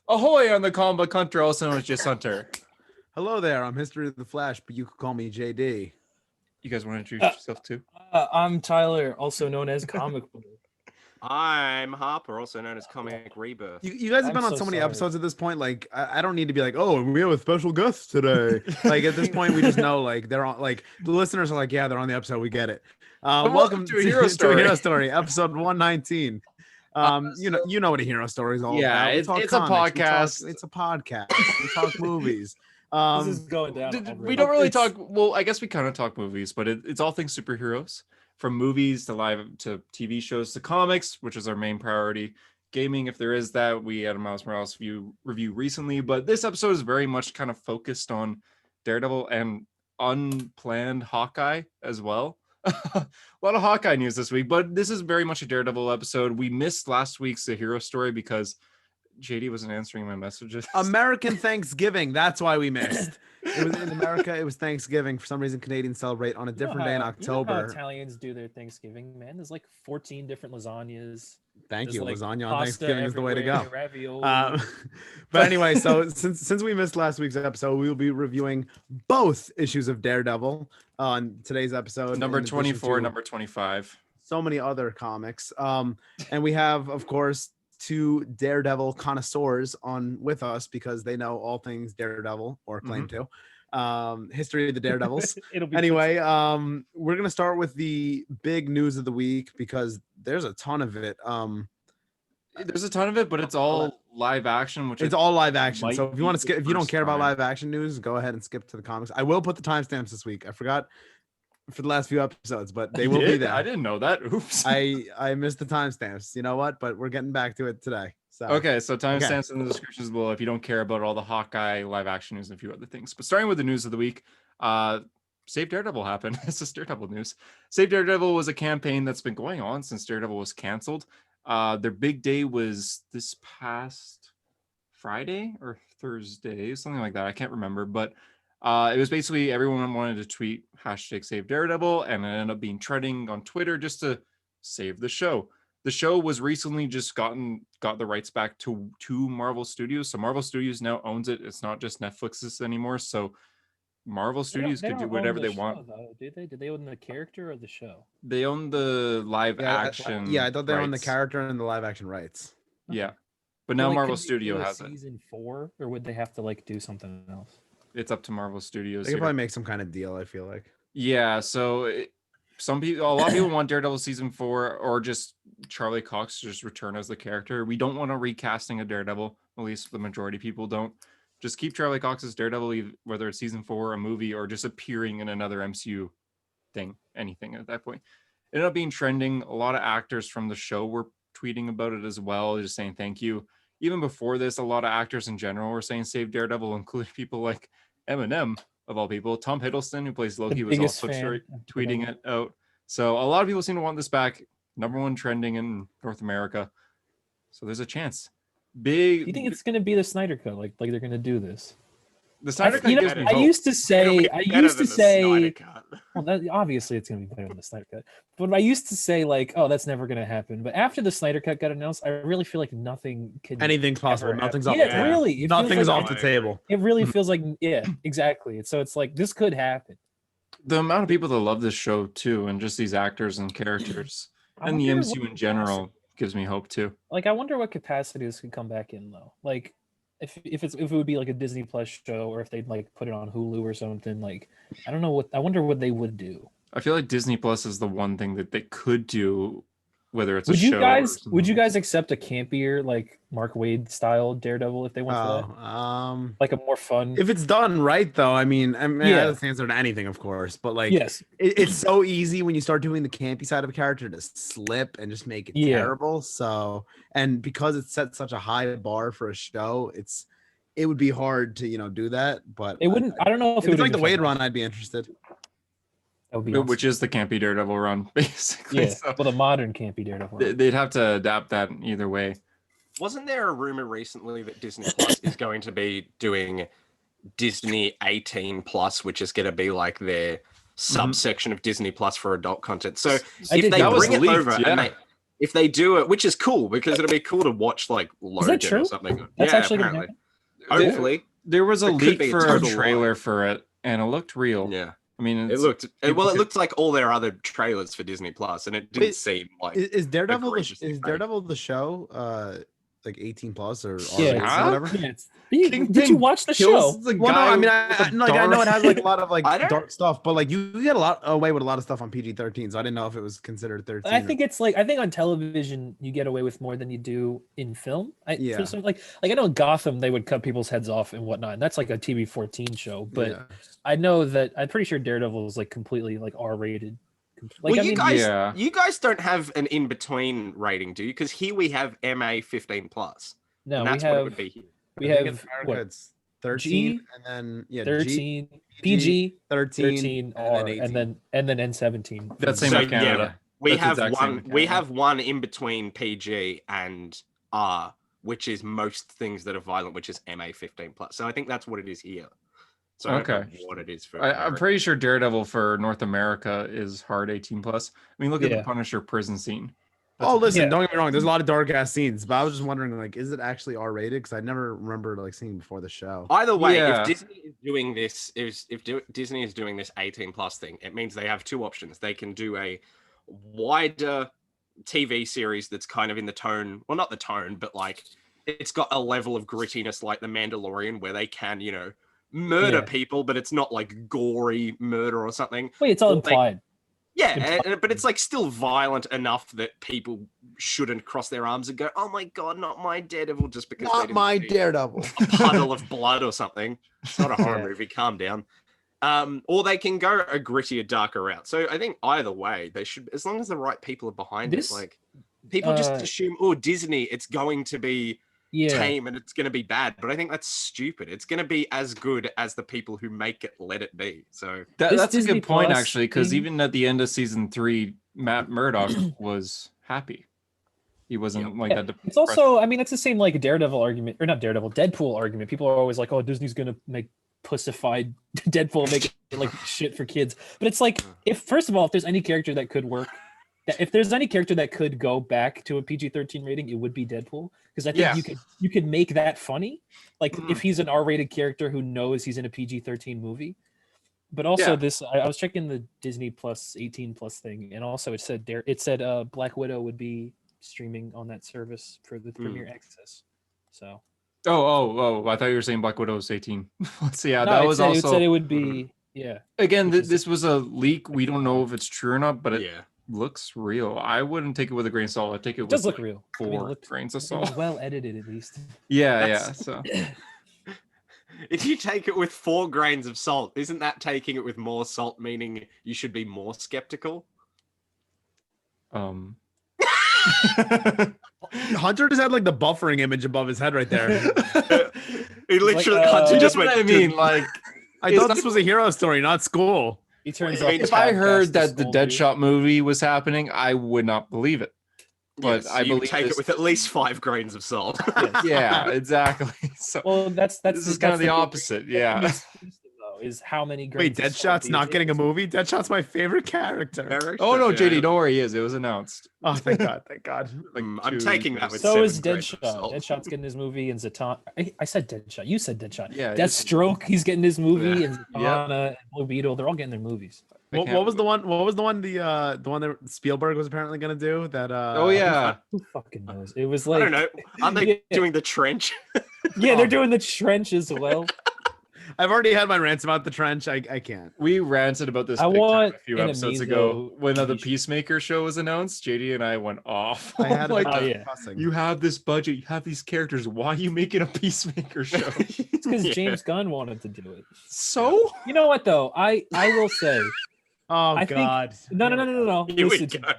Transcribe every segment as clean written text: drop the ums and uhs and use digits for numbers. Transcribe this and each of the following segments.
Ahoy on the comic hunter, also known as just Hunter. Hello there, I'm History of the Flash, but you could call me JD. You guys want to introduce yourself too? I'm Tyler, also known as Comic Book. I'm Harper, also known as Comic Rebirth. You guys have been on so many episodes at this point. Like, I don't need to be like, oh, we have a special guest today. Like, at this point, we just know, like, they're on. Like, the listeners are like, yeah, they're on the episode. We get it. Welcome to a Hero Story, episode 119. You know what a hero story is all about. Yeah, it's a podcast. It's a podcast. We talk movies. This is going down. We don't really talk. Well, I guess we kind of talk movies, but it's all things superheroes, from movies to live to TV shows to comics, which is our main priority. Gaming, if there is that, we had a Miles Morales review recently, but this episode is very much kind of focused on Daredevil and unplanned Hawkeye as well. A lot of Hawkeye news this week, but this is very much a Daredevil episode. We missed last week's The Hero Story because JD wasn't answering my messages. American Thanksgiving. That's why we missed. It was in America. It was Thanksgiving. For some reason, Canadians celebrate on a different day in October. You know how Italians do their Thanksgiving, man. There's like 14 different lasagnas. Thank you. Like Lasagna on Thanksgiving is the way to go. Ravioli. But anyway, so since we missed last week's episode, we will be reviewing both issues of Daredevil on today's episode. Number 24, number 25. So many other comics. And we have, of course, two Daredevil connoisseurs on with us because they know all things Daredevil, or claim to. History of the Daredevils. Anyway, we're gonna start with the big news of the week because there's a ton of it. There's a ton of it, but it's all live action, which it's all live action. So if you want to skip, if you don't care about live action news, go ahead and skip to the comics. I will put the timestamps this week. I forgot for the last few episodes, but they will be there. I didn't know that. Oops. I missed the timestamps. You know what? But we're getting back to it today. So okay, so timestamps in the descriptions below if you don't care about all the Hawkeye live action news and a few other things. But starting with the news of the week, Save Daredevil happened. This is Daredevil news. Save Daredevil was a campaign that's been going on since Daredevil was canceled. Their big day was this past Friday or Thursday, something like that. I can't remember, but it was basically everyone wanted to tweet hashtag Save Daredevil, and it ended up being trending on Twitter just to save the show. The show was recently just got the rights back to Marvel Studios. So Marvel Studios now owns it. It's not just Netflix's anymore. So Marvel Studios could do whatever they want. Did they? Did they own the character or the show? They own the live action. I thought they own the character and the live action rights. Yeah, but now Marvel Studio has it. Season 4, or would they have to like do something else? It's up to Marvel Studios. They could probably make some kind of deal, I feel like. Yeah, so a lot of people want Daredevil season 4 or just Charlie Cox to just return as the character. We don't want a recasting of Daredevil. At least the majority of people don't. Just keep Charlie Cox as Daredevil, whether it's season 4, a movie, or just appearing in another MCU thing, anything at that point. It ended up being trending. A lot of actors from the show were tweeting about it as well, just saying thank you. Even before this, a lot of actors in general were saying save Daredevil, including people like Eminem, of all people. Tom Hiddleston, who plays Loki, was also tweeting it out. So a lot of people seem to want this back. #1 trending in North America. So there's a chance. Do you think it's going to be the Snyder Cut? Like they're going to do this? The Snyder Cut gives me hope. I used to say, well, obviously it's going to be better than the Snyder Cut. But I used to say like, oh, that's never going to happen. But after the Snyder Cut got announced, I really feel like anything's possible. Nothing's off the table. Really, nothing's off the table. It really feels like, yeah, exactly. So it's like this could happen. The amount of people that love this show too, and just these actors and characters, and the MCU in general gives me hope too. Like, I wonder what capacity this could come back in though. Like, if it would be like a Disney Plus show, or if they'd like put it on Hulu or something. Like, I don't know I wonder what they would do. I feel like Disney Plus is the one thing that they could do, whether it's would you guys accept a campier like Mark Waid style Daredevil if they went for that? Like a more fun. If it's done right, though, I mean, that's the answer to anything, of course. But like, yes, it's so easy when you start doing the campy side of a character to slip and just make it terrible. So, and because it set such a high bar for a show, it would be hard to do that. But it wouldn't. I don't know if it's like the Waid run. I'd be interested. Which is the campy Daredevil run, basically. Yeah, so, but a modern campy Daredevil run. They'd have to adapt that either way. Wasn't there a rumor recently that Disney Plus is going to be doing Disney 18 Plus, which is going to be like their subsection of Disney Plus for adult content? So if they bring it over and if they do it, which is cool because it'll be cool to watch like Logan true? or something. That's actually gonna apparently. happen? Hopefully. There was a It could leak be a for a total trailer lie. for it, and it looked real. Yeah. I mean, It it's, looked people it could- looked like all their other trailers for Disney Plus, and it didn't Wait, seem like Is Daredevil egregiously fake. the show like 18 plus or Yeah, R-rated or whatever? Yeah, Kingpin did you watch the kills show? the Well, no, guy I mean, with the I know it has like a lot of like I don't- dark stuff, but like you get a lot away with a lot of stuff on PG-13, so I didn't know if it was considered 13. I think it's like I think on television you get away with more than you do in film. Yeah. For some, like I know in Gotham they would cut people's heads off and whatnot, and that's like a TV-14 show. But Yeah. I know that I'm pretty sure Daredevil is like completely like R-rated. Like, well, I mean, yeah. you guys don't have an in between rating, do you? Because here we have MA 15 plus. no, and we that's what it have would be here. we I think in have America what, it's 13 G, and then yeah, 13, G, PG, 13, 13 and R, then 18. and then N17. That's same So, with Canada. We That's have exact same one. with We Canada. have one in between PG and R, which is most things that are violent, which is MA 15 plus. So I think that's what it is here. So I don't know Okay. what it is for. I'm America. pretty sure Daredevil for North America is hard 18 plus. I mean, look at Yeah. the Punisher prison scene. Oh, listen, Yeah. don't get me wrong. There's a lot of dark ass scenes, but I was just wondering, like, is it actually R-rated? Because I never remember like seeing before the show. Either way, Yeah. if Disney is doing this, Disney is doing this 18 plus thing, it means they have two options. They can do a wider TV series that's kind of in the tone, well, not the tone, but like it's got a level of grittiness like The Mandalorian, where they can, murder Yeah. people, but it's not like gory murder or something. Wait, it's all Or they- implied. Yeah, but it's like still violent enough that people shouldn't cross their arms and go, "Oh my god, not my Daredevil!" Just because they Not didn't my see Daredevil. a puddle of blood or something. It's not a horror Yeah. movie. Calm down. Or they can go a grittier, darker route. So I think either way, they should, as long as the right people are behind This- it. Like people just uh, assume, oh, Disney, it's going to be Yeah. tame and it's going to be bad. But I think that's stupid. It's going to be as good as the people who make it let it be. So That's This a Disney good point, Plus actually, because thing- even at the end of season 3, Matt Murdock was happy. He wasn't like Yeah, that. It's also, I mean, it's the same like Daredevil argument, or not Daredevil, Deadpool argument. People are always like, "Oh, Disney's gonna make pussified Deadpool, make it like shit for kids." But it's like, if first of all, if there's any character that could work, if there's any character that could go back to a PG-13 rating, it would be Deadpool, because I think Yeah. you could make that funny, like Mhm. if he's an R-rated character who knows he's in a PG-13 movie. But also Yeah. this, I was checking the Disney Plus 18 plus thing, and also it said Black Widow would be streaming on that service for the premiere access. So Oh! I thought you were saying Black Widow was 18. So yeah, no, that it was said, also it said it would be again. which is- This was a leak. We don't know if it's true or not, but it yeah. looks real. I wouldn't take it with a grain of salt. I'd take it it with does look like real. 4 it looked grains of it was salt. well edited at least. Yeah. That's- So If you take it with 4 grains of salt, isn't that taking it with more salt, meaning you should be more skeptical? Hunter just had like the buffering image above his head right there. He literally Like, he just just what went. I mean, like I It's thought not- this was a hero story, not school. He turns Wait, off. if the if I podcast heard to that the scold you. Deadshot movie was happening, I would not believe it. But Yes, I you believe take this- it with at least 5 grains of salt. Yes. Yeah, exactly. So Well, that's this is kind of the opposite. Yeah. Though, is how many Wait, grains of salt Deadshot's do you not take? getting a movie? Deadshot's my favorite character. Oh no, JD, don't worry, he is. It was announced. Oh, thank God, thank God. Like I'm 2 taking that years with ago. So 7 is grains of Deadshot. salt. Deadshot's getting his movie, and Zatanna. I said Deadshot. You said Deadshot. Yeah, Deathstroke. He's getting his movie, Yeah. and Zatanna and Blue Beetle. They're all getting their movies. What was the one? What was the one? The one that Spielberg was apparently gonna do. That. Oh yeah. Who fucking knows? It was I like don't know. Aren't they Yeah. doing the trench? Yeah, they're doing the trench as well. I've already had my rants about the trench. I can't. We ranted about this I big time want a few an episodes ago Amizo when the TV show. Peacemaker show was announced. JD and I went off. I had like, Oh, yeah. you have this budget, you have these characters. Why are you making a Peacemaker show? It's because Yeah. James Gunn wanted to do it. So You know what though? I will say Oh I think- God. no. Here we Listen to go. me.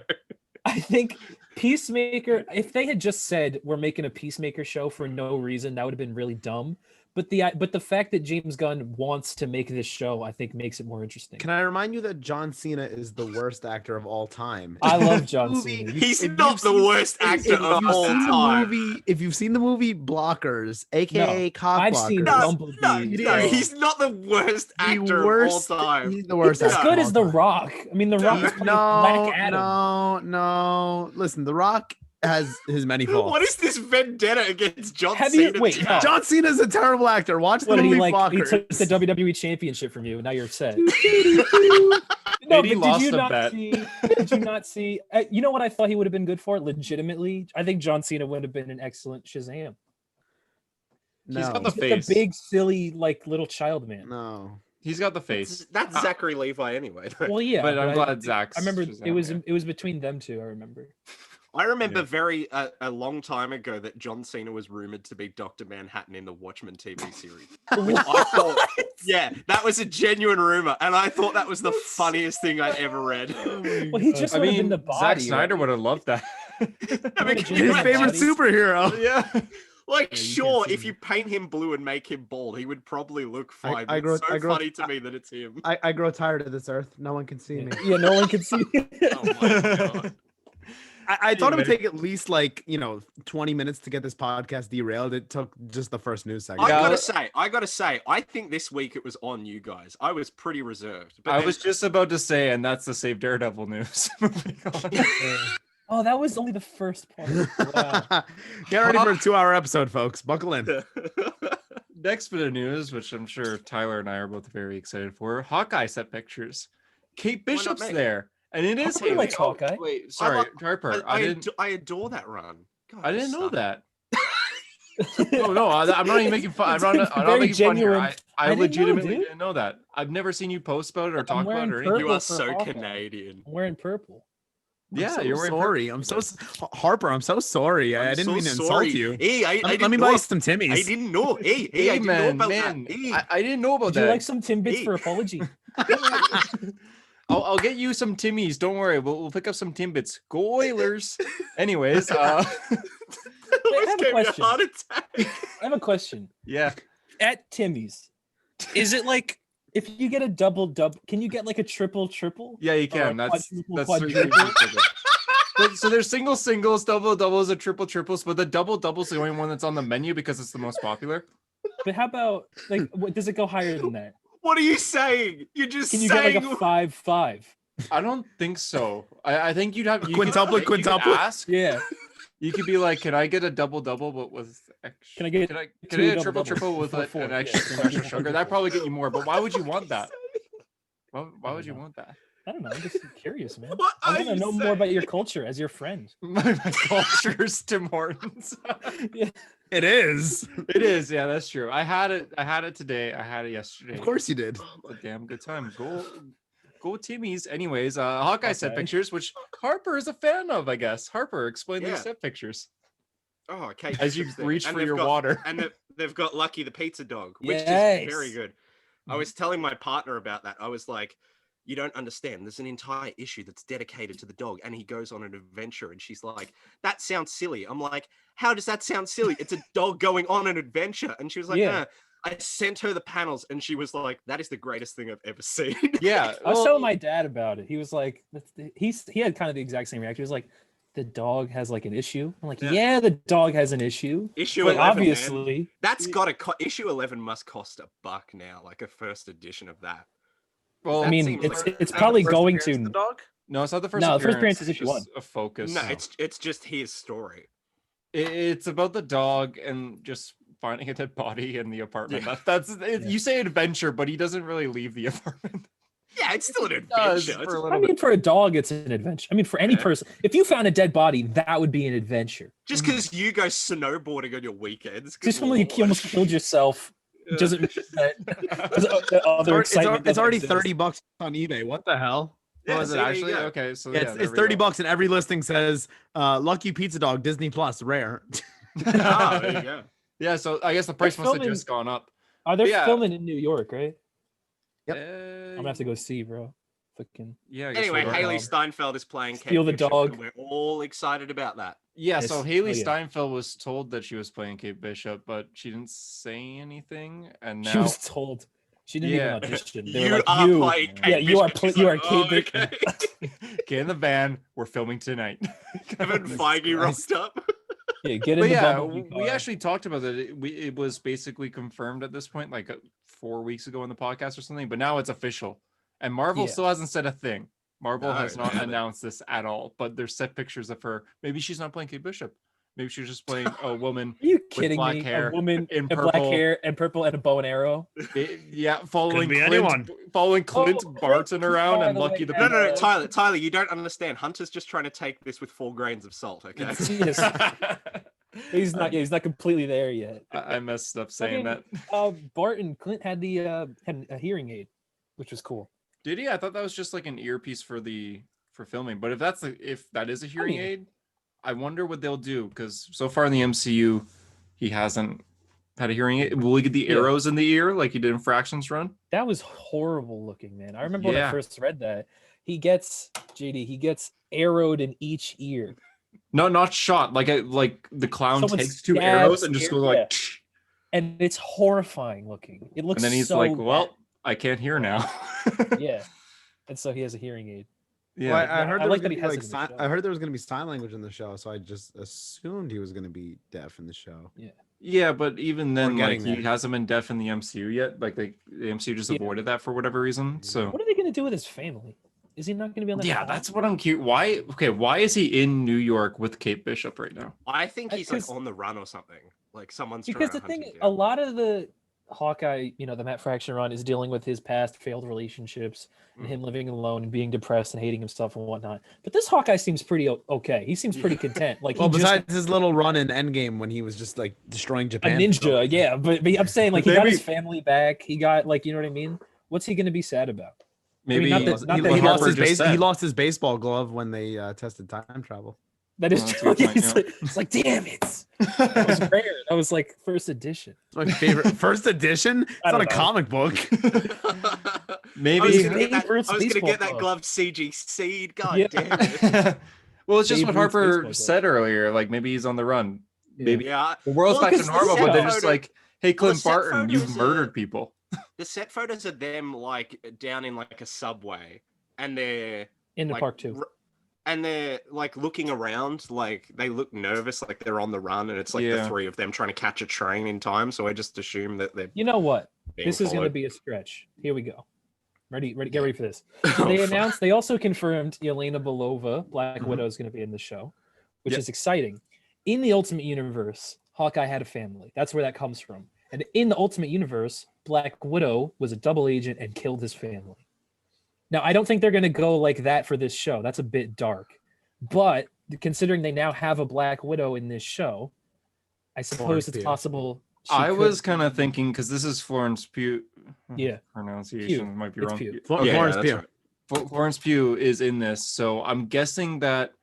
I think Peacemaker. If they had just said we're making a Peacemaker show for no reason, that would have been really dumb. But the fact that James Gunn wants to make this show, I think, makes it more interesting. Can I remind you that John Cena is the worst actor of all time? I love John Cena. He's not the worst actor of all time. If you've seen the movie Blockers, aka Cock I've Blockers, seen Bumblebee. No, he's not the worst actor of all time. He's the worst. As actor good of as all The time. Rock. I mean, The Rock is playing Black Adam. No. Listen, The Rock has his many faults. What is this vendetta against John Cena? John Cena is a terrible actor. Watch the movie Blockers. He took the WWE Championship from you, and now you're upset. No, but did you not see? You know what I thought he would have been good for? Legitimately, I think John Cena would have been an excellent Shazam. No. He's got the He's face. a big, silly, like little child man. No. He's got the face. That's Zachary Levi anyway. Well, yeah, but I'm glad Zach's. I remember Shazam, it was between them two. I remember. I remember a long time ago that John Cena was rumored to be Dr. Manhattan in the Watchmen TV series. Which I thought, yeah, that was a genuine rumor, and I thought that was the funniest thing I'd ever read. Well, he just would have been the body. Zack Snyder would have loved that. I mean, His favorite superhero. Yeah. Like, Yeah, sure, if you paint him blue and make him bald, he would probably look fine. It's so funny to me that it's him. I grow tired of this earth. No one can see me. Yeah, no one can see. Oh my god. I thought it would take at least 20 minutes to get this podcast derailed. It took just the first news segment. I gotta say, I think this week it was on you guys. I was pretty reserved. But I was just about to say, and that's the Save Daredevil news. Moving on. Oh, that was only the first part. Wow. Get ready for a 2-hour episode, folks. Buckle in. Next bit of news, which I'm sure Tyler and I are both very excited for. Hawkeye set pictures. Kate Bishop's there. And it is Hawkeye likes Hawkeye. Wait, sorry, Harper. I adore that run. God, I didn't know suck. that. No, I'm not even making fun. I'm not making fun here. I legitimately didn't know that. I've never seen you post about it or talk about it or anything. You are so Canadian. I'm wearing purple. Yeah, you're wearing sorry. I'm so Harper. I'm so sorry. I didn't mean to insult you. Hey, let me buy some Timmy's. I didn't know. Hey, I didn't know about that. Hey. I didn't know about that. Would you like some Timbits for apology? I'll get you some Timmy's. Don't worry. We'll pick up some Timbits. Go Oilers. Anyways, I have a question. Yeah. At Timmy's, is it like if you get a double, can you get like a triple? Yeah, you can. That's quadruple. So there's singles, doubles, and triples, but the doubles the only one that's on the menu because it's the most popular. But how about does it go higher than that? What are you saying? You're just saying... Can you get like a 5-5? I don't think so. I think you'd have... Quintuple. Ask. Yeah. You could be like, can I get a double but with extra... Can I get a triple with an extra sugar? That'd probably get you more, but why would you want that? Why would you want that? I don't know. I'm just curious, man. I want to know more about your culture as your friend. My culture is Tim Hortons. Yeah. It is. It is. Yeah, that's true. I had it today. I had it yesterday. Of course you did. A damn good time. Go Timmy's. Anyways, Hawkeye set pictures, which Harper is a fan of, I guess. Harper, explain these set pictures. Oh, okay. As you reach for your water. And they've got Lucky the pizza dog, which is very good. I was telling my partner about that. I was like, you don't understand. There's an entire issue that's dedicated to the dog, and he goes on an adventure. And she's like, that sounds silly. I'm like, how does that sound silly? It's a dog going on an adventure. And she was like, I sent her the panels, and she was like, that is the greatest thing I've ever seen. Yeah. I was telling my dad about it. He was like, he had kind of the exact same reaction. He was like, the dog has like an issue. I'm like, yeah the dog has an issue. Issue but 11, obviously. Man. That's got issue 11 must cost $1 now, like a first edition of that. Well, I mean, it's probably going to. The dog? No, it's not the first. No, the first appearance is issue 1. A focus. No, it's just his story. It's about the dog and just finding a dead body in the apartment. Yeah. You say adventure, but he doesn't really leave the apartment. Yeah, it's still an adventure. For a dog, it's an adventure. I mean, for any person, if you found a dead body, that would be an adventure. Just because you go snowboarding on your weekends. Just when you almost killed yourself. Doesn't mean that it's already $30 on eBay. What the hell? Yeah, is it actually? Okay, so it's $30 and every listing says Lucky Pizza Dog Disney Plus rare. There you go. Yeah, so I guess the price must have just gone up. Are they filming in New York, right? Yep. I'm gonna have to go see, bro. Fucking Yeah. I guess Anyway, we're- Haley dog. Steinfeld is playing Steal Kate the Bishop, dog. and we're all excited about that. Yeah, Yes. so Haley Oh, yeah. Steinfeld was told that she was playing Kate Bishop, but she didn't say anything. And she now, was told. She didn't Yeah. even audition. They You were like, are you. playing Yeah, Kate you are. Bishop. She's You like, are Kate "Oh, Bishop. okay." get in the van. We're filming tonight. Kevin Feige Christ. rocked up. Yeah, get in But the yeah, Bumblebee we car. actually talked about that. It was basically confirmed at this point, like 4 weeks ago on the podcast or something. But now it's official, and Marvel Yeah. still hasn't said a thing. Marvel No, has they not haven't. announced this at all. But there's set pictures of her. Maybe she's not playing Kate Bishop. Maybe she's just playing a woman. Are you kidding black me? hair A woman in in black purple. hair and purple and a bow and arrow. Yeah, following be Clint, anyone. following Clint Clint, Barton around by and the Lucky way, the No, no, no, And, Tyler, you don't understand. Hunter's just trying to take this with 4 grains of salt, okay? Yes. He's not. Yeah, he's not completely there yet. I messed up saying that. Barton Clint had had a hearing aid, which was cool. Did he? I thought that was just like an earpiece for filming. But if that is a hearing mean- aid, I wonder what they'll do, because so far in the MCU, he hasn't had a hearing aid. Will he get the Yeah. arrows in the ear like he did in Fractions Run? That was horrible looking, man. I remember when Yeah. I first read that. He gets arrowed in each ear. No, not shot. Like the clown Someone takes 2 arrows stabs and just ear- goes like, yeah. And it's horrifying looking. It looks and then he's so like, bad. well, I can't hear now. Yeah. And so he has a hearing aid. Yeah. Well, I heard I there like was that gonna he be has like it in the show. I heard there was gonna be sign language in the show, so I just assumed he was gonna be deaf in the show. Yeah, but even then, like getting he there. hasn't been deaf in the MCU yet. Like the MCU just Yeah. avoided that for whatever reason. So What are they gonna do with his family? Is he not gonna be on that? yeah, call? that's what I'm curious. Why is he in New York with Kate Bishop right now? I think he's like 'Cause- on the run or something. Like someone's because trying the to thing, hunt him a down. lot of the Hawkeye, the Matt Fraction run is dealing with his past failed relationships and him living alone and being depressed and hating himself and whatnot. But this Hawkeye seems pretty okay. He seems pretty content. Like Well, he just besides his little run in Endgame when he was just like destroying a Japan. ninja, yeah. But I'm saying like he got Maybe- his family back. He got like you know what I mean. What's he gonna be sad about? Maybe not He that- lost, not he, that he he lost Harper his just base, he said. lost his baseball glove when they tested time travel. That is Oh, that's a true. good point, It's like- it's like damn it. That was rare. That was like first edition. It's my favorite first edition. It's I not don't a know. comic book. Maybe- I was His gonna get that, favorite I was gonna baseball get that glove. glove CGC'd. God Yeah. damn it. well, it's just Babe what Ruth's Harper baseball glove. said earlier. Like maybe he's on the run. Maybe Yeah. the world's Well, back to 'cause the normal, but they're set just photo- like, hey, Clint set Barton, you've photos murdered people. The set photos are them like down in like a subway, and they're In the like, park too. and they're like looking around, like they look nervous, like they're on the run, and it's like Yeah. the 3 of them trying to catch a train in time. So I just assume that they're You know what? being This is going to followed. be a stretch. Here we go. Ready, get ready for this. Oh, They fuck. announced, they also confirmed Yelena Belova, Black Mhm. Widow, is going to be in the show, which Yep. is exciting. In the Ultimate Universe, Hawkeye had a family. That's where that comes from. And in the Ultimate Universe, Black Widow was a double agent and killed his family. Now, I don't think they're going to go like that for this show. That's a bit dark. But considering they now have a Black Widow in this show, I suppose Florence it's Pugh. possible. I could was kind of be- thinking because this is Florence Pugh. Yeah. Pronunciation Pugh. might be It's wrong. Pugh. Florence that's Pugh. right. Florence Pugh is in this, so I'm guessing that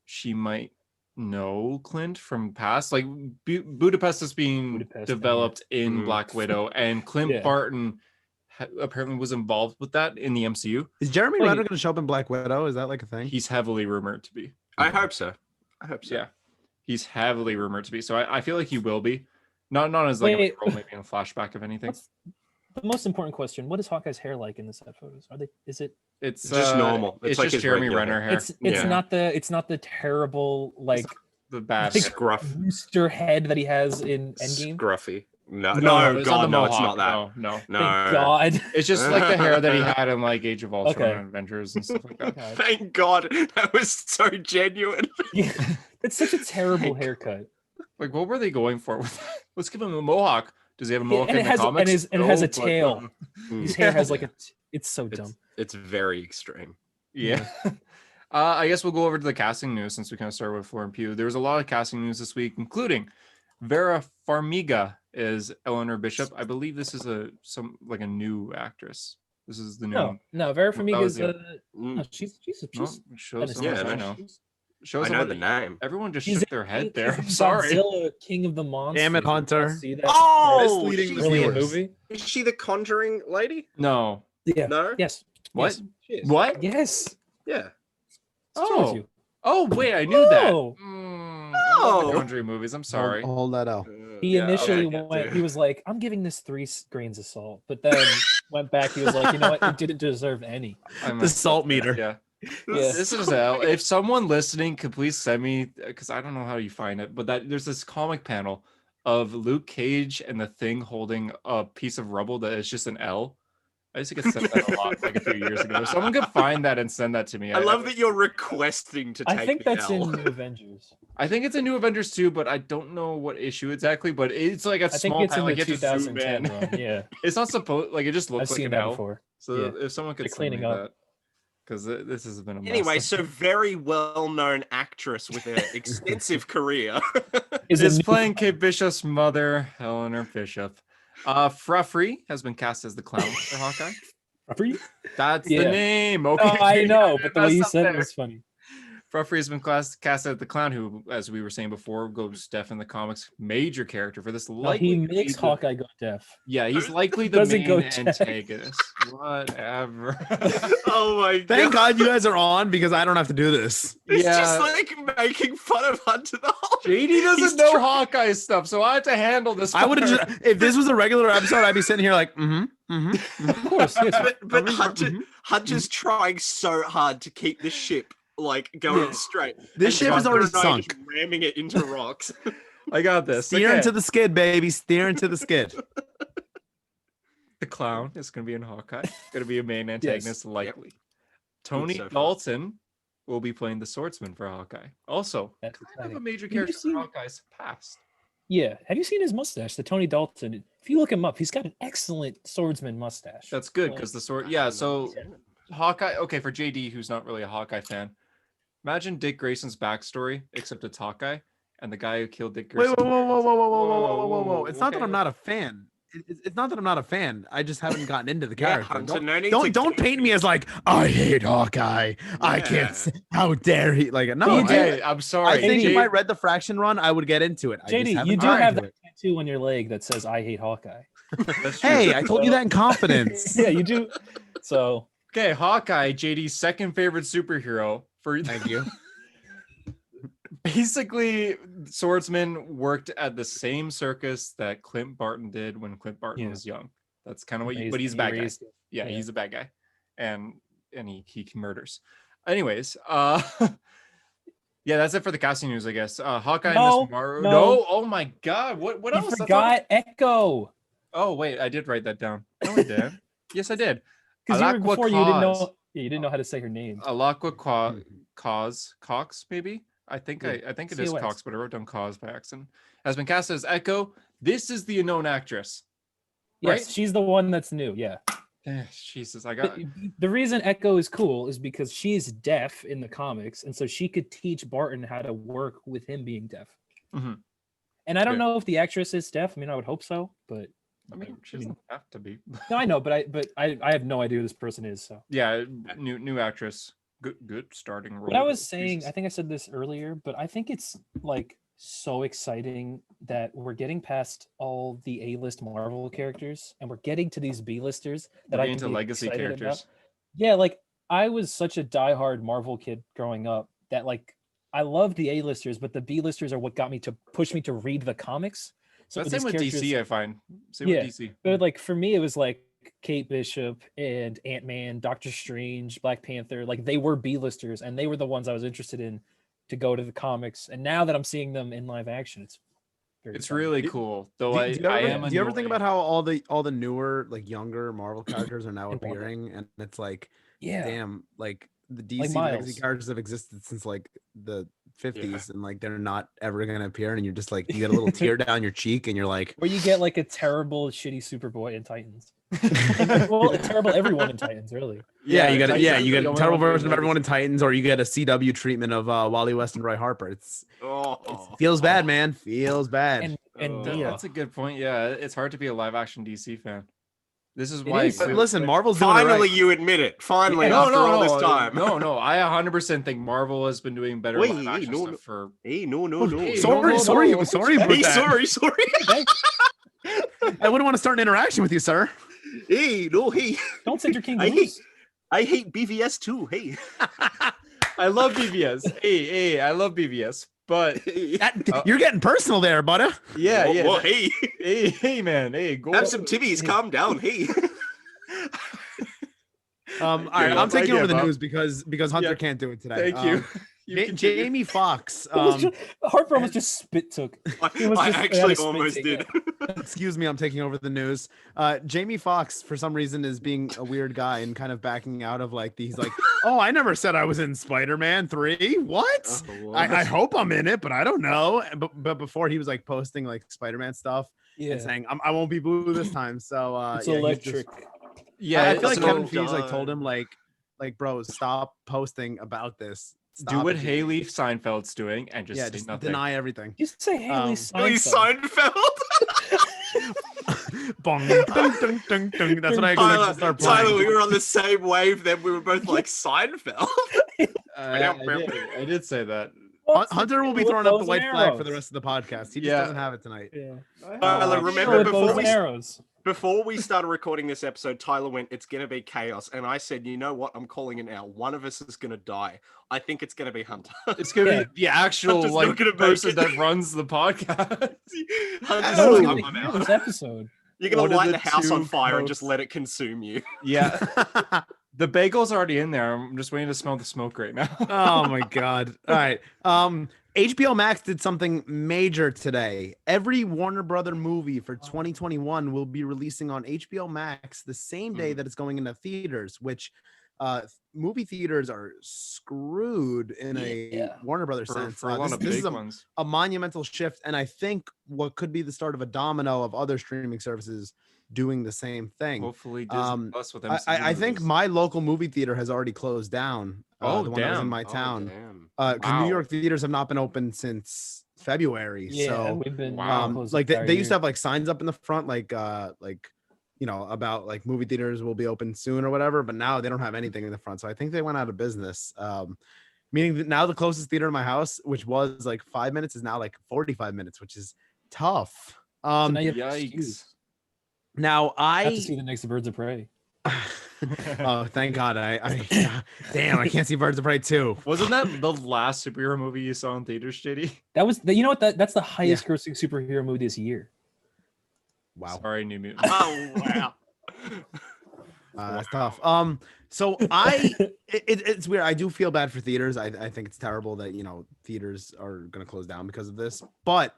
she might know Clint from past. Like Budapest is being Budapest, developed in Mhm. Black Widow, and Clint Yeah. Barton apparently was involved with that in the MCU. Is Jeremy Well, Renner going to show up in Black Widow? Is that like a thing? He's heavily rumored to be. I hope so. I hope so. Yeah, he's heavily rumored to be. So I feel like he will be. Not as like Wait. a role, maybe in a flashback of anything. What's the most important question? What is Hawkeye's hair like in the set photos? Is it It's It's just normal. It's, It's like just his Jeremy regular Renner hair. hair. it's not the terrible like The bad big hair. Scruff. rooster head that he has in Endgame. Scruffy. No, No, no, it's God, the no, it's mohawk. not that. No. No. Thank God. It's just like the hair that he had in like Age of Ultron Okay. and Avengers and stuff like that. God. Thank God. That was so genuine. Yeah. That's such a terrible haircut. Like, what were they going for with that? Let's give him a mohawk. Does he have a Yeah, mohawk and in it the has comics? and it has a No, but, tail. His hair has like a. It's so It's, dumb. it's very extreme. Yeah. I guess we'll go over to the casting news since we kind of started with Florence Pugh. There was a lot of casting news this week, including Vera Farmiga is Eleanor Bishop. I believe this is a new actress. This is the new. No, Vera That Farmiga was is the- no, Mm, she's No, she's show an someone yeah, I assassin. know. She's- Show I know someone the name. Everyone just she's shook their in- head there. she's I'm in sorry. Godzilla, King of the Monsters. Damn it, Did you Hunter. see that? Oh, Misleading she's brilliant viewers. movie. Is she the Conjuring lady? No. Yeah. No? Yes. What? Cheers. What? Yes. Yeah. What's wrong with Oh. you? Oh wait, I knew that. Oh. I love the Oh. Conjuring movies. I'm sorry. Hold that out. He Yeah, initially okay. went. He was like, "I'm giving this 3 grains of salt," but then went back. He was like, "You know what? It didn't deserve any." The salt meter. Yeah. Yeah. This is L. If someone listening could please send me, because I don't know how you find it, but that there's this comic panel of Luke Cage and the Thing holding a piece of rubble that is just an L. I used to get sent that a lot like a few years ago. If someone could find that and send that to me. I love that you're requesting to take I think the that's L. in New Avengers. I think it's a New Avengers too, but I don't know what issue exactly. But it's like a I think small it's in panel. the Like you have to zoom 2010 in. run. Yeah, It's not supposed like it just I've looks like seen an that L. before. So Yeah. if someone could They're send me cleaning up. that, because this has been a mess. Anyway, so very well-known actress with an extensive career. is playing Kate Bishop's mother, Eleanor Bishop. Fruffrey has been cast as the clown for Hawkeye. Fruffrey? That's the Yeah. name. Okay, Oh, I know, but the way messed you up said it there. was funny. Fruffrey has been cast as the clown, who, as we were saying before, goes deaf in the comics. Major character for this. No, Likely he to be makes the- Hawkeye go deaf. Yeah, he's likely the Doesn't go main deaf. antagonist. Whatever. Oh my god. Thank God you guys are on because I don't have to do this. It's Yeah. just like making fun of Hunter the whole JD doesn't He's know try- Hawkeye stuff, so I had to handle this. I would have part. just if this was a regular episode, I'd be sitting here like, Of course, yes. But Hunter's trying so hard to keep the ship like going Yeah. straight. This ship is Hunter already and I are sunk. just ramming it into rocks. I got this. Steer Okay. into the skid, baby. Steer into the skid. The clown is going to be in Hawkeye. Going to be a main antagonist, likely. Tony so far. Dalton will be playing the swordsman for Hawkeye. Also, That's kind of a exciting. major Have you character seen- for Hawkeye's past. Yeah. Have you seen his mustache? The Tony Dalton. If you look him up, he's got an excellent swordsman mustache. That's good because the sword. Yeah, so Hawkeye. Okay, for JD, who's not really a Hawkeye fan, imagine Dick Grayson's backstory, except it's Hawkeye, and the guy who killed Dick Wait, Grayson. whoa. It's not that Okay. I'm not a fan. It's not that I'm not a fan. I just haven't gotten into the Yeah, character. Hunter, no need to Don't paint me as like I hate Hawkeye. I can't. How dare he? Like no. You do- Okay, I'm sorry. I think JD if I read the Fraction run, I would get into it. I just JD, haven't you do gotten have to that it. tattoo on your leg that says "I hate Hawkeye." That's true. Hey, I told you that in confidence. Yeah, you do. So Okay, Hawkeye, JD's second favorite superhero. For Thank you. basically, swordsman worked at the same circus that Clint Barton did when Clint Barton Yeah. was young. That's kind of what. raised- But he's a he bad guy. raised it. Yeah, Yeah. he's a bad guy, and he murders. Anyways, yeah, that's it for the casting news, I guess. Hawkeye No, and Miss Marvel. no. No, oh my God, what You else? That's all- forgot Echo. Oh wait, I did write that down. No, I did. Yes, I did. Because Alakwa before you didn't Cause. know. Yeah, you didn't know how to say her name. Alakwa Cox, maybe. I think Yeah, I think it is COX. Cox, but I wrote down Cause by accident. Has been cast as Echo. This is the unknown actress. Yes, right? she's the one that's new. Yeah. Jesus, I got. The reason Echo is cool is because she's deaf in the comics, and so she could teach Barton how to work with him being deaf. Mhm. And I don't Good. know if the actress is deaf. I mean, I would hope so, but I mean, she doesn't have to be. no, I know, but I have no idea who this person is. So Yeah, new actress. Good starting role. what I was saying, Jesus. I think I said this earlier, but I think it's like so exciting that we're getting past all the A-list Marvel characters and we're getting to these B-listers that We're I getting can to get legacy excited characters. about. Yeah, like I was such a diehard Marvel kid growing up that like I love the A-listers, but the B-listers are what got me to push me to read the comics. So That's these same with characters- DC. I find same Yeah. with DC. But like for me, it was like Kate Bishop and Ant-Man, Doctor Strange, Black Panther. Like they were B-listers, and they were the ones I was interested in to go to the comics. And now that I'm seeing them in live action, it's very It's exciting. really cool. Though Do I you am. ever, do you ever think annoyed. about how all the newer like younger Marvel characters are now In Marvel. appearing, and it's like, yeah. damn, like the DC Like legacy Miles. characters have existed since like the 50s, and like they're not ever gonna appear, and you're just like you get a little tear down your cheek, and you're like, Where you get like a terrible, shitty Superboy in Titans. Well, a terrible everyone in Titans, really. yeah, you get Titans yeah, is you the get a only terrible one version of that everyone in Titans, or you get a CW treatment of Wally West and Roy Harper. It feels bad, man. Feels bad. And That- Nia. That's a good point. Yeah, it's hard to be a live action DC fan. This is It why. is. But listen, Marvel's doing it Finally, right. you admit it. Finally, no, after no, all no, this time. no. I 100% think Marvel has been doing better Wait, live action no, stuff no. for. Hey, no. Hey, Sorry, no, sorry, no. sorry about Hey, that. sorry. I wouldn't want to start an interaction with you, sir. Hey, no, hey. Don't send your king I to hate- lose. I hate BVS too. Hey, I love BVS. Hey, I love BVS. But you're getting personal there, buddy. Yeah, yeah. Well, hey, hey, man. Hey, go have some tibbies. Calm down. Hey. All right, I'm taking over the news because Hunter can't do it today. Thank you. Jamie Foxx. Harper almost just spit took. I actually almost did. Excuse me, I'm taking over the news. Jamie Foxx, for some reason, is being a weird guy and kind of backing out of like he's like, oh, I never said I was in Spider-Man 3. What? I hope I'm in it, but I don't know. But before he was like posting like Spider-Man stuff and saying I won't be blue this time. So it's electric. I feel like Kevin Feige like told him like bro, stop posting about this. Do what Haley Seinfeld's doing and just say nothing. Deny everything. Just say Haley Seinfeld. Haley Seinfeld. Bong, ding, ding, ding, ding. That's what I expect to start playing. Tyler, we were on the same wave. Then we were both like Seinfeld. I did say that. Hunter will be throwing up the white flag for the rest of the podcast. He just doesn't have it tonight. Yeah. Tyler, remember before we started recording this episode, Tyler went, "It's gonna be chaos," and I said, "You know what? I'm calling it now. One of us is gonna die. I think it's gonna be Hunter. It's gonna be the actual like person that runs the podcast." Hunter's like, I'm out. This episode. You're gonna light the house on fire and just let it consume you. Yeah. The bagel's already in there. I'm just waiting to smell the smoke right now. Oh my god. All right. HBO Max did something major today. Every Warner Brother movie for 2021 will be releasing on HBO Max the same day that it's going into theaters, which movie theaters are screwed in a Warner Brothers sense. For a lot of this big is ones. A monumental shift, and I think what could be the start of a domino of other streaming services doing the same thing. Hopefully Disney Plus with MCU I think my local movie theater has already closed down. The one that was in my town. Because New York theaters have not been open since February. So we've been like they used to have like signs up in the front like you know about like movie theaters will be open soon or whatever, but now they don't have anything in the front. So I think they went out of business. Meaning that now the closest theater in my house, which was like 5 minutes, is now like 45 minutes, which is tough. So now yikes. Now I have to see the next Birds of Prey. Oh, thank God! Damn, I can't see Birds of Prey 2. Wasn't that the last superhero movie you saw in theaters, JD? That was you know what that's the highest grossing superhero movie this year. Wow. Sorry, New Mutant. Oh wow. That's tough. So it's weird. I do feel bad for theaters. I think it's terrible that theaters are going to close down because of this. But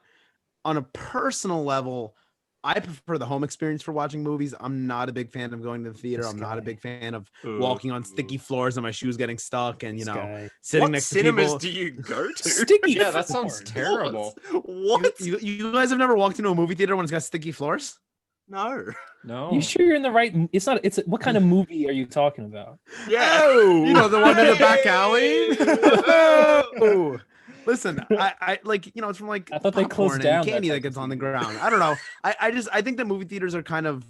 on a personal level, I prefer the home experience for watching movies. I'm not a big fan of going to the theater. I'm not a big fan of walking on sticky floors and my shoes getting stuck and sitting next to people. What cinemas do you go to? Sticky floors. That sounds terrible. What? You guys have never walked into a movie theater when it's got sticky floors? No. You sure you're in the right? It's not. What kind of movie are you talking about? Yeah. Oh, the one in the back alley. Oh. Listen, I like it's from like I thought they closed down candy that gets on the ground. I don't know. I think that movie theaters are kind of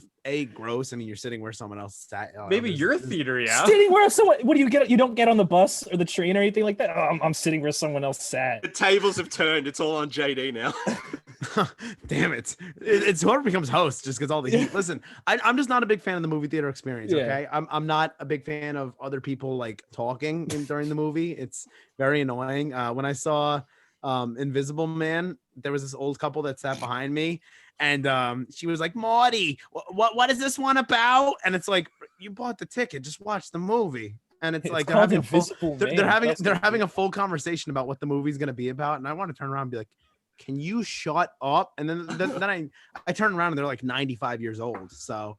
gross. I mean, you're sitting where someone else sat. Maybe your theater, sitting where someone. What do you get? You don't get on the bus or the train or anything like that. Oh, I'm sitting where someone else sat. The tables have turned. It's all on JD now. Damn it! It's whoever becomes host just gets all the heat. Listen, I'm just not a big fan of the movie theater experience. Okay, I'm not a big fan of other people like talking during the movie. It's very annoying. When I saw Invisible Man, there was this old couple that sat behind me, and she was like, "Marty, what is this one about?" And it's like, you bought the ticket, just watch the movie. And it's like they're having a full conversation about what the movie's gonna be about, and I want to turn around and be like, can you shut up? And then I turn around and they're like 95 years old. So,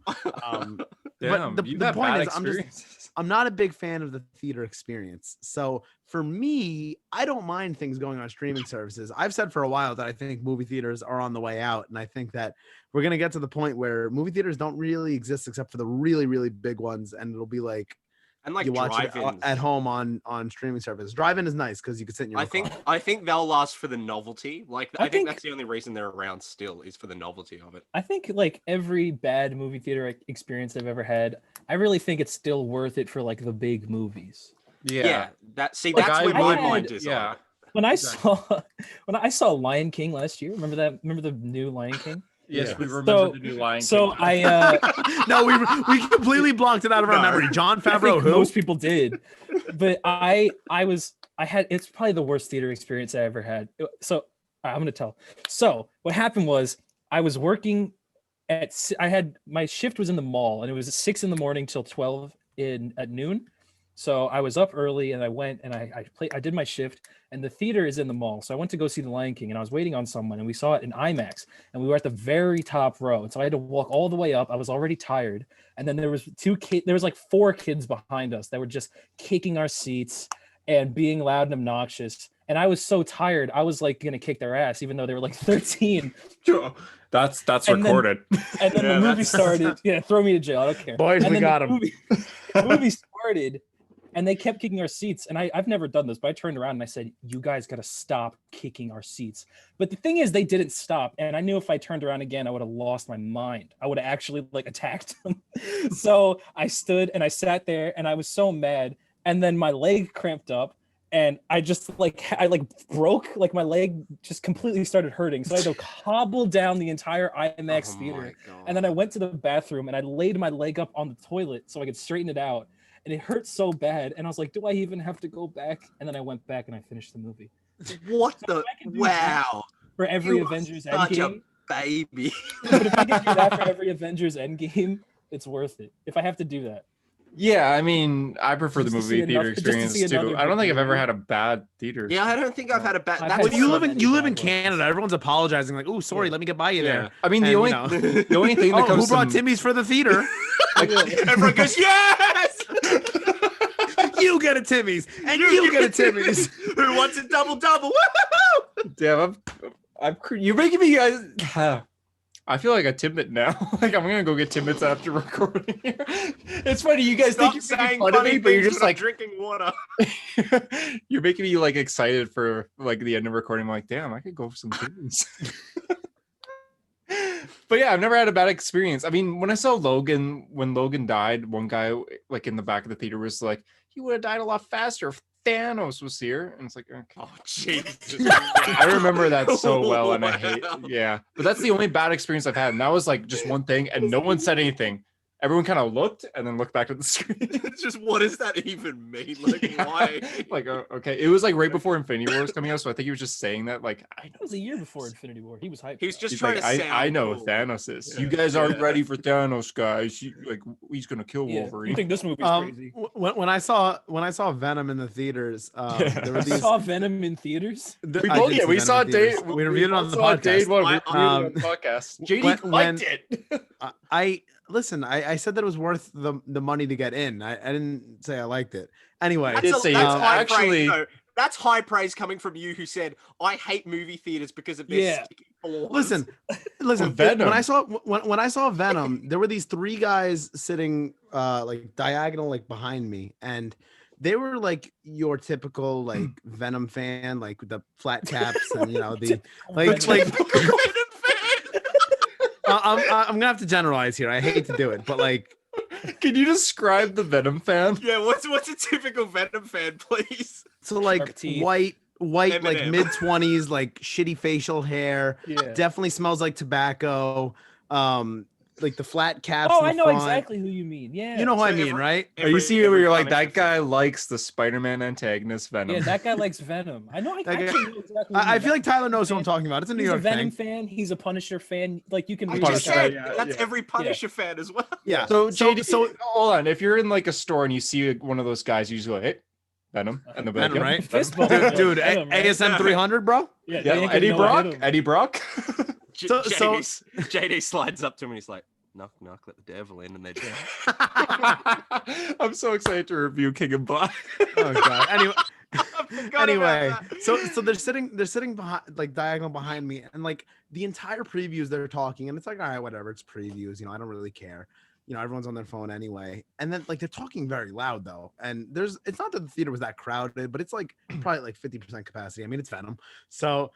Damn, but the point is, I'm not a big fan of the theater experience. So for me, I don't mind things going on streaming services. I've said for a while that I think movie theaters are on the way out. And I think that we're going to get to the point where movie theaters don't really exist except for the really, really big ones. And it'll be like, and like you watch it at home on streaming service. Drive-in is nice because you can sit in your car. I think they'll last for the novelty. Like I think that's the only reason they're around still is for the novelty of it. I think like every bad movie theater experience I've ever had, I really think it's still worth it for like the big movies. Yeah. That's where my mind is. When I saw Lion King last year, remember the new Lion King? Yes, Yeah. we remember the new Lion King. So I No, we completely blocked it out of our memory. John I Favreau, think who? most people did, but I had it's probably the worst theater experience I ever had. So I'm gonna tell. So what happened was I was working I had my shift was in the mall and it was at 6 a.m. till 12 at noon. So I was up early and I went and I did my shift and the theater is in the mall. So I went to go see The Lion King and I was waiting on someone and we saw it in IMAX and we were at the very top row. And so I had to walk all the way up. I was already tired. And then there was like 4 kids behind us that were just kicking our seats and being loud and obnoxious. And I was so tired. I was like going to kick their ass, even though they were like 13. That's And recorded. And then the movie started. Yeah, throw me to jail. I don't care. Boys, and we then got the him. movie started, and they kept kicking our seats. And I've never done this, but I turned around and I said, "You guys got to stop kicking our seats." But the thing is, they didn't stop, and I knew if I turned around again, I would have lost my mind. I would have actually like attacked them. So I stood and I sat there, and I was so mad. And then my leg cramped up. And I just I broke, like my leg just completely started hurting. So I had to hobble down the entire IMAX theater. And then I went to the bathroom and I laid my leg up on the toilet so I could straighten it out. And it hurt so bad. And I was like, do I even have to go back? And then I went back and I finished the movie. What the? Wow. For every You are Avengers such a Endgame. baby. But if I can do that for every Avengers Endgame, it's worth it. If I have to do that. Yeah, I mean, I prefer the Just to movie see theater another- just to experience see too. another I don't think I've ever movie. had a bad theater. Yeah, I don't think I've had a bad. I've That's had Well, you so live in many you live in bad ones. Canada. Everyone's apologizing, like, "Oh, sorry, Yeah. let me get by you there." I mean, the And, only you know. the only thing that Oh, comes who brought to Timmy's for the theater? Everyone goes, yes. You get a Timmy's, and you get a Timmy's. Who wants a double? damn, you're making me guys. I feel like a Timbit now. Like I'm gonna go get Timbits after recording here. It's funny, you guys Stop think you're saying making fun of funny me, but you're things just when I'm like drinking water. you're making me like excited for like the end of recording. I'm like, damn, I could go for some Timbits. But yeah, I've never had a bad experience. I mean, when I saw Logan, when Logan died, one guy like in the back of the theater was like, he would have died a lot faster if Thanos was here. And it's like, okay. Oh Jesus! I remember that so well, and I hate. Wow. Yeah, but that's the only bad experience I've had, and that was like just one thing, and no one said anything. Everyone kind of looked and then looked back at the screen. It's just, what does that even mean? Like, Yeah. why? Like, okay, it was like right before Infinity War was coming out, so I think he was just saying that. Like, I know It was a year before Infinity War. He was hyped. He was for just he's trying like, to sound I know cool. Thanos is. Yeah. You guys aren't Yeah. ready for Thanos, guys. Like, he's gonna kill that. Yeah. Wolverine. You think this movie's crazy? When I saw Venom in the theaters, there were You these. saw Venom in theaters? We I both, did yeah, see we Venom saw in theaters. Dave. We reviewed it on the saw podcast. Dave one. We I- reviewed it on the podcast. JD when- liked it. I listen. I said that it was worth the money to get in. I didn't say I liked it. Anyway, did say that's it's high actually- praise. No, that's high praise coming from you, who said, "I hate movie theaters because of their Yeah. sticky floors." listen. Venom. When I saw Venom, there were these 3 guys sitting like diagonal, like behind me, and they were like your typical like Venom fan, like with the flat caps and the like. I'm gonna have to generalize here. I hate to do it, but like, Can you describe the Venom fan? Yeah, what's a typical Venom fan, please? so like Sharp teeth. white, like Eminem. mid-20s, like shitty facial hair. Yeah. Definitely smells like tobacco. Like the flat caps. Oh, in the I know front. exactly who you mean. Yeah. You know who I So mean, every- right? Are you seeing where every you're like, Punisher that guy fan. likes the Spider-Man antagonist Venom? Yeah, that guy likes Venom. I know. I That guy- actually know exactly. who I you feel like mean. Tyler knows what I'm talking about. It's a New He's York a Venom thing. fan. He's a Punisher fan. Like you can. I reach just out Punisher, to said him. yeah, that's yeah. every Punisher fan as well. Yeah. So JD, so hold on. If you're in like a store and you see one of those guys, you just go, "Hey, Venom," and they'll be like, Venom, "Yeah, right? Fist Venom." bump. dude, Venom, right? ASM 300, bro. Yeah, Yeah, they ain't Eddie gonna know what Brock. hit him. Eddie Brock. So- JD slides up to him and he's like, "Knock, knock, let the devil in," and they do. I'm so excited to review King of Black. Oh god. Anyway. I forgot about Anyway, that. so they're sitting behind, like diagonal behind me, and like the entire previews they're talking, and it's like, all right, whatever, it's previews, I don't really care, everyone's on their phone anyway, and then like they're talking very loud though, and it's not that the theater was that crowded, but it's like probably like 50% capacity. I mean, it's Venom, so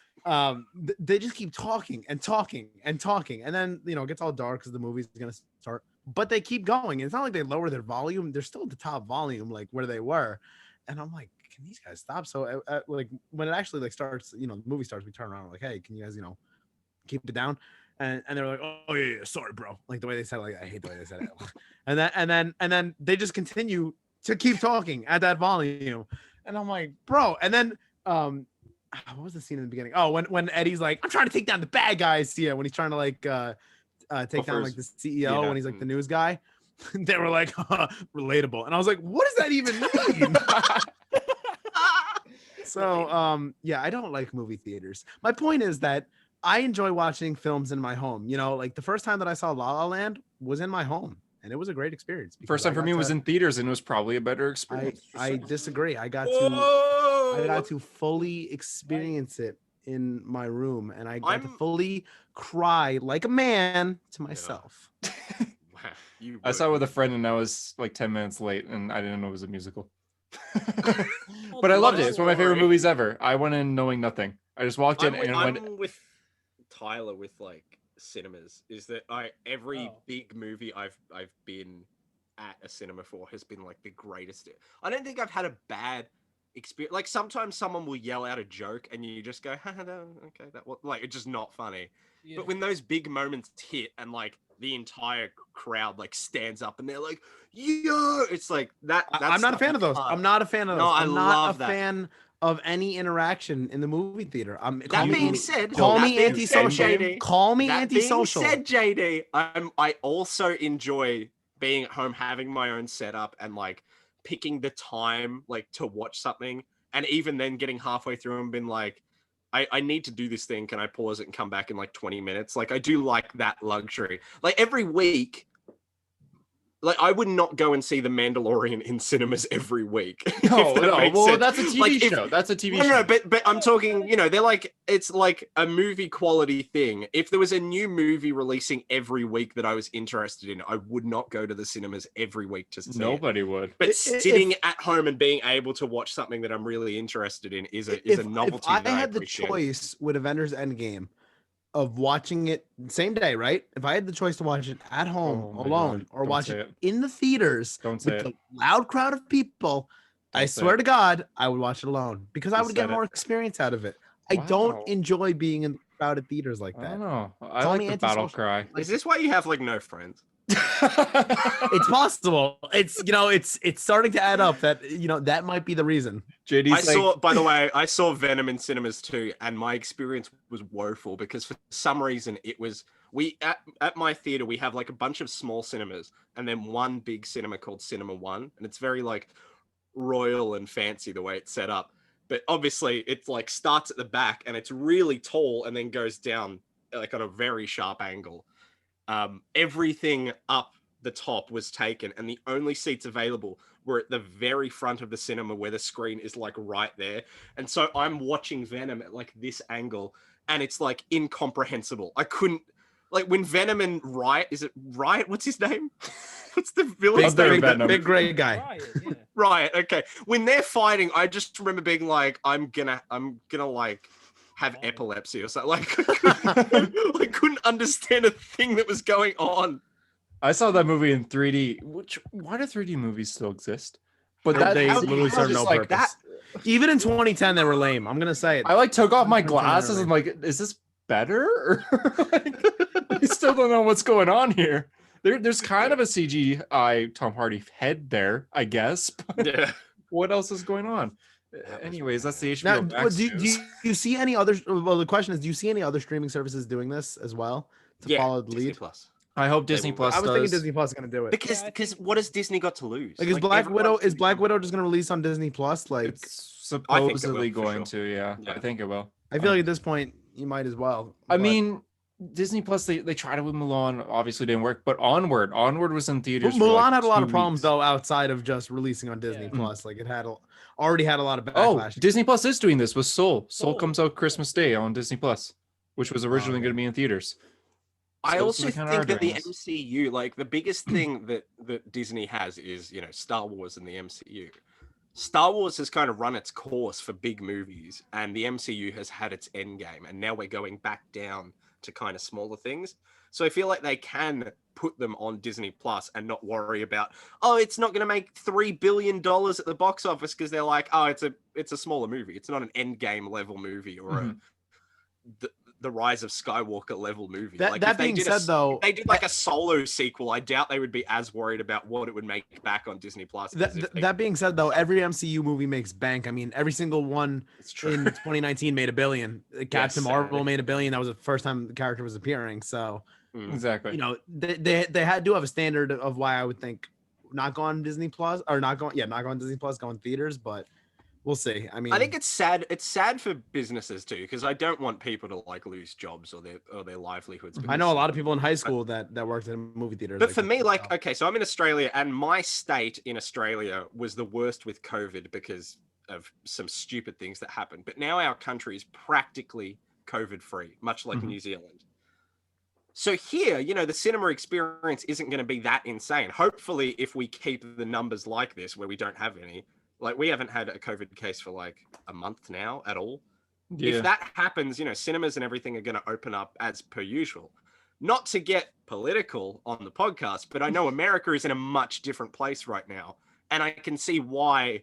they just keep talking and talking and talking, and then it gets all dark because the movie's gonna start, but they keep going. It's not like they lower their volume; they're still at the top volume, like where they were, and I'm like, can these guys stop? So like when it actually like starts, the movie starts, we turn around, we're like, hey, can you guys, keep it down? and they're like, oh yeah, sorry, bro. Like the way they said it, like I hate the way they said it. and then they just continue to keep talking at that volume. And I'm like, bro. And then what was the scene in the beginning? Oh, when Eddie's like, I'm trying to take down the bad guys. Yeah, when he's trying to like take down like the CEO when he's like the news guy. They were like, relatable. And I was like, what does that even mean? So yeah, I don't like movie theaters. My point is that I enjoy watching films in my home. You know, like the first time that I saw La La Land was in my home, and it was a great experience. First time for me was in theaters, and it was probably a better experience. I disagree. I got to fully experience it in my room, and I got to fully cry like a man to myself. I saw it with a friend, and I was like 10 minutes late, and I didn't know it was a musical. But I loved it. It's one of my favorite movies ever. I went in knowing nothing. I just walked in and went. I'm with Tyler with like cinemas. Is that every big movie I've been at a cinema for has been like the greatest. I don't think I've had a bad experience. Like sometimes someone will yell out a joke and you just go, no, okay, that was like it's just not funny. Yeah. But when those big moments hit and like the entire crowd like stands up and they're like, yo, it's like that. I'm not a fan of those. I'm not a fan of those. No, I'm not a that. fan of any interaction in the movie theater. That being said, call me antisocial. Call me antisocial. That being said, JD, I also enjoy being at home, having my own setup, and like picking the time like to watch something, and even then getting halfway through and being like, I need to do this thing. Can I pause it and come back in like 20 minutes? Like I do like that luxury. Like every week, like I would not go and see The Mandalorian in cinemas every week. No. Well, sense. That's a TV show. That's a TV show. No, but I'm talking, you know, they're like, it's like a movie quality thing. If there was a new movie releasing every week that I was interested in, I would not go to the cinemas every week to see Nobody would. But sitting at home and being able to watch something that I'm really interested in is a novelty. If I had the choice with Avengers Endgame of watching it same day, right? If I had the choice to watch it at home alone or watch it in the theaters with a loud crowd of people, I swear to God, I would watch it alone because I would get more experience out of it. I don't enjoy being in crowded theaters like that. I don't know. I like the battle cry. Is this why you have like no friends? It's possible. It's it's starting to add up that that might be the reason. I saw Venom in cinemas too, and my experience was woeful because for some reason it was at my theater we have like a bunch of small cinemas and then one big cinema called Cinema One, and it's very like royal and fancy the way it's set up. But obviously it's like starts at the back and it's really tall and then goes down like on a very sharp angle. Everything up the top was taken and the only seats available were at the very front of the cinema where the screen is like right there. And so I'm watching Venom at like this angle and it's like incomprehensible. I couldn't, like when Venom and Riot, is it Riot? What's his name? What's the villain's name? Big gray guy. Riot, yeah. Right. Okay. When they're fighting, I just remember being like, I'm gonna like have epilepsy or something. Like I couldn't understand a thing that was going on. I saw that movie in 3D. Why do 3D movies still exist? But movies serve no purpose. Even in 2010, they were lame. I'm gonna say it. I like took off my glasses and like, is this better? I still don't know what's going on here. There's kind of a CGI Tom Hardy head there, I guess. Yeah. What else is going on? Anyways, that's the HBO Max do you see any other? Well, the question is, do you see any other streaming services doing this as well to follow the lead? Plus. I hope Disney Plus. I was thinking Disney Plus is going to do it because what has Disney got to lose? Like, is Black Widow just going to release on Disney Plus? Like, it's supposedly going to. Yeah, I think it will. I feel like at this point you might as well. I mean, Disney Plus, they tried it with Mulan, obviously didn't work, but Onward was in theaters. Mulan had a lot of problems though outside of just releasing on Disney Plus. Like it already had a lot of backlash. Disney Plus is doing this with Soul. Soul comes out Christmas Day on Disney Plus, which was originally going to be in theaters. I also think that the MCU, like the biggest thing that Disney has is, Star Wars and the MCU. Star Wars has kind of run its course for big movies, and the MCU has had its end game, and now we're going back down to kind of smaller things. So I feel like they can put them on Disney Plus and not worry about, it's not going to make $3 billion at the box office because they're like, it's a smaller movie. It's not an end game level movie or the Rise of Skywalker level movie. That being said, though, if they did like a solo sequel, I doubt they would be as worried about what it would make back on Disney Plus. That being said, though, every MCU movie makes bank. I mean, every single one in 2019 made $1 billion. Captain Marvel made $1 billion. That was the first time the character was appearing. So exactly, you know, they do have a standard of why I would think not go on Disney Plus or not going Disney Plus, going theaters, but we'll see. I mean, I think it's sad. It's sad for businesses too, because I don't want people to like lose jobs or their livelihoods. I know a lot of people in high school that worked in movie theaters. But for me, like, okay, so I'm in Australia, and my state in Australia was the worst with COVID because of some stupid things that happened. But now our country is practically COVID free, much like New Zealand. So here, you know, the cinema experience isn't going to be that insane. Hopefully, if we keep the numbers like this, where we don't have any. Like, we haven't had a COVID case for like a month now at all. Yeah. If that happens, you know, cinemas and everything are going to open up as per usual. Not to get political on the podcast, but I know America is in a much different place right now. And I can see why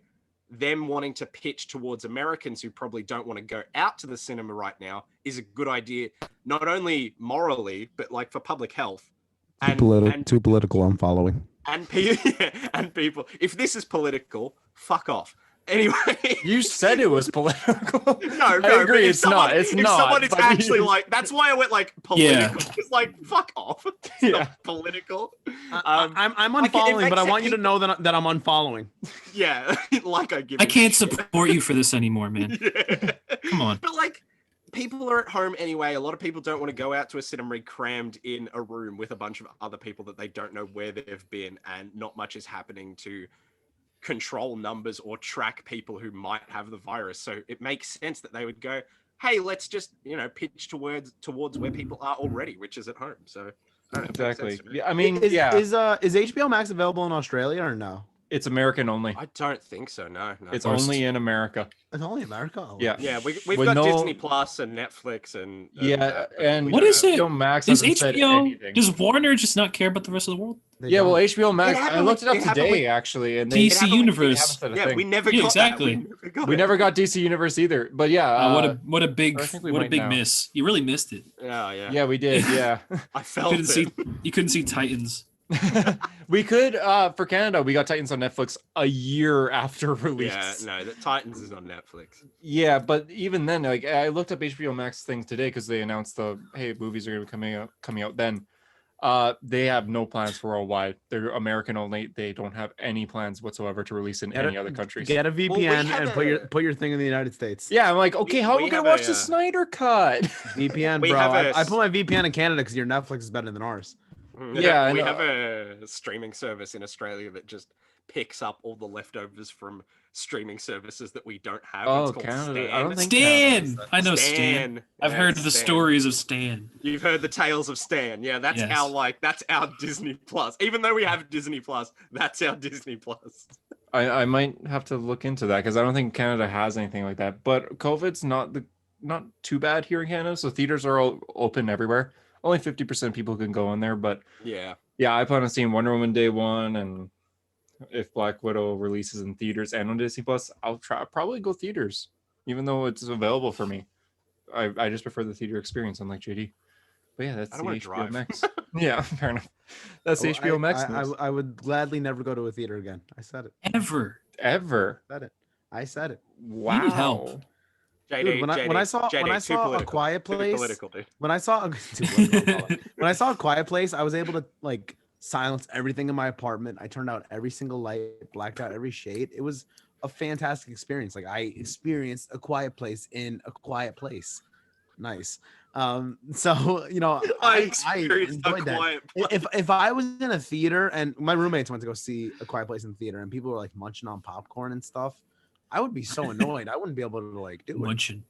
them wanting to pitch towards Americans who probably don't want to go out to the cinema right now is a good idea, not only morally, but like for public health. Too political, I'm following. And people, if this is political, fuck off. Anyway, you said it was political. No, I agree. It's not. If someone is actually like, that's why I went like political. It's like, fuck off. It's not political. I'm unfollowing, but I want you to know that I'm unfollowing. Yeah, like I can't support you for this anymore, man. Yeah. Come on. But like, people are at home anyway. A lot of people don't want to go out to a cinema crammed in a room with a bunch of other people that they don't know where they've been, and not much is happening to control numbers or track people who might have the virus. So it makes sense that they would go, hey, let's just, you know, pitch towards where people are already, which is at home. So I don't know, exactly. Yeah, I mean, is HBO Max available in Australia or no? It's American only. I don't think so. No. It's only in America. It's only America. Yeah. Yeah. We've got Disney Plus and Netflix and and what is it? HBO Max does HBO? Does Warner just not care about the rest of the world? Yeah. Well, HBO Max. I looked it up today actually, and DC Universe. Yeah, we never got exactly. We never got DC Universe either. But yeah. What a big miss. You really missed it. Yeah. Yeah, we did. Yeah. I felt you couldn't see Titans. We could for Canada, we got Titans on Netflix a year after release. Yeah, no, the Titans is on Netflix. Yeah, but even then, like, I looked up HBO Max thing today because they announced movies are going to be coming out then. They have no plans for worldwide. They're American only. They don't have any plans whatsoever to release in any other countries. Get a VPN and put your thing in the United States. Yeah, I'm like, okay, how are we gonna watch the Snyder Cut? VPN, bro. I put my VPN in Canada because your Netflix is better than ours. Yeah, we have a streaming service in Australia that just picks up all the leftovers from streaming services that we don't have. Oh, it's called Canada. Stan. I don't think Stan. I know Stan. I've heard the stories of Stan. You've heard the tales of Stan. Yeah, that's our Disney Plus. Even though we have Disney Plus, that's our Disney Plus. I might have to look into that because I don't think Canada has anything like that. But COVID's not too bad here in Canada, so theaters are all open everywhere. Only 50% of people can go in there, but yeah, I plan on seeing Wonder Woman Day 1, and if Black Widow releases in theaters and on Disney Plus, I'll probably go theaters, even though it's available for me. I just prefer the theater experience, unlike JD. But yeah, that's the HBO Max. Yeah, fair enough. That's HBO Max. I would gladly never go to a theater again. I said it. Ever. I said it. Wow. You need help. JD, dude, when I saw A Quiet Place, when I saw A Quiet Place, I was able to like silence everything in my apartment. I turned out every single light, blacked out every shade. It was a fantastic experience. Like, I experienced A Quiet Place in a quiet place. Nice. So, you know, I enjoyed that. If I was in a theater and my roommates went to go see A Quiet Place in the theater and people were like munching on popcorn and stuff, I would be so annoyed. I wouldn't be able to like do it. Munching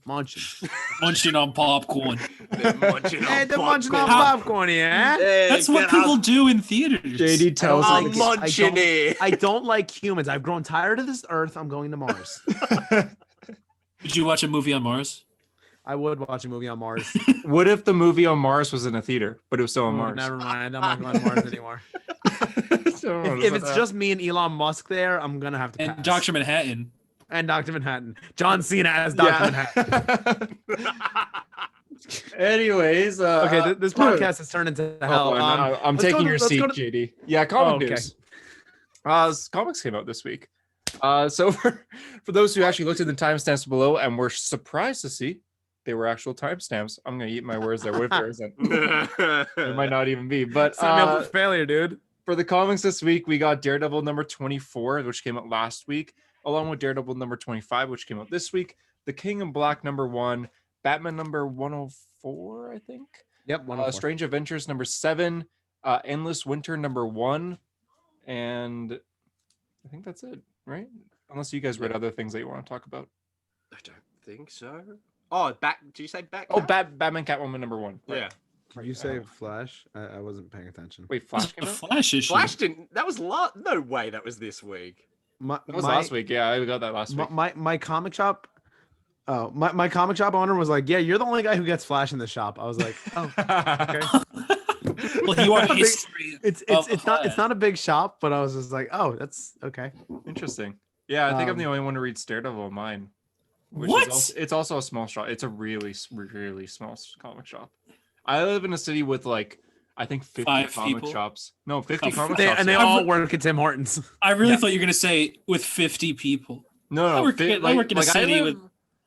on popcorn. Munching on popcorn, yeah. That's what people do in theaters. JD tells I don't like humans. I've grown tired of this earth. I'm going to Mars. Did you watch a movie on Mars? I would watch a movie on Mars. What if the movie on Mars was in a theater, but it was still on Mars? Never mind. I'm not going to Mars anymore. If it's just me and Elon Musk there, I'm gonna have to pass. And Dr. Manhattan. John Cena as Dr. Manhattan. Anyways, Okay, this podcast has turned into hell. I'm let's go taking to- your let's seat, go to- JD. Yeah, comic okay. news. Comics came out this week. So for those who actually looked at the timestamps below and were surprised to see they were actual timestamps, I'm gonna eat my words there. What if there isn't? There might not even be. But Set me up for failure, dude. for the comics this week, we got Daredevil number 24, which came out last week, along with Daredevil number 25, which came out this week. The King in Black number 1, Batman number 104, I think. Yep. 104. Strange Adventures number 7, Endless Winter number 1, and I think that's it, right? Unless you guys read other things that you want to talk about. I don't think so. Oh, did you say Batman? Oh, Batman Catwoman number 1. Right. Yeah. Did you say Flash? I wasn't paying attention. Wait, Flash came The out? Flash issue. Flash didn't. That was no way. That was this week. That was last week. Yeah, I got that last week. My comic shop. Oh, my comic shop owner was like, "Yeah, you're the only guy who gets Flash in the shop." I was like, "Oh, okay." Well, you are history. It's not a big shop, but I was just like, "Oh, that's okay." Interesting. Yeah, I think I'm the only one to read Daredevil of mine. It's also a small shop. It's a really, really small comic shop. I live in a city with like, I think 50 5 comic people? shops. No, 50 comic They, shops. and they yeah. all work at Tim Hortons. I really thought you were gonna say with 50 people. No, I work in a city with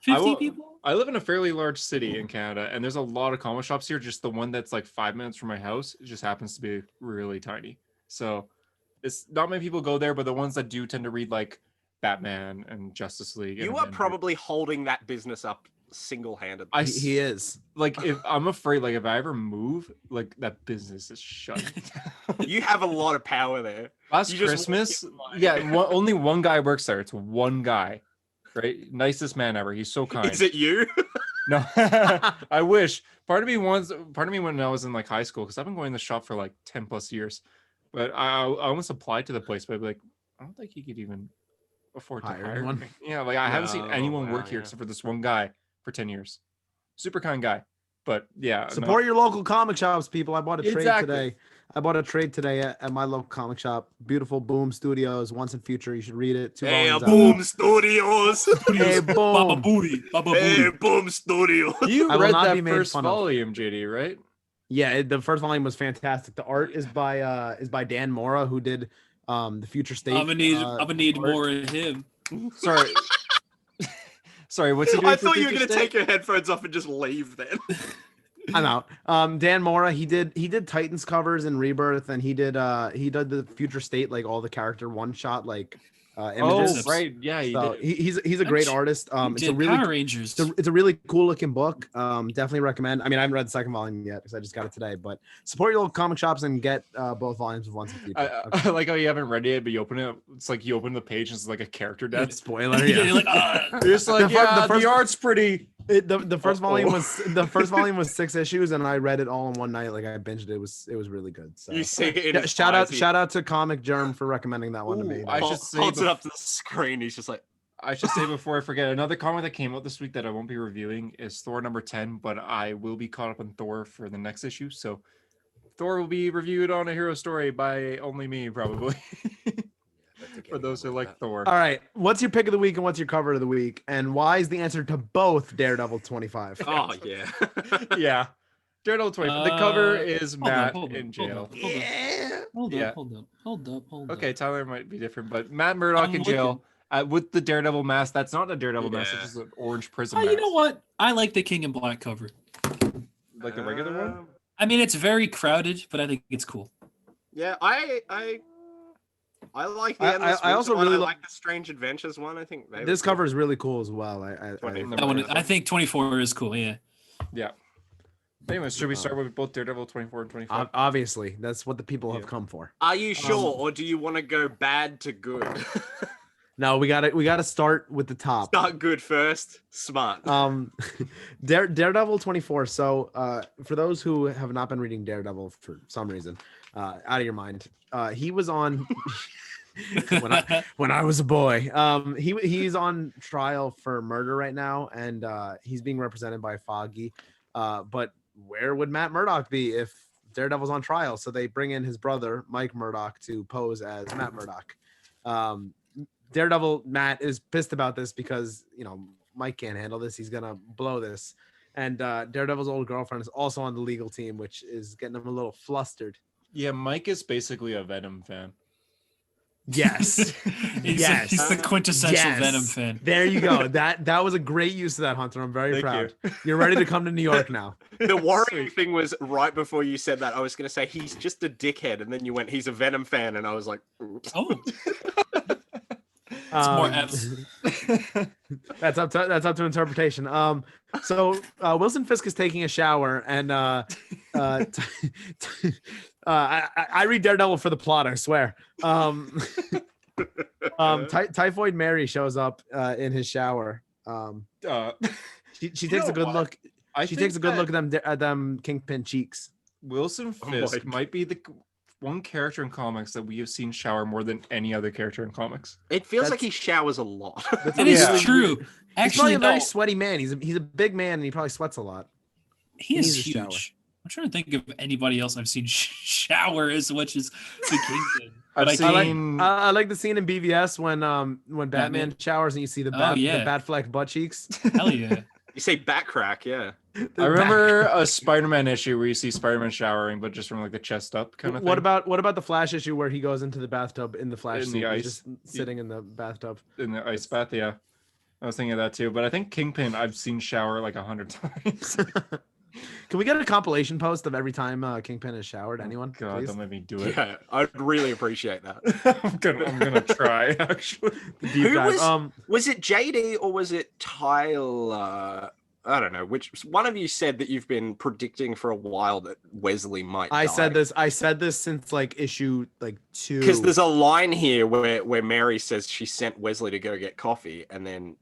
50 people. I live in a fairly large city in Canada, and there's a lot of comic shops here. Just the one that's like 5 minutes from my house, it just happens to be really tiny. So it's not many people go there, but the ones that do tend to read like Batman and Justice League. You are probably holding that business up single-handedly. He is. Like, if I'm afraid, like if I ever move, like that business is shut. You have a lot of power there. Last You just Christmas, walk in yeah, only one guy works there. It's one guy, right? Nicest man ever. He's so kind. Is it you? No, I wish. Part of me when I was in like high school, because I've been going to the shop for like 10 plus years, but I almost applied to the place, but I'd be like, I don't think he could even afford to hire anyone. me. Yeah, like I haven't seen anyone work here yeah. except for this one guy for 10 years. Super kind guy. But yeah, Support your local comic shops, people. I bought a trade Exactly. today. I bought a trade today at my local comic shop. Beautiful Boom Studios. Once and Future. You should read it. 2 Hey, volumes out. Boom Studios. Hey, Baba Boom. Booty. Baba Hey, Booty. Boom Studios. You I will read not that be made first fun of. volume, JD, right? Yeah, the first volume was fantastic. The art is by Dan Mora, who did the Future State. I'm gonna need art. more of him. Sorry. Sorry, what's he doing? I for thought you were Future going to State? take your headphones off and just leave then. I'm out. Dan Mora, he did Titans covers and Rebirth, and he did the Future State, like all the character one shot like images. Oh, right. Yeah, he So did. he's a great artist. It's a really Power Rangers. it's a really cool looking book. Definitely recommend. I mean, I haven't read the second volume yet because I just got it today. But support your local comic shops and get both volumes of Once and Future. I like how you haven't read it, but you open it. It's like you open the page and it's like a character death. Spoiler. You're Yeah. like, You're just like, The first- the art's pretty. The first volume Uh-oh. was 6 issues, and I read it all in one night. Like I binged it. It was really good. So You see it in his shout eyes, out to Comic Germ for recommending that one to me. Ooh, I should say holds it up to the screen. He's just like, I should say before I forget, another comic that came out this week that I won't be reviewing is Thor number 10, but I will be caught up on Thor for the next issue. So Thor will be reviewed on A Hero Story by only me, probably. For those who like Thor. All right, what's your pick of the week and what's your cover of the week, and why is the answer to both Daredevil 25? oh yeah. Yeah. Daredevil 20. The cover is hold on, Matt hold on, in hold jail. on, hold on. Hold Yeah. up, hold up. Okay, Tyler might be different, but Matt Murdock I'm in jail with the Daredevil mask. That's not a Daredevil mask. Yeah. It's just an orange prison Oh, mask. you know what? I like the King in Black cover. Like the regular one? I mean, it's very crowded, but I think it's cool. Yeah, I like the I Endless also Winter one. really I li- like the Strange Adventures one. I think they This were cover is really cool as well. That one, I think 24 is cool. Yeah. Yeah. Anyways, should we start with both Daredevil 24 and 25? Obviously, that's what the people have Yeah. come for. Are you sure, or do you want to go bad to good? No, we gotta start with the top. Start good first. Smart. Daredevil 24. So for those who have not been reading Daredevil for some reason, out of your mind, he was on when I was a boy. He's on trial for murder right now, and he's being represented by Foggy. But where would Matt Murdock be if Daredevil's on trial? So they bring in his brother Mike Murdock to pose as Matt Murdock. Daredevil Matt is pissed about this because Mike can't handle this. He's gonna blow this, And Daredevil's old girlfriend is also on the legal team, which is getting him a little flustered. Yeah, Mike is basically a Venom fan. Yes. Yes. He's the quintessential Yes. Venom fan. There you go. That was a great use of that, Hunter. I'm very proud. You're ready to come to New York now. The worrying thing was right before you said that, I was going to say he's just a dickhead, and then you went, he's a Venom fan, and I was like, oops. Oh, it's more F's. That's up to interpretation. So Wilson Fisk is taking a shower, and I read Daredevil for the plot, I swear. Typhoid Mary shows up in his shower. She takes a good look. She takes a good look at them Kingpin cheeks. Wilson Fisk might be the one character in comics that we have seen shower more than any other character in comics. It feels like he showers a lot. It is true. He's probably a very sweaty man. He's a big man, and he probably sweats a lot. He is huge. I'm trying to think of anybody else I've seen shower as much as the Kingpin. I like the scene in BVS when Batman showers and you see the Batfleck butt cheeks. Hell yeah. You say bat crack, yeah. I remember a Spider-Man issue where you see Spider-Man showering, but just from like the chest up kind of thing. What about the Flash issue where he goes into the bathtub in the Flash suit, ice, just sitting in the bathtub in the ice bath? Yeah, I was thinking of that too. But I think Kingpin I've seen shower like 100 times. Can we get a compilation post of every time Kingpin has showered? Anyone? God, please? don't let me do it. Yeah, I'd really appreciate that. I'm gonna try actually. Was it JD or was it Tyler? I don't know. Which one of you said that you've been predicting for a while that Wesley might die? I said this since like issue 2. Because there's a line here where Mary says she sent Wesley to go get coffee, and then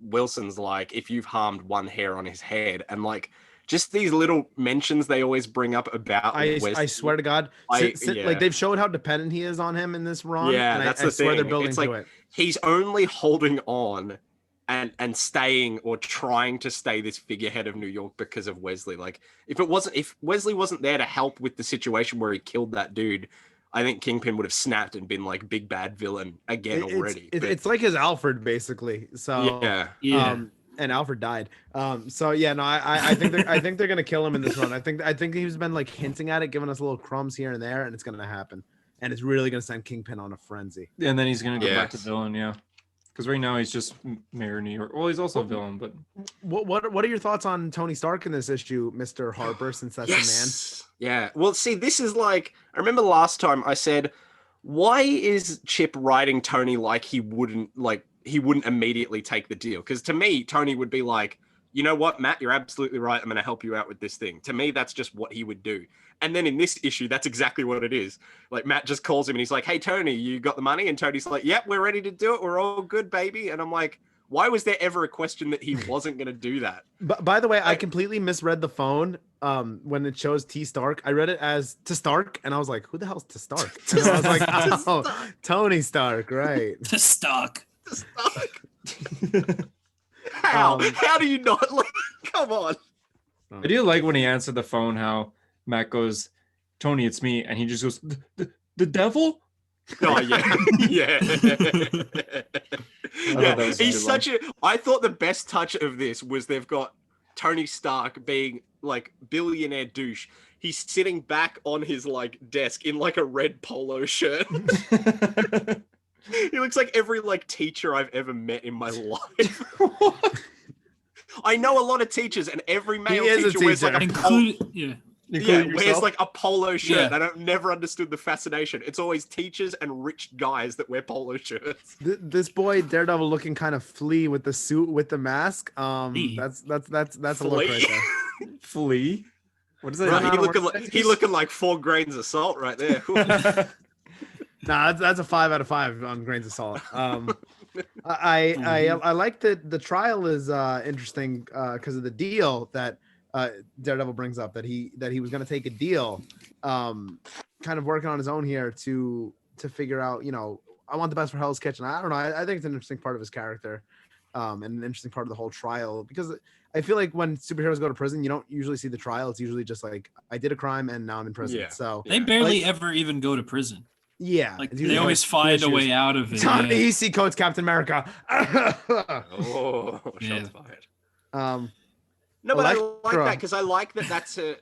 Wilson's like, if you've harmed one hair on his head, and like just these little mentions they always bring up about Wesley. I swear to God, like they've showed how dependent he is on him in this run. Yeah, and that's I the swear thing. They're building it's like to it. He's only holding on and staying or trying to stay this figurehead of New York because of Wesley. Like if Wesley wasn't there to help with the situation where he killed that dude, I think Kingpin would have snapped and been like big bad villain again already. It's like his Alfred basically. So yeah. And Alfred died. So yeah, no, I think they're gonna kill him in this run. I think he's been like hinting at it, giving us little crumbs here and there, and it's gonna happen. And it's really gonna send Kingpin on a frenzy. And then he's gonna go back to villain, yeah. Because right now he's just Mayor of New York. Well, he's also a villain, but what are your thoughts on Tony Stark in this issue, Mr. Harper? Since that's the man. Yeah. Well, see, this is like I remember last time I said, why is Chip writing Tony like he wouldn't immediately take the deal? Because to me, Tony would be like, you know what, Matt, you're absolutely right. I'm going to help you out with this thing. To me, that's just what he would do. And then in this issue, that's exactly what it is. Like Matt just calls him and he's like, hey, Tony, you got the money? And Tony's like, yep, we're ready to do it. We're all good, baby. And I'm like, why was there ever a question that he wasn't going to do that? But by the way, I completely misread the phone when it shows T Stark. I read it as to Stark, and I was like, who the hell's to Stark? And I was like, oh, Tony Stark, right. To Stark. How do you not like? Come on. I do like when he answered the phone how Matt goes, Tony, it's me, and he just goes, the devil? Oh yeah. Yeah. He's such I thought the best touch of this was they've got Tony Stark being like billionaire douche. He's sitting back on his like desk in like a red polo shirt. He looks like every like teacher I've ever met in my life. I know a lot of teachers, and every male teacher wears like wears like a polo shirt. And I've never understood the fascination. It's always teachers and rich guys that wear polo shirts. This boy Daredevil looking kind of Flea with the suit with the mask. That's a look right there. Flea. What is that? Right, he looking like 4 grains of salt right there. Nah, that's a 5 out of 5 on grains of salt. I like that the trial is interesting because of the deal that Daredevil brings up, that he was going to take a deal, kind of working on his own here to figure out, I want the best for Hell's Kitchen. I don't know. I think it's an interesting part of his character, and an interesting part of the whole trial, because I feel like when superheroes go to prison, you don't usually see the trial. It's usually just like, I did a crime and now I'm in prison. Yeah. So they barely ever even go to prison. Yeah, like they always find a way out of it. He codes Captain America. Shots fired. No, but I like Elektra. that because I like that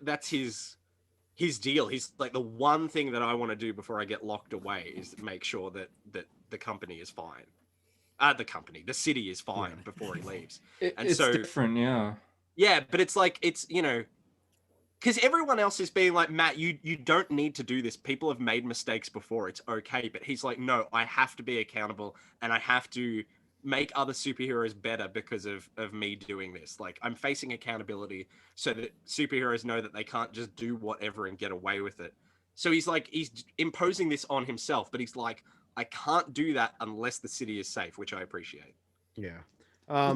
that's his deal. He's like, the one thing that I want to do before I get locked away is make sure that the company is fine. The city is fine before he leaves. It's different, yeah. Yeah, but it's like, it's, you know, because everyone else is being like, Matt, you don't need to do this. People have made mistakes before. It's okay. But he's like, no, I have to be accountable, and I have to make other superheroes better because of me doing this. Like, I'm facing accountability so that superheroes know that they can't just do whatever and get away with it. So he's imposing this on himself, but he's like, I can't do that unless the city is safe, which I appreciate. Yeah. I'll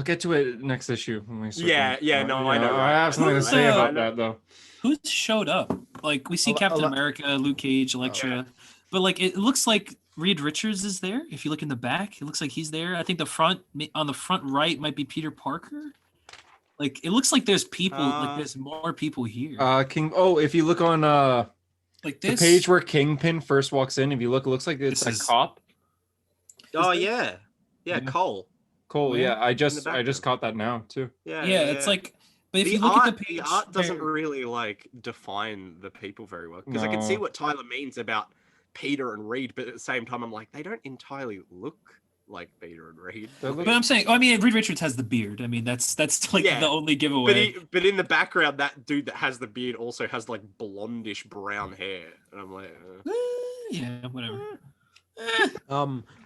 get to it next issue. When we I know. Right? I have something to say about that, though. Who's showed up? Like, we see Captain America, Luke Cage, Elektra, but like, it looks like Reed Richards is there. If you look in the back, it looks like he's there. I think on the front right might be Peter Parker. Like, it looks like there's people. Like, there's more people here. If you look on like this the page where Kingpin first walks in, if you look, it looks like it's a cop. Oh yeah, Cole. Yeah, I just caught that now too. Yeah, it's like, but if the you look art, at the page, the art doesn't really like define the people very well, because I can see what Tyler means about Peter and Reed, but at the same time, I'm like, they don't entirely look like Peter and Reed. But I'm saying, Reed Richards has the beard. I mean, that's like the only giveaway. But in the background, that dude that has the beard also has like blondish brown hair, and I'm like, yeah, whatever.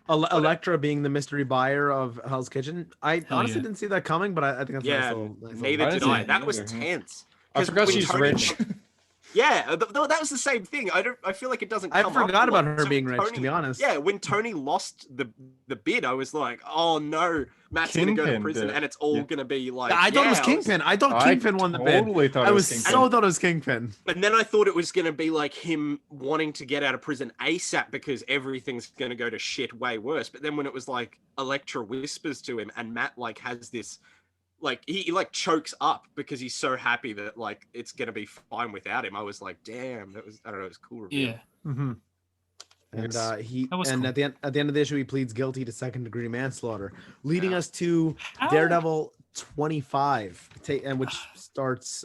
Elektra being the mystery buyer of Hell's Kitchen. I honestly didn't see that coming, but I think that's neither did I. That was tense. I forgot she's rich. Yeah, that was the same thing. I feel like it doesn't come I forgot up about her being Tony, rich, to be honest. Yeah, when Tony lost the bid, I was like, oh no, Matt's going to go to prison, and it's all going to be like... I thought it was Kingpin. I thought Kingpin won the bid. I thought it was Kingpin. And then I thought it was going to be like him wanting to get out of prison ASAP because everything's going to go to shit way worse. But then when it was like Elektra whispers to him and Matt like has this... Like he like chokes up because he's so happy that like it's gonna be fine without him. I was like, damn, that was, I don't know, it was cool. Yeah. Mm-hmm. And cool. at the end of the issue, he pleads guilty to second-degree manslaughter, leading us to Daredevil 25, and which starts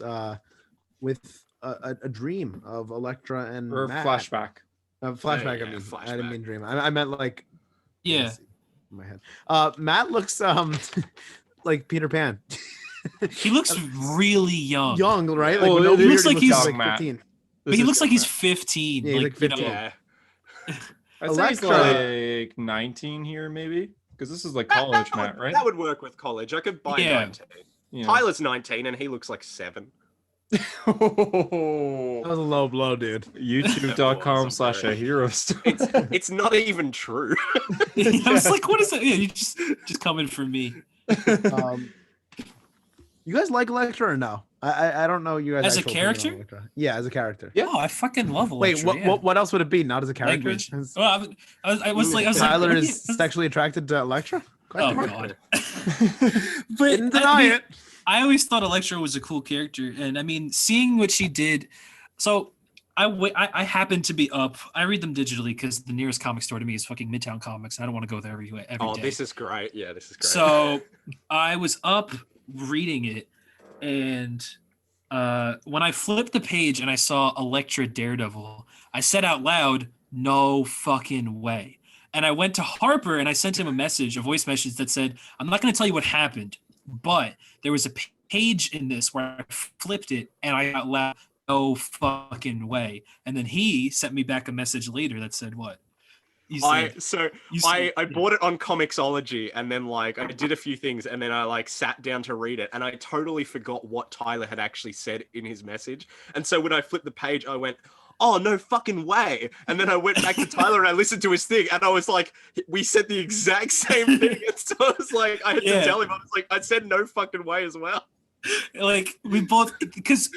with a dream of Elektra and Matt. Flashback. Flashback. I didn't mean dream. I meant like in my head. Matt looks like Peter Pan. He looks really young. Young, right? Like, he looks like he's 15. But he looks like he's 15. Yeah, he's like 15. I'd say he's like 19 here, maybe, because this is like college, Matt, right? That would work with college. I could buy 19. Yeah. Tyler's 19 and he looks like 7. That was a low blow, dude. YouTube.com/a-hero story. It's not even true. I was like, what is that? Yeah, you just coming for me. You guys like Elektra or no? I don't know you guys as a character. Yeah, as a character. Yeah, I fucking love Elektra. Wait, what else would it be? Not as a character. Well, I was like, Tyler is sexually attracted to Elektra. Oh god. But didn't deny it. I always thought Elektra was a cool character, and I mean, seeing what she did. So I happen to be up. I read them digitally because the nearest comic store to me is fucking Midtown Comics. I don't want to go there every day. Oh, this is great. Yeah, this is great. So I was up reading it, and when I flipped the page and I saw Elektra Daredevil, I said out loud, "No fucking way." And I went to Harper and I sent him a voice message that said, "I'm not going to tell you what happened, but there was a page in this where I flipped it and I got loud, no fucking way." And then he sent me back a message later that said what? I bought it on Comixology, and then like I did a few things, and then I like sat down to read it, and I totally forgot what Tyler had actually said in his message. And so when I flipped the page, I went, "Oh, no fucking way." And then I went back to Tyler and I listened to his thing, and I was like, we said the exact same thing. And so I was like, I had to tell him, I was like, I said no fucking way as well. Like we both, because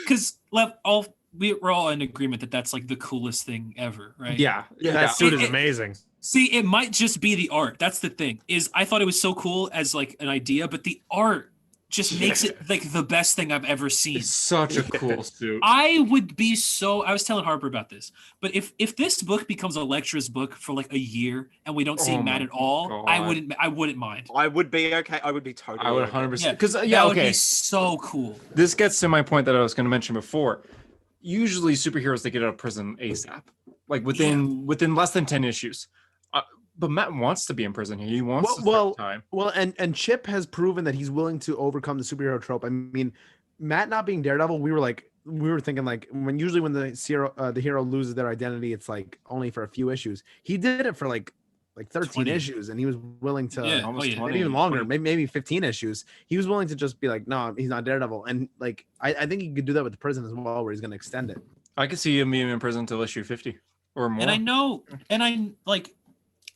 we're all in agreement that that's like the coolest thing ever, right? Yeah. That suit is amazing. See, it might just be the art. That's the thing, is I thought it was so cool as like an idea, but the art just makes it like the best thing I've ever seen. It's such a cool suit. I was telling Harper about this, but if this book becomes Elektra's book for like a year and we don't see Matt at all, I wouldn't mind. I would be okay. I would be totally. I would 100%. Because that would be so cool. This gets to my point that I was going to mention before. Usually, superheroes they get out of prison ASAP, like within less than 10 issues. But Matt wants to be in prison here. He wants to spend time. Well, and Chip has proven that he's willing to overcome the superhero trope. I mean, Matt not being Daredevil, we were thinking like when the hero loses their identity, it's like only for a few issues. He did it for like 13 20. Issues, and he was willing to almost 20, maybe even longer, 20. maybe 15 issues. He was willing to just be like, no, he's not Daredevil, and like I think he could do that with the prison as well, where he's going to extend it. I could see him being in prison until issue 50 or more. And I like.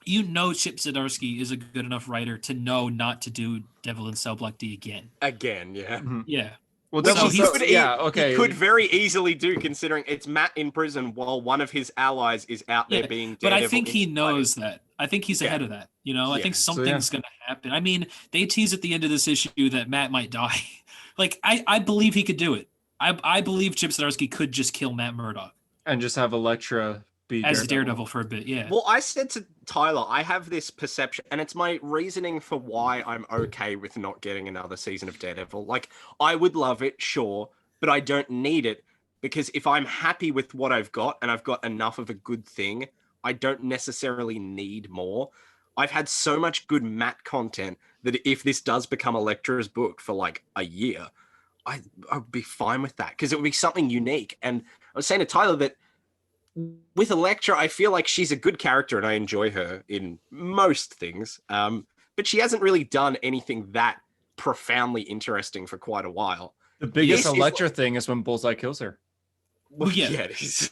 Chip Zdarsky is a good enough writer to know not to do Devil in Cell Block D again. Again, yeah. Mm-hmm. Yeah. Well, he could very easily do, considering it's Matt in prison while one of his allies is out there being Daredevil. But I think he knows that. I think he's ahead of that. I think something's going to happen. I mean, they tease at the end of this issue that Matt might die. Like, I believe he could do it. I believe Chip Zdarsky could just kill Matt Murdock. And just have Elektra be as Daredevil for a bit, yeah. Well, I said to Tyler, I have this perception, and it's my reasoning for why I'm okay with not getting another season of Daredevil. Like, I would love it, sure, but I don't need it, because if I'm happy with what I've got, and I've got enough of a good thing, I don't necessarily need more. I've had so much good Matt content that if this does become Elektra's book for like a year, I'd be fine with that, because it would be something unique. And I was saying to Tyler that with Elektra, I feel like she's a good character and I enjoy her in most things. But she hasn't really done anything that profoundly interesting for quite a while. The biggest Elektra thing is when Bullseye kills her. Well, yeah, it is.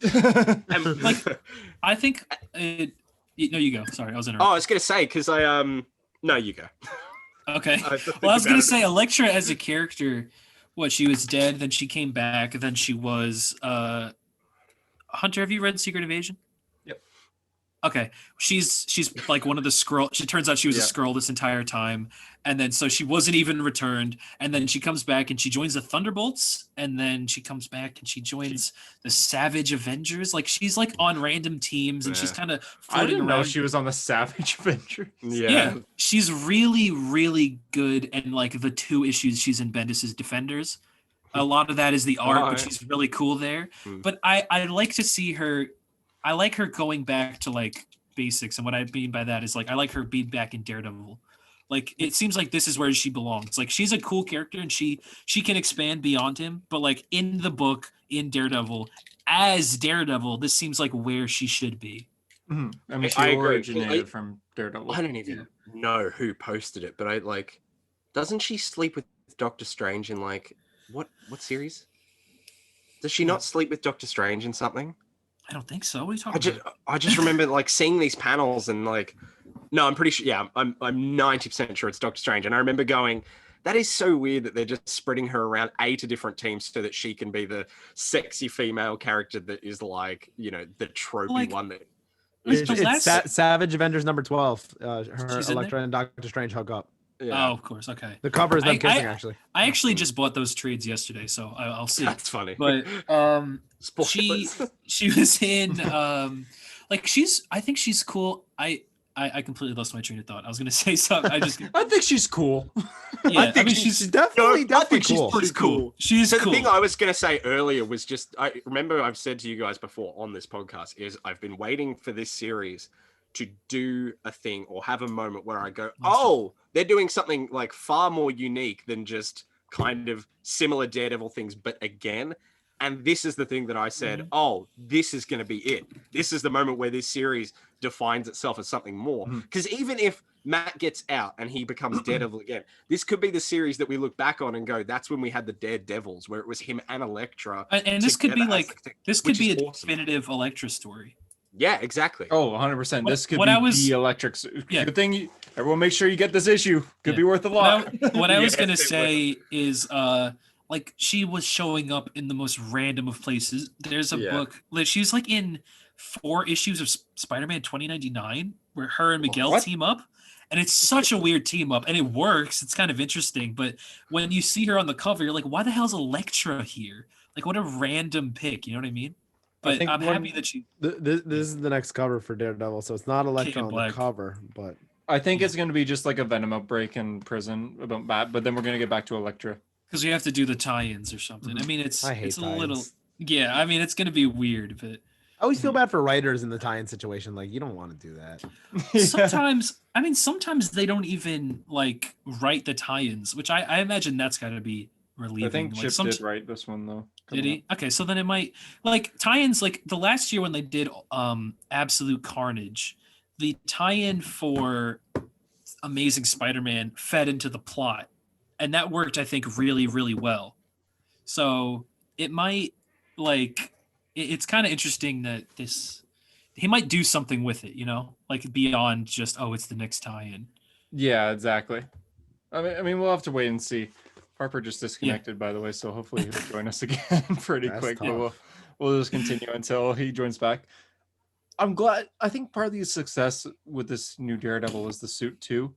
I think... no, you go. Sorry, I was interrupting. Oh, I was going to say, because no, you go. Okay. Well, I was going to say, Elektra as a character, she was dead, then she came back, then she was... Hunter, have you read Secret Invasion? Yep. Okay. She's like one of the Skrull. She turns out she was a Skrull this entire time. And then so she wasn't even returned. And then she comes back and she joins the Thunderbolts. And then she comes back and she joins the Savage Avengers. Like she's like on random teams and she's kind of floating I didn't around. know she was on the Savage Avengers. Yeah. She's really, really good. And like the 2 issues she's in Bendis' Defenders. A lot of that is the art, but she's really cool there. But I like to see her. I like her going back to like basics, and what I mean by that is like I like her being back in Daredevil. Like it seems like this is where she belongs. Like she's a cool character, and she can expand beyond him. But like in the book, in Daredevil, as Daredevil, this seems like where she should be. Mm-hmm. I mean, she originated from Daredevil. I don't even know who posted it, but I like. Doesn't she sleep with Doctor Strange in like? What series? Does she not sleep with Doctor Strange in something? I don't think so. What are you talking about? I just remember like seeing these panels and like, no, I'm pretty sure. Yeah, I'm 90% sure it's Doctor Strange. And I remember going, that is so weird that they're just spreading her around to different teams so that she can be the sexy female character that is like, the tropey one that. It's Savage Avengers number 12. Her Elektra and Doctor Strange hook up. Yeah. Oh, of course. Okay. The cover is them kissing, actually. I actually just bought those trades yesterday, so I'll see. That's funny. But she was in I think she's cool. I completely lost my train of thought. I was gonna say something. I think she's cool. Yeah, I think she's definitely cool. She's pretty cool. She's cool. The thing I was gonna say earlier was just I remember I've said to you guys before on this podcast is I've been waiting for this series to do a thing or have a moment where I go, oh, they're doing something like far more unique than just kind of similar Daredevil things, but again. And this is the thing that I said, oh, this is going to be it. This is the moment where this series defines itself as something more. Because even if Matt gets out and he becomes Daredevil again, this could be the series that we look back on and go, that's when we had the Daredevils, where it was him and Elektra. And this could be like, this could be a definitive Elektra story. Yeah, exactly. Oh, 100%. This could be the electric. Good thing everyone make sure you get this issue. Could be worth a lot. What I was going to say is like she was showing up in the most random of places. There's a book. She's like in 4 issues of Spider-Man 2099 where her and Miguel team up. And it's such a weird team up, and it works. It's kind of interesting, but when you see her on the cover, you're like, why the hell's Elektra here? Like, what a random pick. You know what I mean? But I'm happy that she. This is the next cover for Daredevil, so it's not Elektra on the cover, but I think it's going to be just like a Venom outbreak in prison about that, but then we're going to get back to Elektra. Because we have to do the tie-ins or something. I mean, it's a little. Yeah, I mean, it's going to be weird, but. I always feel bad for writers in the tie-in situation. Like, you don't want to do that. Sometimes they don't even like write the tie-ins, which I imagine that's got to be relieving. I think like, Chip did write this one though. Did he? Okay, so then it might like tie-ins like the last year when they did Absolute Carnage, the tie-in for Amazing Spider-Man fed into the plot, and that worked, I think, really, really well. So it might like. It's kind of interesting that he might do something with it, you know, like beyond just, it's the next tie-in. Yeah, exactly. I mean, we'll have to wait and see. Harper just disconnected, by the way, so hopefully he'll join us again pretty quick. But we'll just continue until he joins back. I'm glad. I think part of the success with this new Daredevil is the suit too.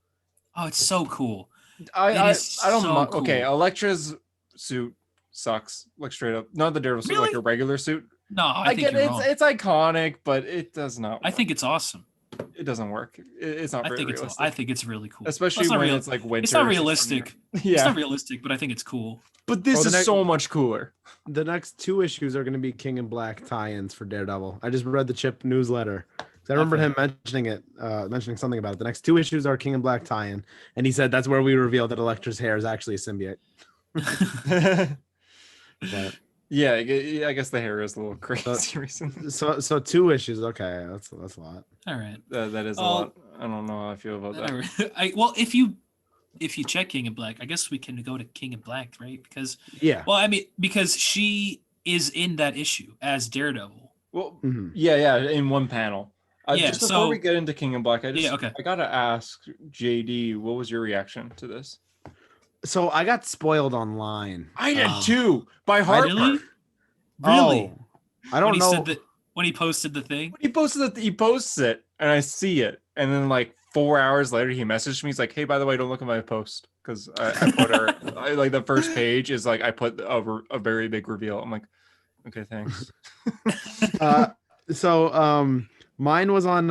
Oh, it's so cool. I don't know. Cool. Okay, Elektra's suit sucks, like straight up. Not the Daredevil suit, like a regular suit. No, I think you're wrong. It's iconic, but it does not work. I think it's awesome. It doesn't work. It's not very realistic. I think it's really cool. Especially when it's like winter. It's not realistic. Yeah. It's not realistic, but I think it's cool. But this is so much cooler. The next 2 issues are going to be King in Black tie-ins for Daredevil. I just read the Chip newsletter. I remember him mentioning something about it. The next 2 issues are King in Black tie-in. And he said that's where we reveal that Elektra's hair is actually a symbiote. But yeah, I guess the hair is a little crazy recently. So 2 issues. Okay, that's a lot. All right, that is a lot. I don't know how I feel about that. Well, if you check King in Black, I guess we can go to King in Black, right? Because because she is in that issue as Daredevil. Well, yeah, in one panel. Just before we get into King in Black, I gotta ask JD, what was your reaction to this? So I got spoiled online. I did too, by Harper. Really? Oh, I don't know. When he posted the thing? When he posts it, and I see it. And then like 4 hours later, he messaged me. He's like, hey, by the way, don't look at my post. Because I put her, like the first page is like, I put a very big reveal. I'm like, okay, thanks. Mine was on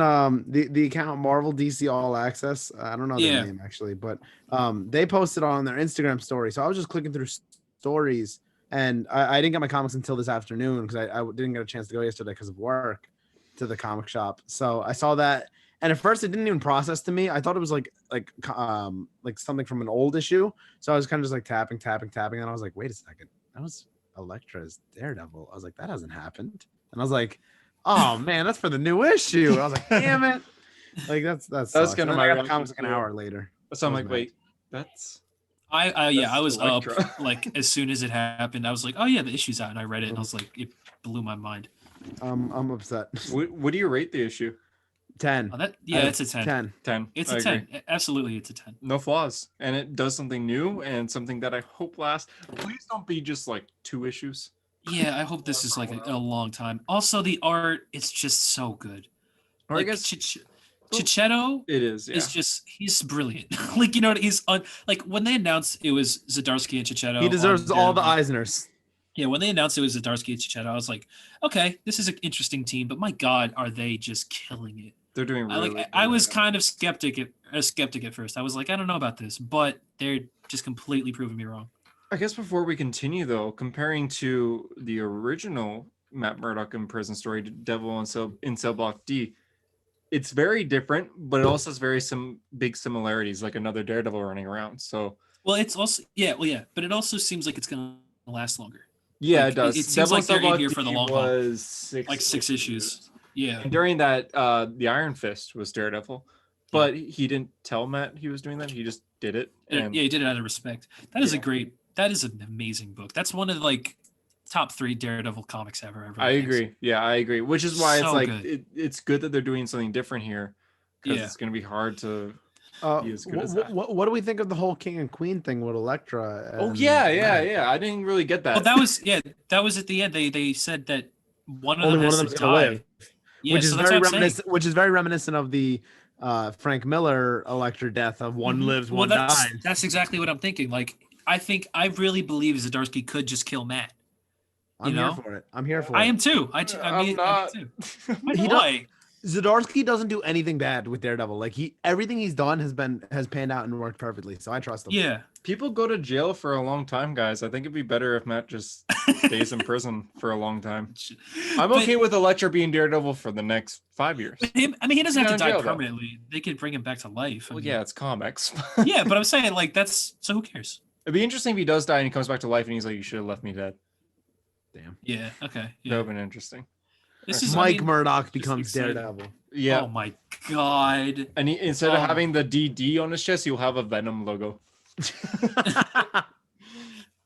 the account Marvel DC All Access. I don't know their name actually, but they posted on their Instagram story. So I was just clicking through stories, and I didn't get my comics until this afternoon because I didn't get a chance to go yesterday because of work to the comic shop. So I saw that, and at first it didn't even process to me. I thought it was like something from an old issue. So I was kind of just like tapping, and I was like, wait a second, that was Elektra's Daredevil. I was like, that hasn't happened, and I was like, oh man, that's for the new issue. I was like, damn it. Like that's kind of my comics like an hour later. So I'm like, wait, that's I was Elektra. up like as soon as it happened. I was like, oh yeah, the issue's out, and I read it, and I was like, it blew my mind. I'm upset. What do you rate the issue? 10. It's a 10. 10. It's a 10. Absolutely, it's a 10. No flaws, and it does something new and something that I hope lasts. Please don't be just like 2 issues. Yeah, I hope this is like a long time. Also, the art, it's just so good. Or like, I guess Chichetto, it is. Yeah. He's brilliant. Like, you know, he's on. Like when they announced it was Zdarsky and Chichetto, he deserves all the Eisners. Yeah, when they announced it was Zdarsky and Chichetto, I was like, okay, this is an interesting team, but my God, are they just killing it? They're doing really good. I was kind of skeptic at first. I was like, I don't know about this, but they're just completely proving me wrong. I guess before we continue, though, comparing to the original Matt Murdock in prison story, Devil in Cell Block D, it's very different, but it also has big similarities, like another Daredevil running around. So, well, it's also but it also seems like it's gonna last longer. Yeah, like, it does. It seems like they're in here for the long haul. Was 6 issues. Yeah. And during that, the Iron Fist was Daredevil, but he didn't tell Matt he was doing that. He just did it. And, he did it out of respect. That is an amazing book. That's one of like top 3 Daredevil comics ever. I agree. Yeah, I agree. Which is why so it's like it's good that they're doing something different here, because it's going to be hard to be as good as that. What do we think of the whole King and Queen thing with Elektra? Oh yeah. I didn't really get that. Well, that was at the end. They said that one of them has to die. Yeah, which is very reminiscent of the Frank Miller Electra death of one lives, one dies. That's exactly what I'm thinking. Like, I really believe Zdarsky could just kill Matt. I'm here for it. I'm here for it. I am too. I mean, not. too. Why? Zdarsky doesn't do anything bad with Daredevil. Like everything he's done has panned out and worked perfectly. So I trust him. Yeah. People go to jail for a long time, guys. I think it'd be better if Matt just stays in prison for a long time. I'm okay with Elektra being Daredevil for the next 5 years. He doesn't have to die jail, permanently. They could bring him back to life. Well, yeah, it's comics. Yeah, but I'm saying like so who cares? It'd be interesting if he does die and he comes back to life and he's like, "You should have left me dead." Damn. Yeah. Okay. Yeah. That would have been interesting. This is Mike Murdock becomes exciting. Daredevil. Yeah. Oh my god. And instead of having the DD on his chest, he'll have a Venom logo.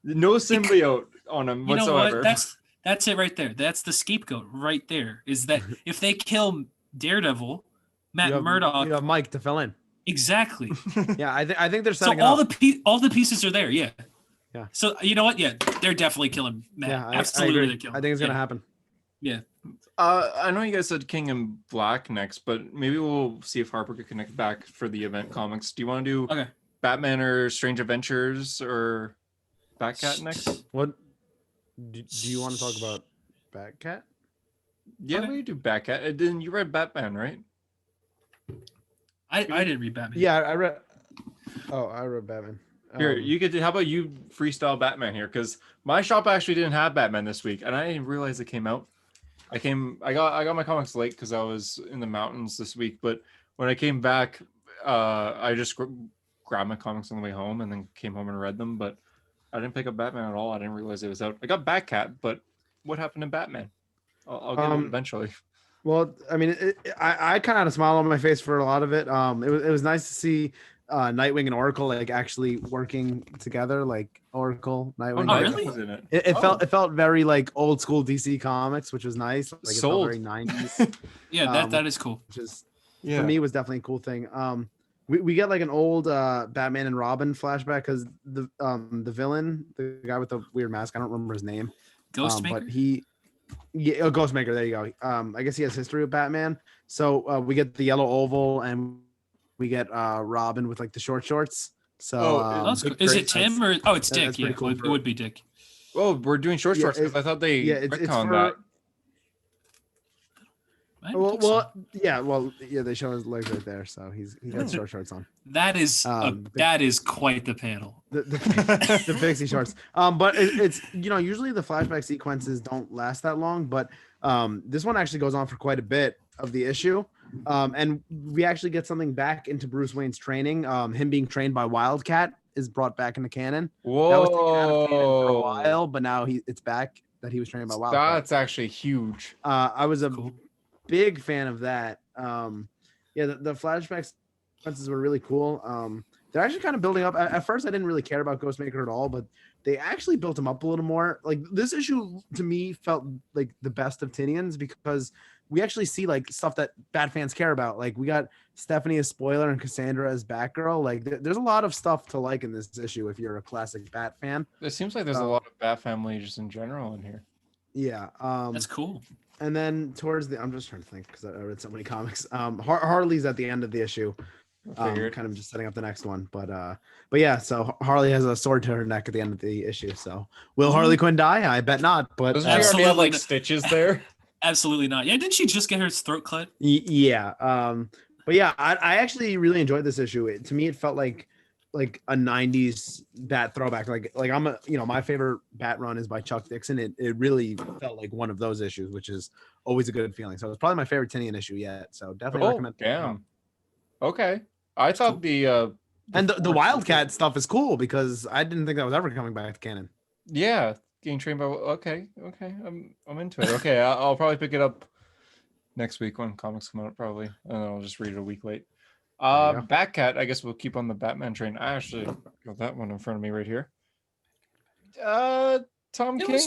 No symbiote on him whatsoever. You know what? That's it right there. That's the scapegoat right there. Is that if they kill Daredevil, Matt Murdock, you have Mike to fill in. Exactly. Yeah, I think they're setting all up. all the pieces are there. Yeah. Yeah. So you know what? Yeah, they're definitely killing Matt. Yeah, absolutely, they're killing. I think it's gonna happen. Yeah. I know you guys said King in Black next, but maybe we'll see if Harper could connect back for the event comics. Do you want to do Batman or Strange Adventures or Batcat next? What do you want to talk about? Batcat? Yeah, we do Batcat. Then you read Batman, right? I didn't read Batman. Yeah, I read. Oh, I read Batman. Here, you could. How about you freestyle Batman here? Because my shop actually didn't have Batman this week, and I didn't realize it came out. I got my comics late because I was in the mountains this week. But when I came back, I just grabbed my comics on the way home and then came home and read them. But I didn't pick up Batman at all. I didn't realize it was out. I got Batcat, but what happened to Batman? I'll get it eventually. Well, I mean, I kind of had a smile on my face for a lot of it. It was nice to see Nightwing and Oracle like actually working together, like Oracle, Nightwing. Oh, really? Was in it. It felt very like old school DC Comics, which was nice. Like it felt very 90s. Yeah, that is cool. Which is for me was definitely a cool thing. We get like an old Batman and Robin flashback because the villain, the guy with the weird mask, I don't remember his name. Ghostmaker. But Ghostmaker. There you go. I guess he has history with Batman. So we get the yellow oval and we get Robin with like the short shorts. So is it Tim or it's Dick? Yeah, cool. It would be Dick. Oh, we're doing short shorts because I thought they retconned that. They show his legs right there, so he's got short shorts on. That is quite the panel. The pixie shorts. But it's usually the flashback sequences don't last that long, but this one actually goes on for quite a bit of the issue. And we actually get something back into Bruce Wayne's training. Him being trained by Wildcat is brought back into canon. Whoa! That was taken out of canon for a while, but now it's back that he was trained by Wildcat. That's actually huge. I was a big fan of that. The flashback sequences were really cool. They're actually kind of building up. At first, I didn't really care about Ghostmaker at all, but they actually built him up a little more. Like this issue to me felt like the best of Tinian's because we actually see like stuff that Bat fans care about. Like we got Stephanie as Spoiler and Cassandra as Batgirl. Like there's a lot of stuff to like in this issue if you're a classic Bat fan. It seems like there's a lot of Bat family just in general in here. Yeah. That's cool. And then I'm just trying to think because I read so many comics. Harley's at the end of the issue. Kind of just setting up the next one. But yeah, so Harley has a sword to her neck at the end of the issue. So will Harley Quinn die? I bet not. But doesn't she already have like stitches there? Absolutely not. Yeah, didn't she just get her throat cut? Yeah. But yeah, I actually really enjoyed this issue. To me, it felt like a 90s Bat throwback. Like I'm my favorite Bat run is by Chuck Dixon. It really felt like one of those issues, which is always a good feeling. So it's probably my favorite Tinian issue yet. So definitely recommend. Damn. Okay. I thought the Wildcat stuff is cool because I didn't think that was ever coming back to canon. Yeah, getting trained by okay. I'm into it. Okay, I'll probably pick it up next week when comics come out probably, and then I'll just read it a week late. Batcat, I guess we'll keep on the Batman train. I actually got that one in front of me right here. Tom King.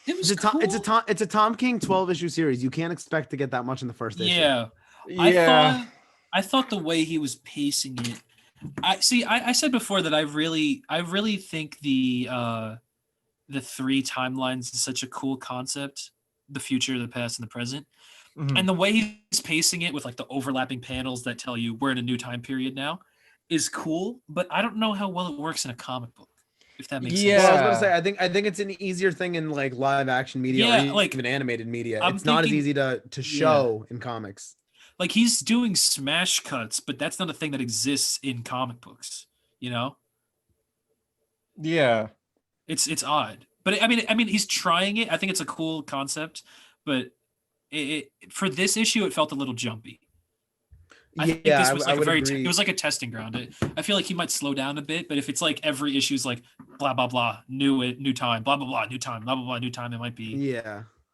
It's a Tom King 12 issue series. You can't expect to get that much in the first issue. Yeah. I thought the way he was pacing it. I said before that I really think the three timelines is such a cool concept, the future, the past, and the present. And the way he's pacing it with like the overlapping panels that tell you we're in a new time period now is cool, but I don't know how well it works in a comic book. If that makes sense. Well, I was gonna say, I think it's an easier thing in like live action media or like, even animated media. I'm it's not as thinking- easy to show in comics. Like he's doing smash cuts, but that's not a thing that exists in comic books, you know? Yeah. It's odd. But I mean he's trying it. I think it's a cool concept, but it for this issue it felt a little jumpy. I think this was like it was like a testing ground. I feel like he might slow down a bit, but if it's like every issue is like blah blah blah, new time, blah blah blah, new time, blah blah blah, new time, it might be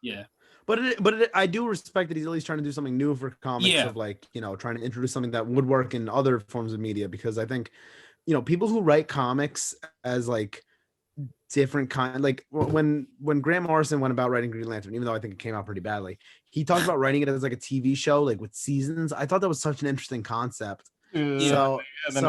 yeah. But I do respect that he's at least trying to do something new for comics of like, you know, trying to introduce something that would work in other forms of media, because I think, you know, people who write comics as like different kind, like when Grant Morrison went about writing Green Lantern, even though I think it came out pretty badly, he talked about writing it as like a TV show, like with seasons. I thought that was such an interesting concept. Well, then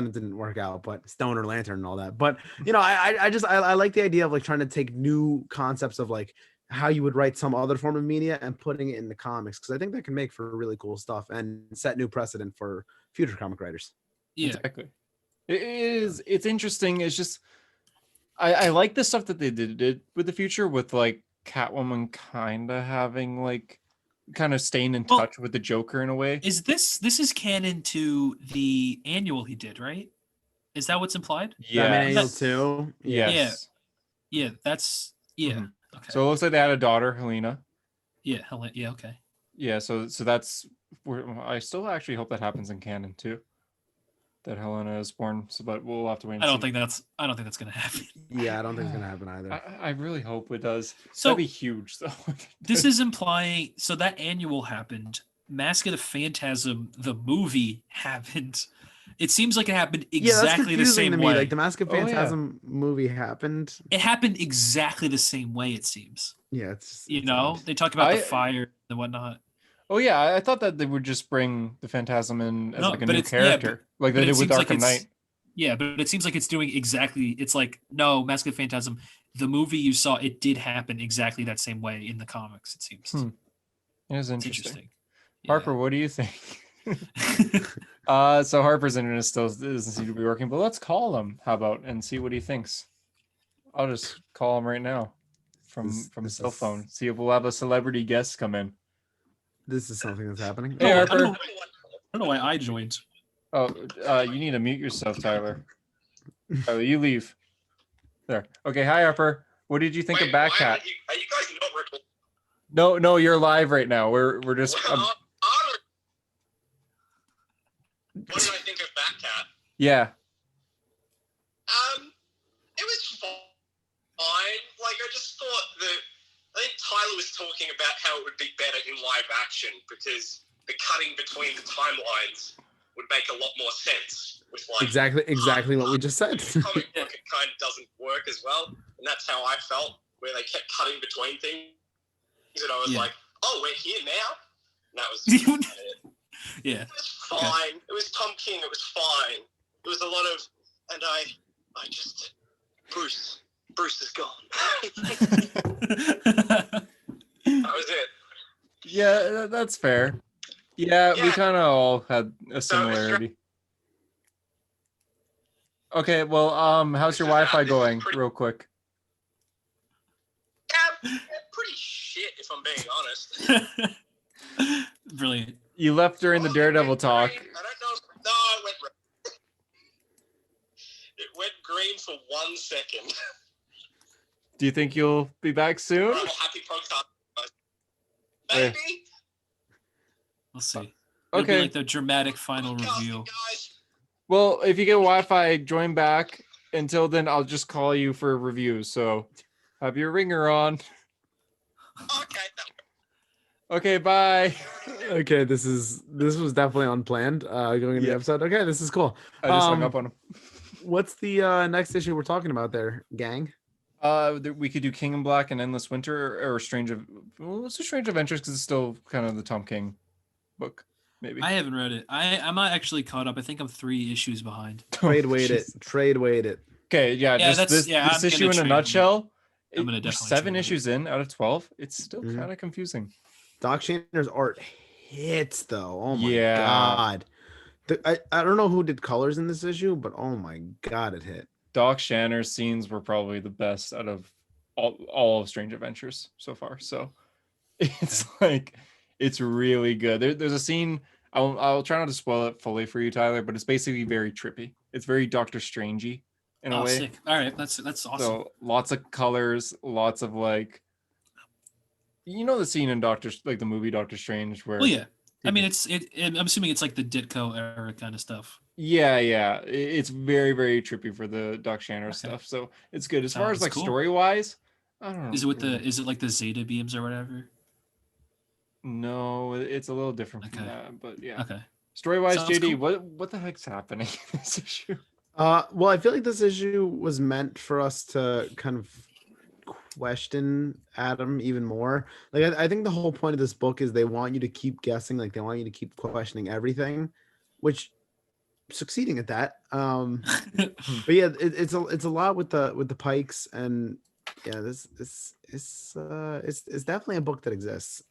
it didn't work out, but Stoner Lantern and all that. But you know, I like the idea of like trying to take new concepts of like how you would write some other form of media and putting it in the comics, because I think that can make for really cool stuff and set new precedent for future comic writers. Yeah, exactly. It's interesting. It's just I like the stuff that they did with the future, with like Catwoman kind of having like kind of staying in touch with the Joker in a way. Is this is canon to the annual he did, right? Is that what's implied? Yeah, Annual 2. Yes. Yeah, that's Mm-hmm. Okay. So it looks like they had a daughter, Helena. Yeah, yeah, okay. Yeah, so that's where I still actually hope that happens in canon too. That Helena is born, but we'll have to wait. I don't think that's gonna happen. Yeah, I don't think it's gonna happen either. I really hope it does. So that'd be huge, though. This is implying so that annual happened. Mask of the Phantasm, the movie happened. It seems like it happened exactly the same way. Like the Mask of Phantasm movie happened. It happened exactly the same way. It seems. Yeah, it's they talk about the fire and whatnot. Oh yeah, I thought that they would just bring the Phantasm in as like a new character, like they did with Arkham Knight. Yeah, but it seems like it's doing exactly. It's like no, Mask of the Phantasm. The movie you saw, it did happen exactly that same way in the comics. It seems. It was interesting. Yeah. Harper, what do you think? So Harper's internet still doesn't seem to be working, but let's call him. How about and see what he thinks? I'll just call him right now from his cell phone. See if we'll have a celebrity guest come in. This is something that's happening. Hey, Harper. I don't know why I joined. Oh, you need to mute yourself, Tyler. Tyler, you leave. There. Okay. Hi, Harper. What did you think of Batcat? Are you guys not recording? No, you're live right now. We're just. What did I think of Batcat? Yeah. It was fine. Like I just thought I think Tyler was talking about how it would be better in live action because the cutting between the timelines would make a lot more sense. With like exactly what we just said. Comic book, it kind of doesn't work as well, and that's how I felt, where they kept cutting between things, and I was like, "Oh, we're here now." And that was yeah. It was fine. It was Tom King. It was fine. It was a lot of, and I just Bruce is gone. That was it. Yeah, that's fair. Yeah, we kind of all had a similarity. Okay, well, how's your Wi-Fi going, real quick? Yeah, pretty shit, if I'm being honest. Brilliant. You left during the Daredevil talk. I don't know. No, it went red. It went green for 1 second. Do you think you'll be back soon? Well, happy podcast. Maybe. We'll see. It'll be Okay. like the dramatic final Podcasting, review. guys. Well, if you get Wi-Fi, join back. Until then, I'll just call you for reviews. So, have your ringer on. Okay. Okay, bye. Okay, this was definitely unplanned. Going into the episode. Okay, this is cool. I just hung up on him. What's the next issue we're talking about there, gang? We could do King in Black and Endless Winter, or let's do Strange Adventures because it's still kind of the Tom King book. Maybe I haven't read it. I'm not actually caught up. I think I'm 3 issues behind. Trade wait it. Okay, yeah, just this issue in a nutshell I'm gonna we're definitely 7 check it out. issues in out of 12. It's still Mhm. kind of confusing. Doc Shanner's art hits though. Oh my Yeah. god. I don't know who did colors in this issue, but oh my god, it hit. Doc Shanner's scenes were probably the best out of all of Strange Adventures so far. So it's like it's really good. There's a scene. I'll try not to spoil it fully for you, Tyler, but it's basically very trippy. It's very Doctor Strangey in a way. Sick. All right, that's awesome. So lots of colors, lots of like, the scene in the movie Doctor Strange where. Well, yeah. I mean, I'm assuming it's like the Ditko era kind of stuff. Yeah. It's very, very trippy for the Doc Shanner stuff. So it's good. As far as like cool. story wise, I don't know. Is it like the Zeta beams or whatever? No, it's a little different from that, but yeah. Okay. Story wise, Sounds JD, cool. what the heck's happening in this issue? Well, I feel like this issue was meant for us to kind of question Adam even more. Like I think the whole point of this book is they want you to keep guessing, like they want you to keep questioning everything, which succeeding at that. But yeah, it's a lot with the Pikes, and yeah, it's definitely a book that exists.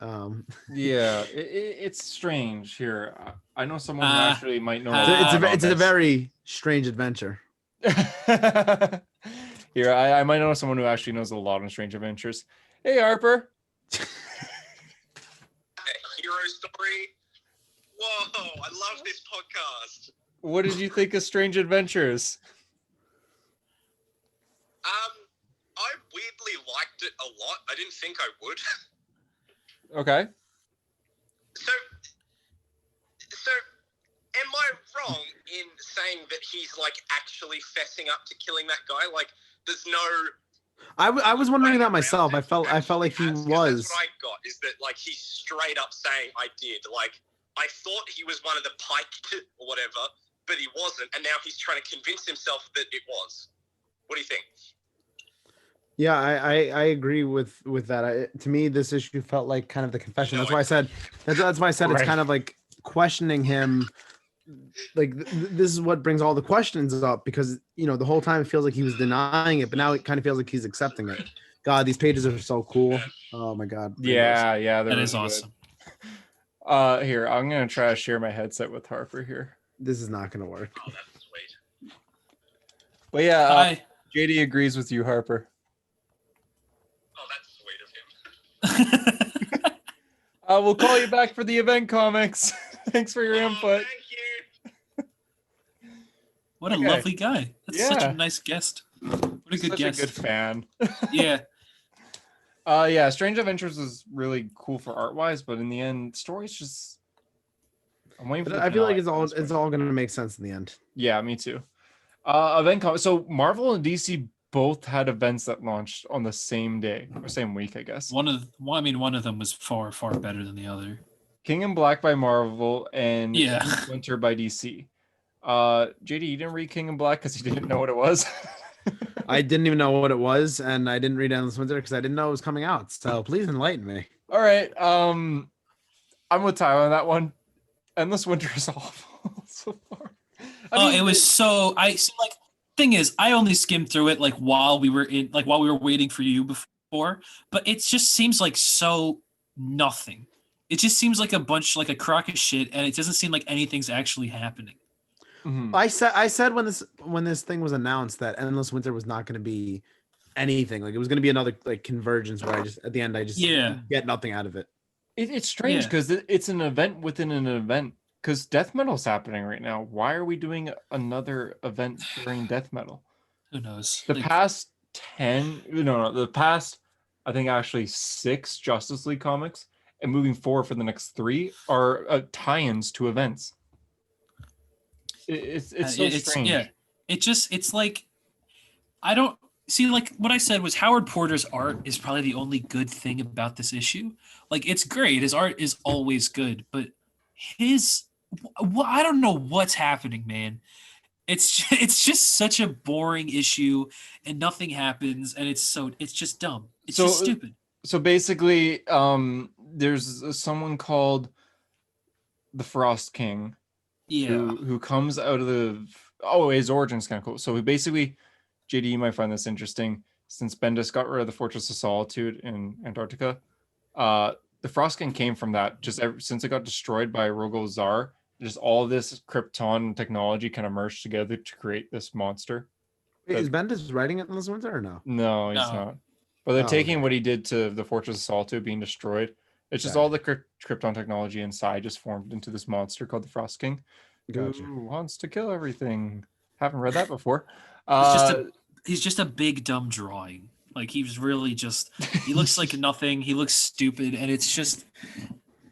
Yeah, it's strange here. I know someone who actually might know. It's a very strange adventure. Here, I might know someone who actually knows a lot on Strange Adventures. Hey, Harper. Hero story. Whoa, I love this podcast. What did you think of Strange Adventures? I weirdly liked it a lot. I didn't think I would. Okay. So am I wrong in saying that he's like actually fessing up to killing that guy? Like, there's no. I was wondering that myself. I felt like he was. That's what I got, is that like he's straight up saying I did. Like, I thought he was one of the Pike or whatever, but he wasn't, and now he's trying to convince himself that it was. What do you think? Yeah, I agree with that. To me, this issue felt like kind of the confession. That's why I said it's kind of like questioning him. Like this is what brings all the questions up, because the whole time it feels like he was denying it, but now it kind of feels like he's accepting it. God, these pages are so cool. Oh my God. Yeah, that is awesome. Here, I'm gonna try to share my headset with Harper here. This is not gonna work. Oh, that's sweet. But yeah, Hi. JD agrees with you, Harper. Oh, that's sweet of him. We'll call you back for the event comics. Thanks for your input. Thank you. What a lovely guy. That's such Yeah. a nice guest. What a good Such guest. a good fan. Yeah. Yeah, Strange Adventures was really cool for art wise, but in the end, story's just. I'm waiting for. I feel like it's all gonna make sense in the end. Yeah, me too. Event comics. So Marvel and DC both had events that launched on the same day or same week, I guess. One of them was far better than the other. King in Black by Marvel and Yeah. Winter by DC. JD, you didn't read King in Black because you didn't know what it was. I didn't even know what it was, and I didn't read Endless Winter because I didn't know it was coming out. So please enlighten me. All right. I'm with Tyler on that one. Endless Winter is awful so far. It was so thing is, I only skimmed through it while we were waiting for you before, but it just seems like so nothing. It just seems like a crock of shit, and it doesn't seem like anything's actually happening. Mm-hmm. I said when this thing was announced that Endless Winter was not going to be anything. Like it was going to be another convergence where at the end I just get nothing out of it. It's strange because it's an event within an event. Because death metal's happening right now. Why are we doing another event during death metal? Who knows? The past the past, I think actually 6 Justice League comics, and moving forward for the next 3 are tie-ins to events. It's so strange. Yeah, it's like I don't see. Like what I said was Howard Porter's art is probably the only good thing about this issue. Like it's great. His art is always good, but I don't know what's happening, man. It's just such a boring issue, and nothing happens, and it's just dumb. It's just stupid. So basically, there's someone called the Frost King, who comes out of his origin's kind of cool. So he basically, JD, you might find this interesting. since Bendis got rid of the Fortress of Solitude in Antarctica. The Frost King came from that. Just since it got destroyed by Rogol Zar, just all this Krypton technology kind of merged together to create this monster. Wait, is Bendis writing it in this winter or no? No, he's No. not. But they're Oh, taking okay. what he did to the Fortress of Solitude being destroyed. It's just Gotcha. all the Krypton technology inside just formed into this monster called the Frost King, Gotcha. who wants to kill everything. Haven't read that before. He's just a big dumb drawing. Like he's really just he looks like nothing. He looks stupid, and it's just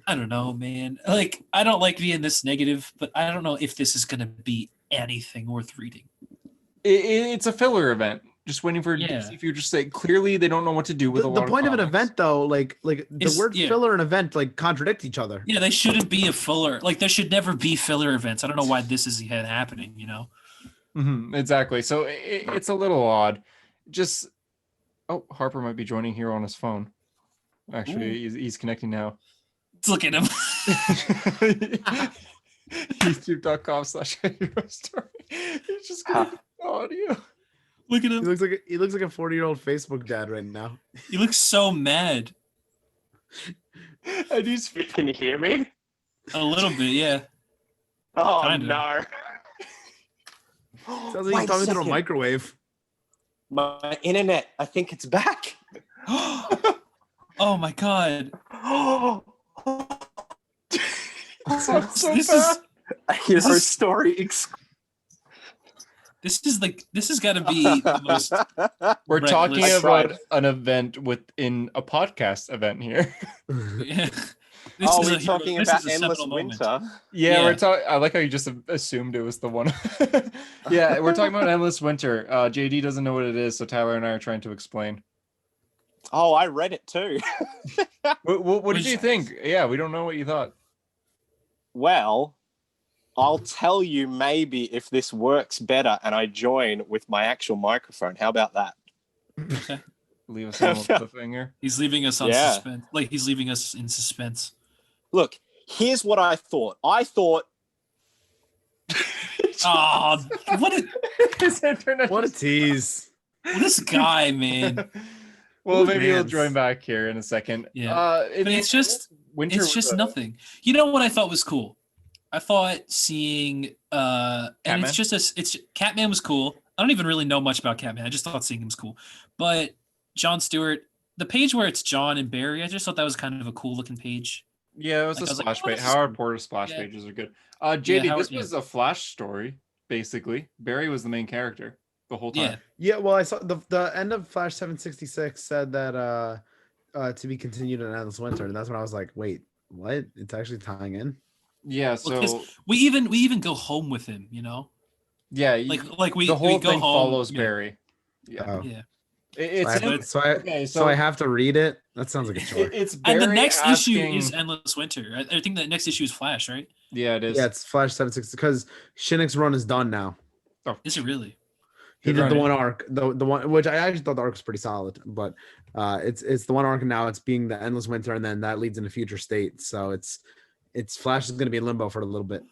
I don't know, man. Like I don't like being this negative, but I don't know if this is gonna be anything worth reading. It's a filler event. Just waiting for DC Future to say clearly they don't know what to do with The point of an event though, like the word filler and event like contradict each other. Yeah, they shouldn't be a filler. Like there should never be filler events. I don't know why this is happening. You know. Exactly. So it's a little odd. Just Harper might be joining here on his phone. Actually, he's connecting now. Let's look at him. YouTube.com/herostory. He's just gonna get the audio. Look at him. He looks like a 40-year-old Facebook dad right now. He looks so mad. And he's Can you hear me? A little bit, yeah. Oh Kinda. no! Sounds like he's talking through a microwave. My internet, I think it's back. Oh my god. this is A hero story. This has got to be the most. we're talking reckless- about an event within a podcast event here. Yeah. We're talking about Endless Winter. Yeah, Yeah. we're talking. I like how you just assumed it was the one. Yeah, we're talking about Endless Winter. JD doesn't know what it is, so Tyler and I are trying to explain. Oh, I read it too. What did you think? Yeah, we don't know what you thought. Well, I'll tell you maybe if this works better and I join with my actual microphone. How about that? Okay. Leave us on the finger. He's leaving us on suspense. Like he's leaving us in suspense. Look, here's what I thought. I thought His internet. What a tease. This guy, man. Well, maybe he'll join back here in a second. Yeah. But it's just winter. It's just nothing. You know what I thought was cool? I thought seeing and Catman? it's Catman was cool. I don't even really know much about Catman. I just thought seeing him was cool. But Jon Stewart, the page where it's John and Barry, I just thought that was kind of a cool looking page. Yeah, it was Like, a I was like, splash oh, page. this is Howard cool. Porter's splash Yeah. pages are good. JD, this Yeah. was a Flash story, basically. Barry was the main character the whole time. Yeah. Yeah, well, I saw the end of Flash 766 said that to be continued in Endless Winter, and that's when I was like, wait, what? It's actually tying in. Yeah, Well, 'cause so we even go home with him, you know? yeah, Like we the whole we go thing home, follows you know. Barry. Yeah, Oh. Yeah. it's So I have to read it. That sounds like a chore. it's Barry And the next issue asking- is Endless Winter. I think the next issue is Flash, right? Yeah, it is. Yeah, it's Flash 760 because Shinnick's run is done now. Is it really? He Good did the run. one arc, the one which I actually thought the arc was pretty solid, but it's the one arc now. It's being the Endless Winter, and then that leads into Future State. So it's Flash is going to be in limbo for a little bit.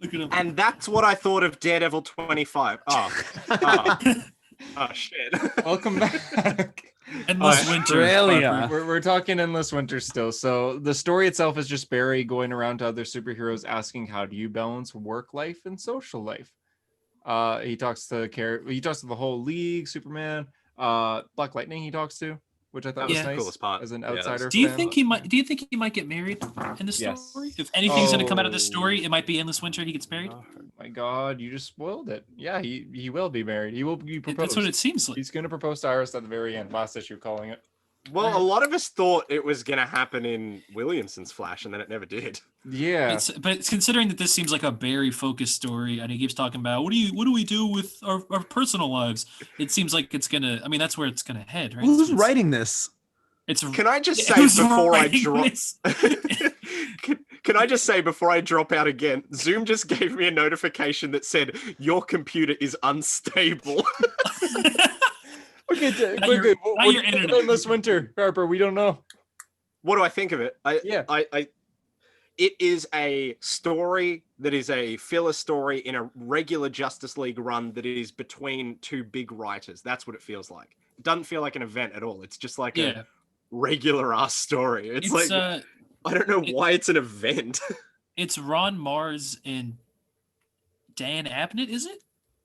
Look at him. And that's what I thought of Daredevil 25. Oh shit. Welcome back. Endless Winter. Australia. Harper. We're talking Endless Winter still. So the story itself is just Barry going around to other superheroes asking, how do you balance work life and social life? He talks to the whole league, Superman, Black Lightning he talks to, which I thought That was was the nice coolest part. as an Yeah, outsider. Do you fan. think he might get married in the story? Yes. If anything's gonna come out of this Oh. story, it might be Endless Winter. He gets married. Oh my God, you just spoiled it. Yeah, he will be married. He will be proposed. That's what it seems like. He's going to propose to Iris at the very end. Last issue, calling it. Well, a lot of us thought it was gonna happen in Williamson's Flash, and then it never did. Yeah. But it's considering that this seems like a Barry focused story, and he keeps talking about what do we do with our personal lives. It seems like it's gonna. I mean, that's where it's gonna head, right? Who's It's- writing this? It's Can I just say who's before I writing drop? this? Can I just say before I drop out again? Zoom just gave me a notification that said your computer is unstable. Okay, Not we're your- good. not What do your you think of internet. Endless Winter, Harper? We don't know. What do I think of it? Yeah. I it is a story that is a filler story in a regular Justice League run that is between two big writers. That's what it feels like. It doesn't feel like an event at all. It's just like a regular ass story. It's like I don't know why it's an event. It's Ron Mars and Dan Abnett, is it?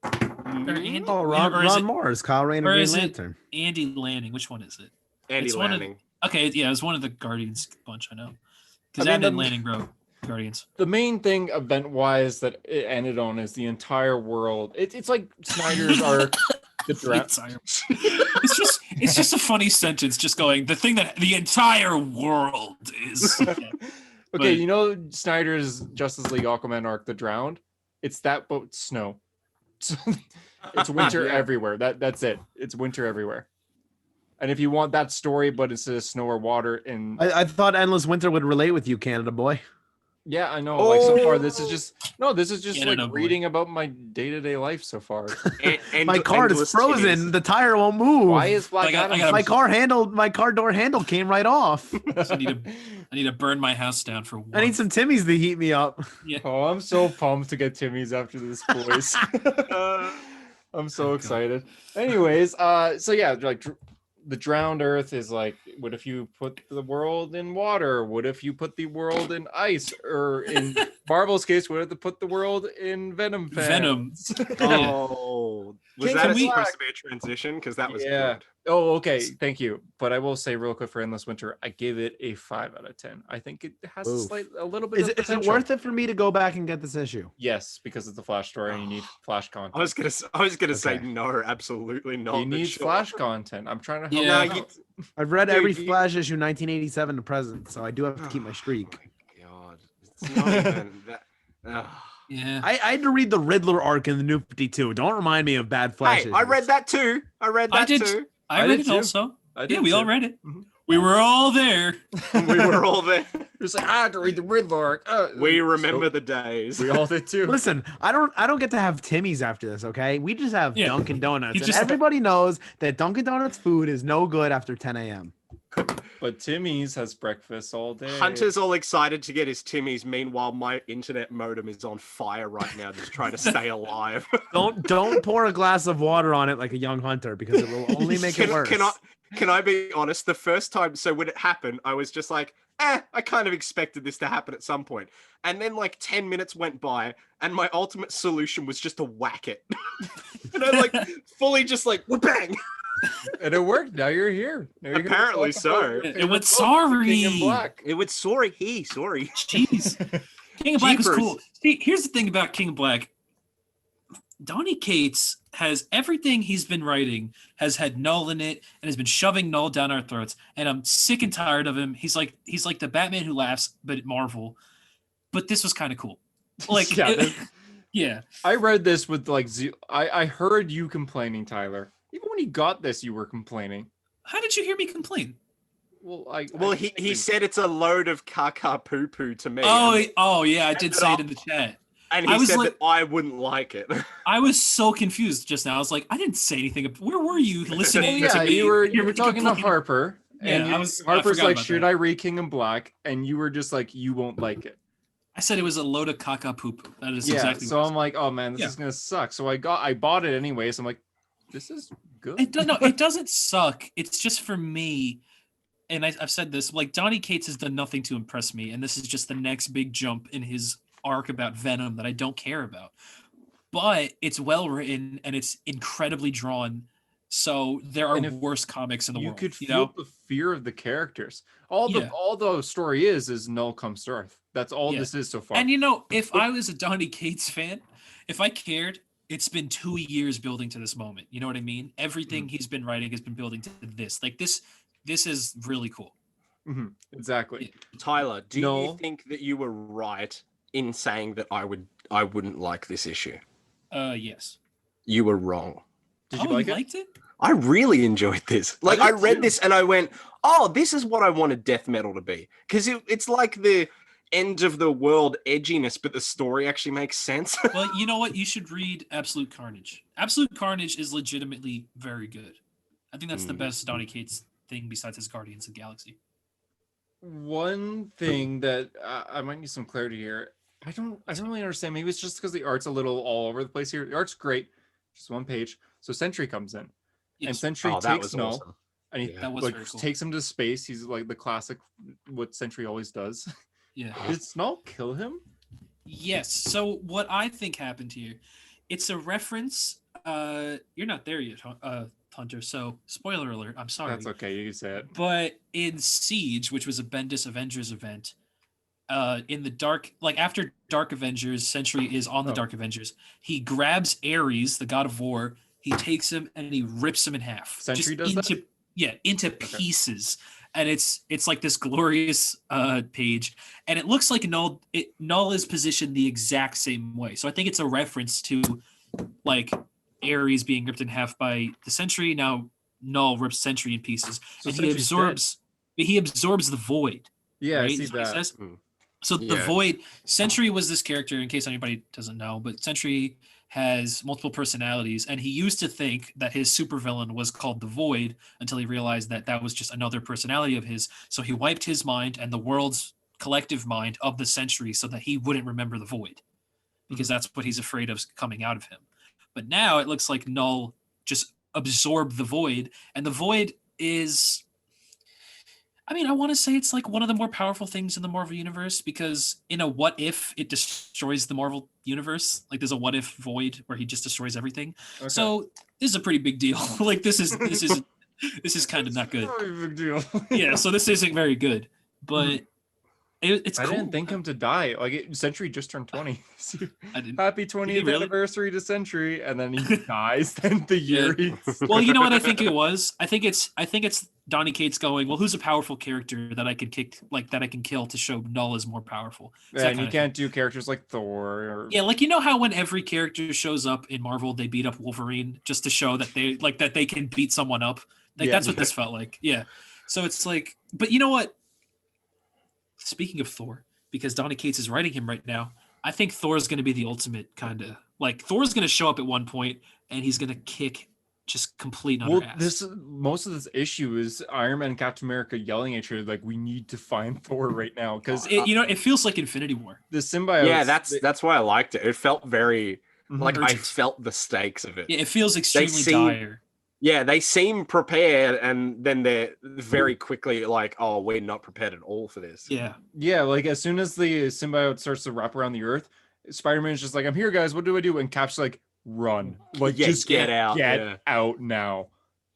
Or Andy, Ron Mars, Kyle Rayner, Green Lantern. Andy Lanning. Which one is it? Andy Lanning. Okay, yeah, it was one of the Guardians bunch, I know. Because Andy Lanning wrote Guardians. The main thing event-wise that it ended on is the entire world. It's like Snyder's are the draft. It's just a funny sentence, just going, the thing that the entire world is. Okay, you know Snyder's Justice League Aquaman arc, The Drowned? It's that, but snow. It's winter everywhere. That's it. It's winter everywhere. And if you want that story, but instead of snow or water, I thought Endless Winter would relate with you, Canada boy. Yeah, I know. Like so far, this is just Canada like reading about my day-to-day life so far. And my car is frozen. The tire won't move. Why is Black Adam? My car door handle came right off. So I need to burn my house down for once. I need some Timmy's to heat me up. Yeah. Oh, I'm so pumped to get Timmy's after this, boys. I'm so excited. Anyways, so yeah, like the drowned Earth is like, what if you put the world in water? What if you put the world in ice? Or in Marvel's case, what if they put the world in Venom fans? Oh, was that supposed to be a transition? Because that was good. Oh, okay. Thank you. But I will say real quick for Endless Winter, I give it a 5 out of 10. I think it has a little bit. Is it worth it for me to go back and get this issue? Yes, because it's a Flash story and you need Flash content. I was gonna say no, absolutely not. You need Flash content. I'm trying to help. Yeah, I've read every Flash issue 1987 to present, so I do have to keep my streak. Oh my God, it's not even that. Yeah, I had to read the Riddler arc in the New 52. Don't remind me of bad Flash issues. I read that too. I read it also. Yeah, we all read it. Mm-hmm. We were all there. We were all there. Just like, I had to read the Riddler arc. We remember the days. We all did too. Listen, I don't get to have Timmy's after this, okay? We just have Dunkin' Donuts. And everybody knows that Dunkin' Donuts food is no good after 10 a.m. But Timmy's has breakfast all day. Hunter's all excited to get his Timmy's. Meanwhile, my internet modem is on fire right now, just trying to stay alive. Don't pour a glass of water on it like a young Hunter, because it will only make it worse. Can I be honest? The first time, so when it happened, I was just like, I kind of expected this to happen at some point. And then like 10 minutes went by, and my ultimate solution was just to whack it. And I like fully just like, bang. And it worked. Now you're here. Apparently so. It went sorry. King in Black. It went sorry. Jeez. King of Black was cool. See, here's the thing about King of Black. Donny Cates has everything he's been writing has had Null in it and has been shoving Null down our throats. And I'm sick and tired of him. He's like the Batman who laughs, but at Marvel. But this was kind of cool. Like, yeah. I read this with like, I heard you complaining, Tyler. Even when he got this, you were complaining. How did you hear me complain? Well, he said it's a load of caca poo poo to me. Oh yeah, I did say it in the chat. And he said that I wouldn't like it. I was so confused just now. I was like, I didn't say anything. Where were you listening to me? You were talking to Harper. And Harper's like, should I read King in Black? And you were just like, you won't like it. I said it was a load of caca poop. That is exactly. So I'm like, oh man, this is gonna suck. So I bought it anyway. So I'm like, this is good. It doesn't suck. It's just for me. And I've said this, like Donny Cates has done nothing to impress me. And this is just the next big jump in his arc about Venom that I don't care about. But it's well written and it's incredibly drawn. So there are worse comics in the world. You could feel the fear of the characters. All the story is Null comes to Earth. That's all this is so far. And if I was a Donny Cates fan, if I cared, it's been 2 years building to this moment. You know what I mean? Everything he's been writing has been building to this. Like this is really cool. Mm-hmm. Exactly. Tyler, do you think that you were right in saying that I wouldn't like this issue? Yes. You were wrong. Did you like it? Liked it? I really enjoyed this. Like I read this and I went, oh, this is what I wanted death metal to be. Because it's like the end of the world edginess, but the story actually makes sense. Well, you know what? You should read Absolute Carnage. Absolute Carnage is legitimately very good. I think that's the best Donny Cates thing besides his Guardians of the Galaxy. one thing that I might need some clarity here. I don't really understand. Maybe it's just because the art's a little all over the place here. The art's great, just one page. So Sentry comes in, and Yes. Sentry that takes was Null, awesome. and he That was like very cool. takes him to space. He's like the classic, what Sentry always does. Yeah. Did Null kill him? Yes. So what I think happened here, it's a reference. You're not there yet, Hunter. So spoiler alert. I'm sorry. That's okay. You can say it. But in Siege, which was a Bendis Avengers event, in the dark, like after Dark Avengers, Sentry is on the Dark Avengers. He grabs Ares, the god of war. He takes him and he rips him in half. Sentry just does into, Yeah, into pieces. And it's like this glorious page, and it looks like Null is positioned the exact same way. So I think it's a reference to like Ares being ripped in half by the Sentry. Now Null rips Sentry in pieces, So and Sentry's he absorbs the void. Yeah, right? I see Is what he that. says. So the void, Sentry was this character, in case anybody doesn't know, but Sentry has multiple personalities, and he used to think that his supervillain was called the Void until he realized that that was just another personality of his. So he wiped his mind and the world's collective mind of the Sentry so that he wouldn't remember the Void, because that's what he's afraid of coming out of him. But now it looks like Null just absorbed the Void, and the Void is, I mean, I want to say it's like one of the more powerful things in the Marvel universe, because in a what if, it destroys the Marvel universe. Like there's a what if Void where he just destroys everything. Okay. So this is a pretty big deal. Like this is kind of not good. Big deal. Yeah, so this isn't very good, but it's cool. I didn't think him to die. Like Sentry just turned 20. Happy 20th anniversary to Sentry, and then he dies. Then the year. Well, you know what I think it was. I think it's Donny Cates going, well, who's a powerful character that I could kill to show Null is more powerful. And you can't do characters like Thor. Yeah, like you know how when every character shows up in Marvel, they beat up Wolverine just to show that they can beat someone up. Like that's what this felt like. Yeah. So it's like, but you know what? Speaking of Thor, because Donny Cates is writing him right now, I think Thor is going to be the ultimate kind of like Thor's going to show up at one point and he's going to kick just complete ass. Most of this issue is Iron Man and Captain America yelling at each other like, we need to find Thor right now, because it feels like Infinity War. The symbiote. Yeah, that's why I liked it. It felt very like I felt the stakes of it. Yeah, it feels extremely dire. Yeah, they seem prepared, and then they're very quickly like, "Oh, we're not prepared at all for this." Yeah. Like as soon as the symbiote starts to wrap around the Earth, Spider-Man is just like, "I'm here, guys. What do I do?" And Cap's like, "Run! Like, just get out! Get out now!"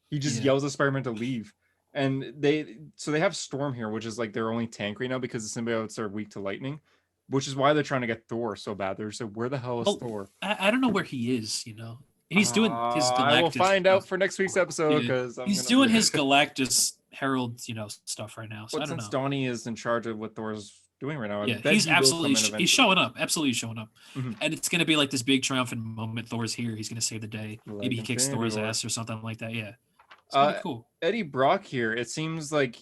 He just yells at Spider-Man to leave, and they have Storm here, which is like their only tank right now because the symbiotes are weak to lightning, which is why they're trying to get Thor so bad. They're just like, "Where the hell is Thor?" I don't know where he is. You know. He's doing his Galactus. I will find out for next week's episode because he's doing his Galactus Herald, stuff right now. So but I don't since know. Donnie is in charge of what Thor's doing right now, he's absolutely he's showing up, absolutely showing up, and it's gonna be like this big triumphant moment. Thor's here. He's gonna save the day. Like maybe he kicks Thor's ass or something like that. Yeah, it's gonna be cool. Eddie Brock here. It seems like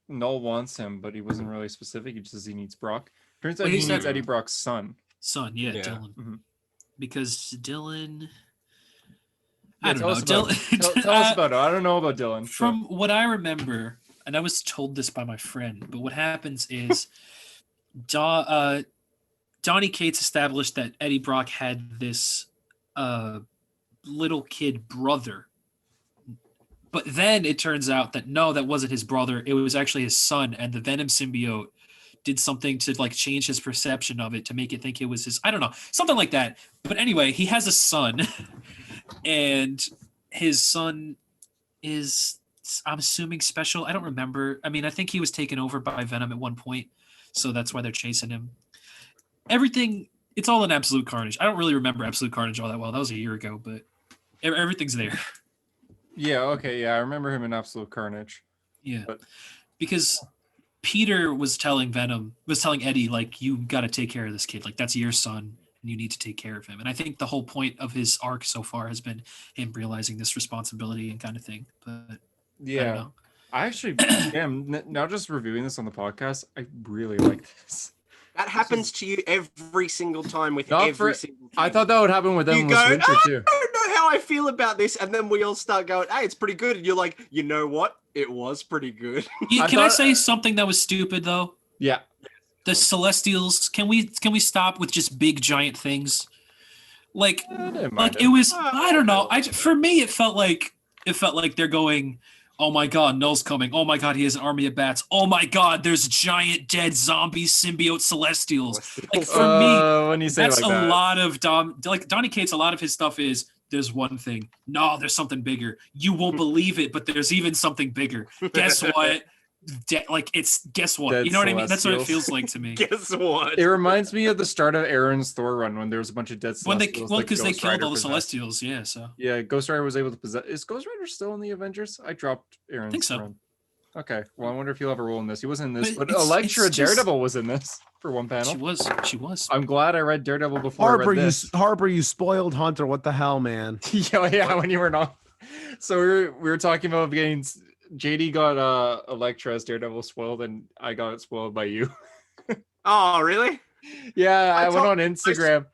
Null wants him, but he wasn't really specific. He just says he needs Brock. Turns out he needs Eddie Brock's son. Dylan. Because Dylan. I don't know. Tell us about it. I don't know about Dylan. From what I remember, and I was told this by my friend, but what happens is Donny Cates established that Eddie Brock had this little kid brother. But then it turns out that no, that wasn't his brother. It was actually his son, and the Venom symbiote did something to like change his perception of it to make it think it was his, I don't know, something like that. But anyway, he has a son. And his son is, I'm assuming, special. I don't remember. I mean, I think he was taken over by Venom at one point, so that's why they're chasing him. Everything, it's all in Absolute Carnage. I don't really remember Absolute Carnage all that well. That was a year ago, but everything's there. Yeah, okay, yeah, I remember him in Absolute Carnage. Yeah, because Peter was telling Eddie, like, you got to take care of this kid. Like, that's your son. You need to take care of him. And I think the whole point of his arc so far has been him realizing this responsibility and kind of thing. But yeah, I actually am now just reviewing this on the podcast. I really like this. That happens to you every single time with every single thing. I thought that would happen with Endless Winter too. I don't know how I feel about this, and then we all start going, "Hey, it's pretty good," and you're like, "You know what? It was pretty good." Can I say something that was stupid though? Yeah. The Celestials. Can we stop with just big giant things? Like it was. I don't know. For me, it felt like they're going. Oh my God, Null's coming. Oh my God, he has an army of bats. Oh my God, there's giant dead zombie symbiote Celestials. Like for me, when you say that's like a that. lot of Donny Cates. A lot of his stuff is there's one thing. No, there's something bigger. You won't believe it, but there's even something bigger. Guess what? Guess what? Dead You know what I mean? That's what it Celestials. feels like to me. Guess what? It reminds me of the start of Aaron's Thor run when there was a bunch of dead When they Celestials. because they Ghost killed Rider all the possessed. Celestials. Yeah. So Yeah, Ghost Rider was able to possess. Is Ghost Rider still in the Avengers? I dropped Aaron's think so. run. Okay, well, I wonder if he'll have a role in this. He wasn't in this, But but it's Elektra just- Daredevil was in this for one panel. she was. I'm glad I read Daredevil before I read this. Harper, you spoiled Hunter. What the hell, man? yeah, when you were not. So we were talking about getting. JD got Elektra as Daredevil spoiled, and I got it spoiled by you. Oh, really? Yeah, I went on Instagram.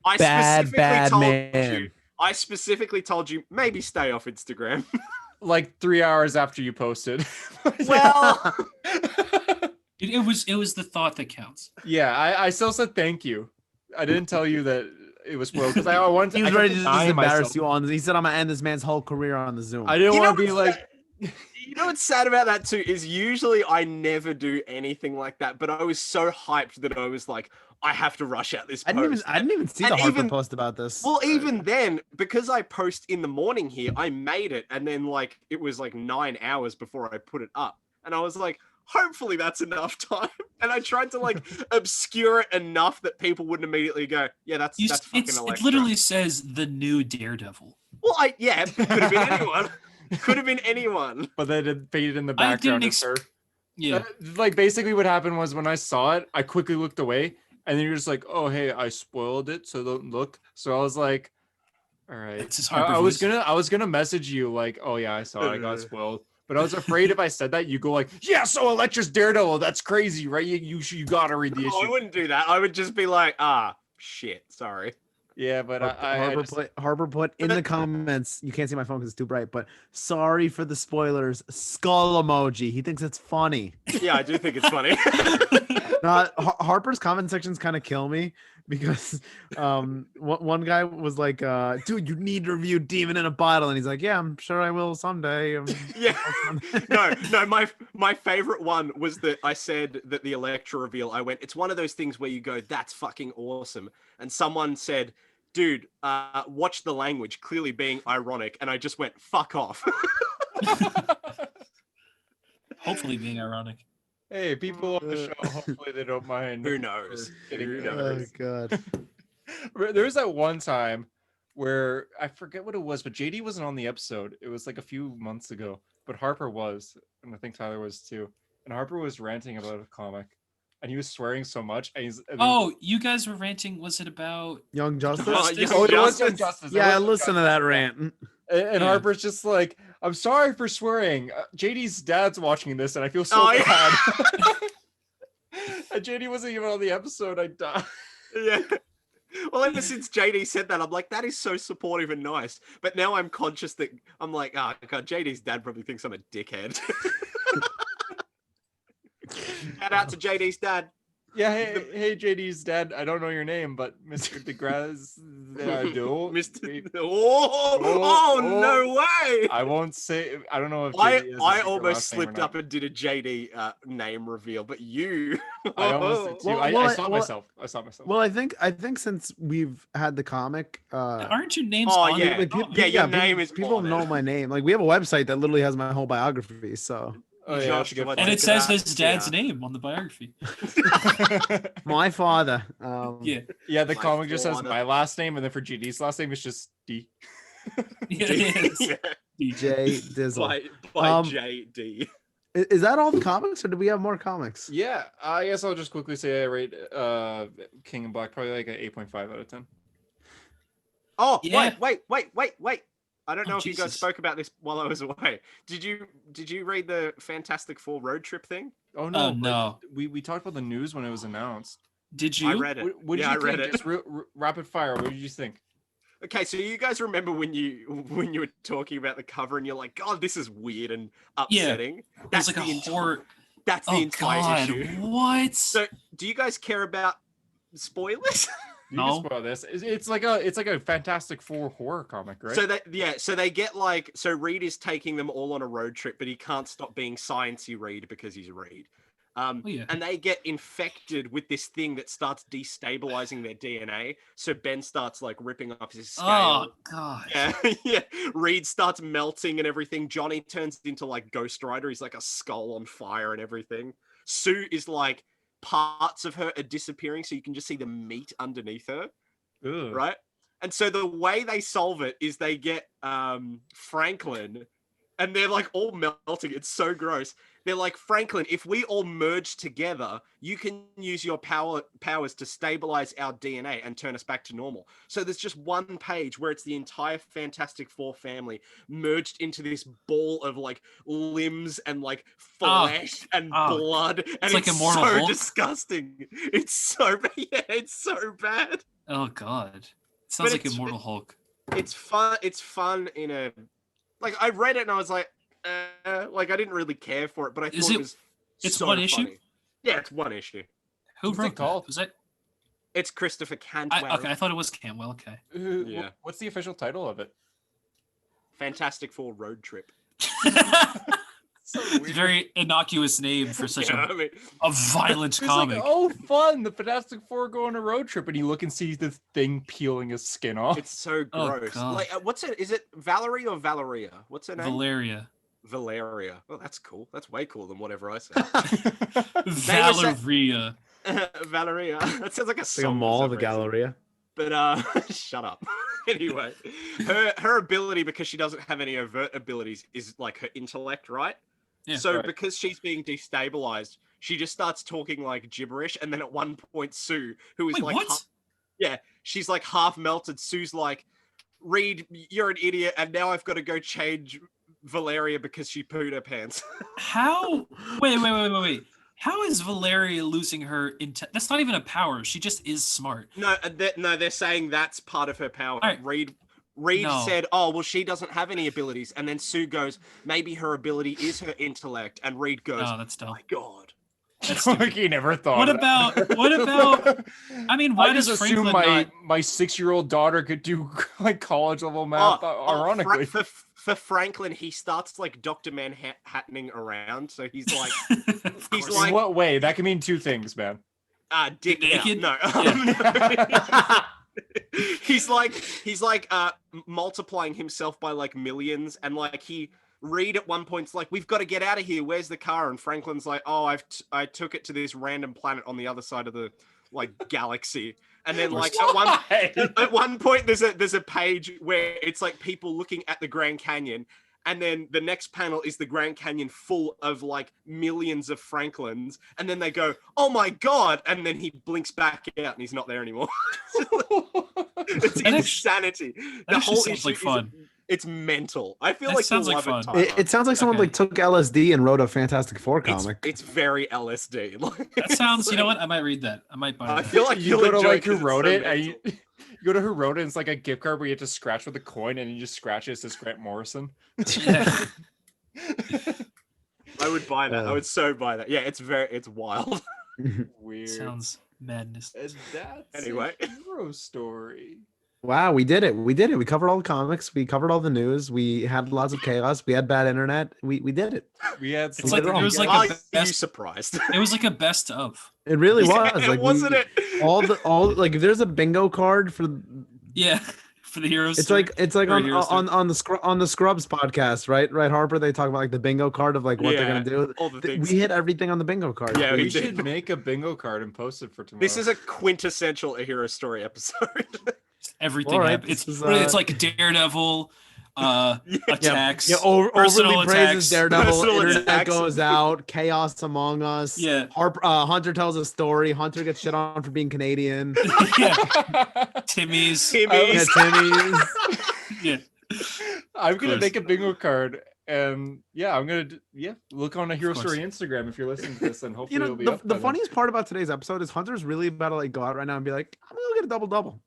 I Bad specifically man. you. I specifically told you maybe stay off Instagram. Like 3 hours after you posted. Well, It was the thought that counts. yeah, I still said thank you. I didn't tell you that it was spoiled because I wanted to. He was I ready to kept just denying embarrass myself. you on. He said, "I'm gonna end this man's whole career on the Zoom." I didn't You want know to be what's like. you know what's sad about that too is usually I never do anything like that, but I was so hyped that I was like, I have to rush out this post. I didn't even see And the Harper even- post about this. Well, even then, because I post in the morning here, I made it, and then like it was like 9 hours before I put it up, and I was like, hopefully that's enough time. And I tried to like obscure it enough that people wouldn't immediately go, yeah, that's fucking It Elektra. literally says the new Daredevil. Well, it could have been anyone. Could have been anyone. But then it faded in the I background. didn't as her. Yeah. Like basically what happened was when I saw it, I quickly looked away, and then you're just like, "Oh, hey, I spoiled it, so don't look." So I was like, "All right." That's his I Harper was voice. gonna message you like, "Oh yeah, I saw it. I got spoiled." But I was afraid if I said that, you go like, "Yeah, so Elektra's Daredevil. That's crazy, right? You gotta read the Oh, I issue." wouldn't do that. I would just be like, shit, sorry. Yeah, but I just, Harper put in the comments. You can't see my phone because it's too bright. But sorry for the spoilers. Skull emoji. He thinks it's funny. Yeah, I do think it's funny. Harper's comment sections kind of kill me because one guy was like, dude, you need to review Demon in a Bottle, and he's like, yeah, I'm sure I will someday. Yeah. No, my favorite one was that I said that the Elektra reveal, I went, it's one of those things where you go, that's fucking awesome. And someone said, dude, watch the language, clearly being ironic. And I just went, fuck off. Hopefully being ironic. hey, people on the show, hopefully they don't mind. Who knows? Who Oh knows? god. There was that one time where I forget what it was, but JD wasn't on the episode. It was like a few months ago, but Harper was, and I think Tyler was too. And Harper was ranting about a comic, and he was swearing so much. And Oh, you guys were ranting. Was it about Young Justice? Justice? oh, it was Justice. Injustice. Yeah, I listened to that rant. And Yeah. Harper's just like, I'm sorry for swearing. JD's dad's watching this, and I feel so Oh, bad. And JD wasn't even on the episode. I died. Yeah. Well, ever since JD said that, I'm like, that is so supportive and nice. But now I'm conscious that I'm like, oh god, JD's dad probably thinks I'm a dickhead. Shout out to JD's dad. Yeah, hey, JD's dad. I don't know your name, but Mr. DeGrasse, do. Mr. Oh, no way! I won't say. I don't know if JD I has a secret almost last name or slipped not. up and did a JD name reveal, but you. I almost did too. Well, I saw myself. I saw myself. Well, I think since we've had the comic, Aren't your names Oh, on yeah. it? Yeah, your name is people on it. know my name. Like we have a website that literally has my whole biography. So Oh, yeah, Josh, that's a good what- And point. it says his Yeah. dad's name on the biography. my father. Yeah. Yeah, the My comic just says father. my last name, and then for GD's last name, it's just D. Yeah, it is. Yeah, Jay Dizzle. by Um, JD. Is that all the comics, or do we have more comics? Yeah, I guess I'll just quickly say I rate King and Black probably like an 8.5 out of 10. Oh, Yeah. wait. I don't know Oh, if you guys Jesus. spoke about this while I was away. Did you read the Fantastic Four road trip thing? Oh no, Oh, but no. We talked about the news when it was announced. Did you? I read it. What did Yeah, you I read think? it. Just rapid fire. What did you think? Okay, so you guys remember when you were talking about the cover and you're like, God, this is weird and upsetting. That's like a horror. That's the entire issue. What? So, do you guys care about spoilers? You can spoil this. It's like a Fantastic Four horror comic, right? So they get so Reed is taking them all on a road trip, but he can't stop being sciencey Reed because he's Reed. And they get infected with this thing that starts destabilizing their DNA. So Ben starts like ripping up his scale. Oh god. Yeah. Reed starts melting and everything. Johnny turns into like Ghost Rider. He's like a skull on fire and everything. Sue is like parts of her are disappearing, so you can just see the meat underneath her. Ugh. Right? And so the way they solve it is they get Franklin, and they're like all melting. It's so gross. They're like, Franklin, if we all merge together, you can use your powers to stabilize our DNA and turn us back to normal. So there's just one page where it's the entire Fantastic Four family merged into this ball of like limbs and like flesh and blood. And it's like Immortal so Hulk. Disgusting. It's so bad. Yeah, it's so bad. Oh god. It sounds like Immortal Hulk. It's fun. It's fun in a like I read it and I was like I didn't really care for it, but I thought it was it's so one funny. issue? Yeah, it's one issue. Who What's it wrote called? that? Was that It's Christopher Cantwell. okay, I thought it was Cantwell, okay. Yeah. What's the official title of it? Fantastic Four Road Trip. So It's a very innocuous name for such a violent It's comic. like, oh, fun! The Fantastic Four go on a road trip, and you look and see this thing peeling his skin off. It's so Oh, gross. God. Like, what's it? Is it Valerie or Valeria? What's her name? Valeria. Valeria. Oh, that's cool. That's way cooler than whatever I said. Valeria. Valeria. That sounds like a Like a song for mall some of a reason. Galleria. But shut up. Anyway, her ability, because she doesn't have any overt abilities, is like her intellect, right? Yeah. So Right. because she's being destabilized, she just starts talking like gibberish, and then at one point, Sue, who is Wait, like, what? she's like half melted. Sue's like, Reed, you're an idiot, and now I've got to go change Valeria because she pooed her pants. How? Wait. How is Valeria losing her That's not even a power. She just is smart. No, they're saying that's part of her power. All right. Reed No. said, "Oh, well, she doesn't have any abilities," and then Sue goes, "Maybe her ability is her intellect," and Reed goes, Oh, that's "Oh dumb. my god." That's Like he never thought. What of about? that. What about? I mean, why I does just assume Franklin my 6-year-old daughter could do like college level math. Ironically, For Franklin, he starts like Dr. Manhattaning around, so he's like, not? he's in like, what way? That can mean two things, man. dick Naked? out. No. he's like multiplying himself by like millions, and like Reed at one point's like, we've got to get out of here, where's the car? And Franklin's like, oh, I took it to this random planet on the other side of the like galaxy. And then like at one point there's a page where it's like people looking at the Grand Canyon, and then the next panel is the Grand Canyon full of like millions of Franklins, and then they go, oh my god, and then he blinks back out and he's not there anymore. It's insanity. The whole sounds issue like fun. It's mental. I feel That like sounds you'll like love fun. it, Tyler. It sounds like someone Okay. like took LSD and wrote a Fantastic Four comic. It's very LSD. That sounds. You know what? I might read that. I might buy I that. feel like You you'll go to enjoy like who 'cause it's wrote so it, and mental. you go to who wrote it. And it's like a gift card where you have to scratch with a coin, and you just scratch it. It says Grant Morrison. Yeah. I would buy that. I would so buy that. Yeah, it's wild. Weird. Sounds madness. And that's Anyway. a hero story. Wow, we did it. We did it. We covered all the comics. We covered all the news. We had lots of chaos. We had bad internet. We did it. We had It's some like it it was like Are a you best. surprised? It was like a best of. It really Yeah, was. Like wasn't it? all like if there's a bingo card for Yeah, for the heroes. it's like Or on Heroes on the Scrubs podcast, right Harper, they talk about like the bingo card of like what they're gonna do. all the things. We hit everything on the bingo card. Yeah, We we did. should make a bingo card and post it for tomorrow. This is a quintessential A Hero Story episode. everything. All right, happened. this is, It's like Daredevil attacks. Yeah, overly personal praises attacks. Daredevil. Personal Internet attacks. goes out. Chaos among us. Yeah. Harper, Hunter tells a story. Hunter gets shit on for being Canadian. Yeah, Timmy's. Yeah, Timmy's. Yeah. I'm gonna course. make a bingo card, and yeah, I'm gonna look on a Hero course. Story Instagram if you're listening to this, and hopefully You know, it'll be the up by then. funniest part about today's episode is Hunter's really about to like go out right now and be like, I'm gonna go get a double-double.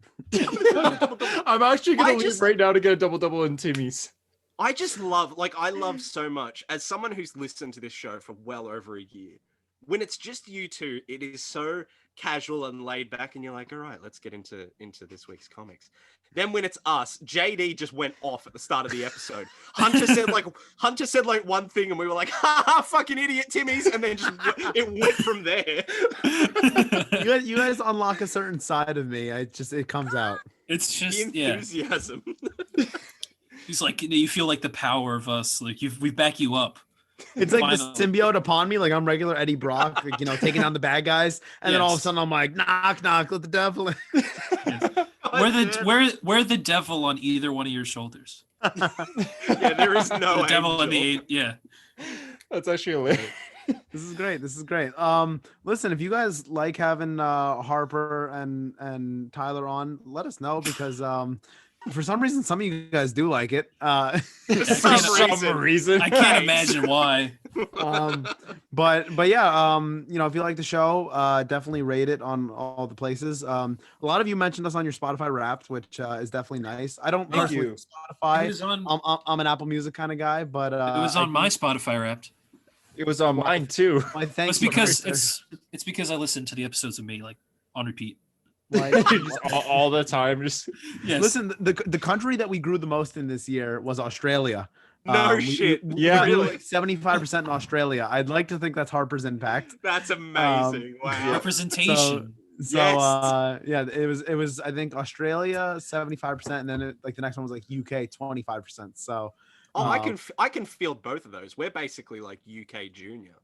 I'm actually gonna leave just- right now to get a double in Timmy's. I just love, like, I love so much, as someone who's listened to this show for well over a year, when it's just you two, it is so casual and laid back, and you're like, all right, let's get into this week's comics. Then when it's us, JD just went off at the start of the episode. Hunter said like one thing, and we were like, ha ha, fucking idiot, Timmy's, and then just it went from there. You guys unlock a certain side of me. It comes out. It's The just yeah. enthusiasm. He's like, you feel like the power of us. Like we back you up. It's like the Finally. symbiote upon me, like I'm regular Eddie Brock, like, taking on the bad guys, and then all of a Yes. sudden I'm like, knock, knock, let the devil in. We're the devil on either one of your shoulders. Yeah, there is no The devil on angel. yeah. That's actually hilarious. This is great. Listen, if you guys like having Harper and Tyler on, let us know, because for some reason some of you guys do like it. For some some reason. I can't Thanks. imagine why. But yeah, if you like the show, definitely rate it on all the places. A lot of you mentioned us on your Spotify Wrapped, which is definitely nice. I don't Thank personally you. use It Spotify. was on. I'm an Apple Music kind of guy, but It was on my Spotify Wrapped. It was on mine too. My thanks. It's because it's because I listened to the episodes of me like on repeat. Just all the time. Just Yes. Listen, the country that we grew the most in this year was Australia. No We- shit. we Yeah. grew Really? like 75% in Australia. I'd like to think that's Harper's impact. That's amazing. Wow. Representation. So Yes. yeah, it was I think Australia 75%, and then the next one was like UK 25%. So Oh, I can feel both of those. We're basically like UK junior.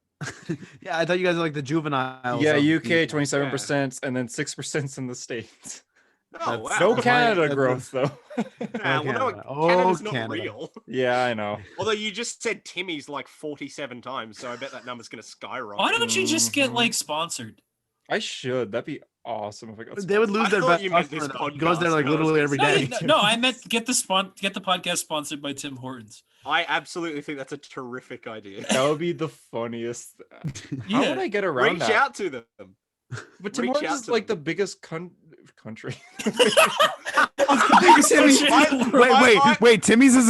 yeah, I thought you guys were like the juveniles. yeah, of UK the- 27%, and then 6% in the States. Oh, wow. No That's Canada my- growth though. Nah, well, no, Canada. Oh, Canada's not Canada. real. Yeah, I know. Although you just said Timmy's like 47 times, so I bet that number's going to skyrocket. Why don't you just get Mhm. like sponsored? I should. That'd be awesome if I got. They would lose I their thought best you meant customer, this though. He goes there podcast. like I was literally gonna every say. day. No, I meant get the podcast sponsored by Tim Hortons. I absolutely think that's a terrific idea. That would be the funniest. How Yeah. would I get around Reach that? out to them. But Tim reach Hortons out is to like them. the biggest country. Wait, Timmy's is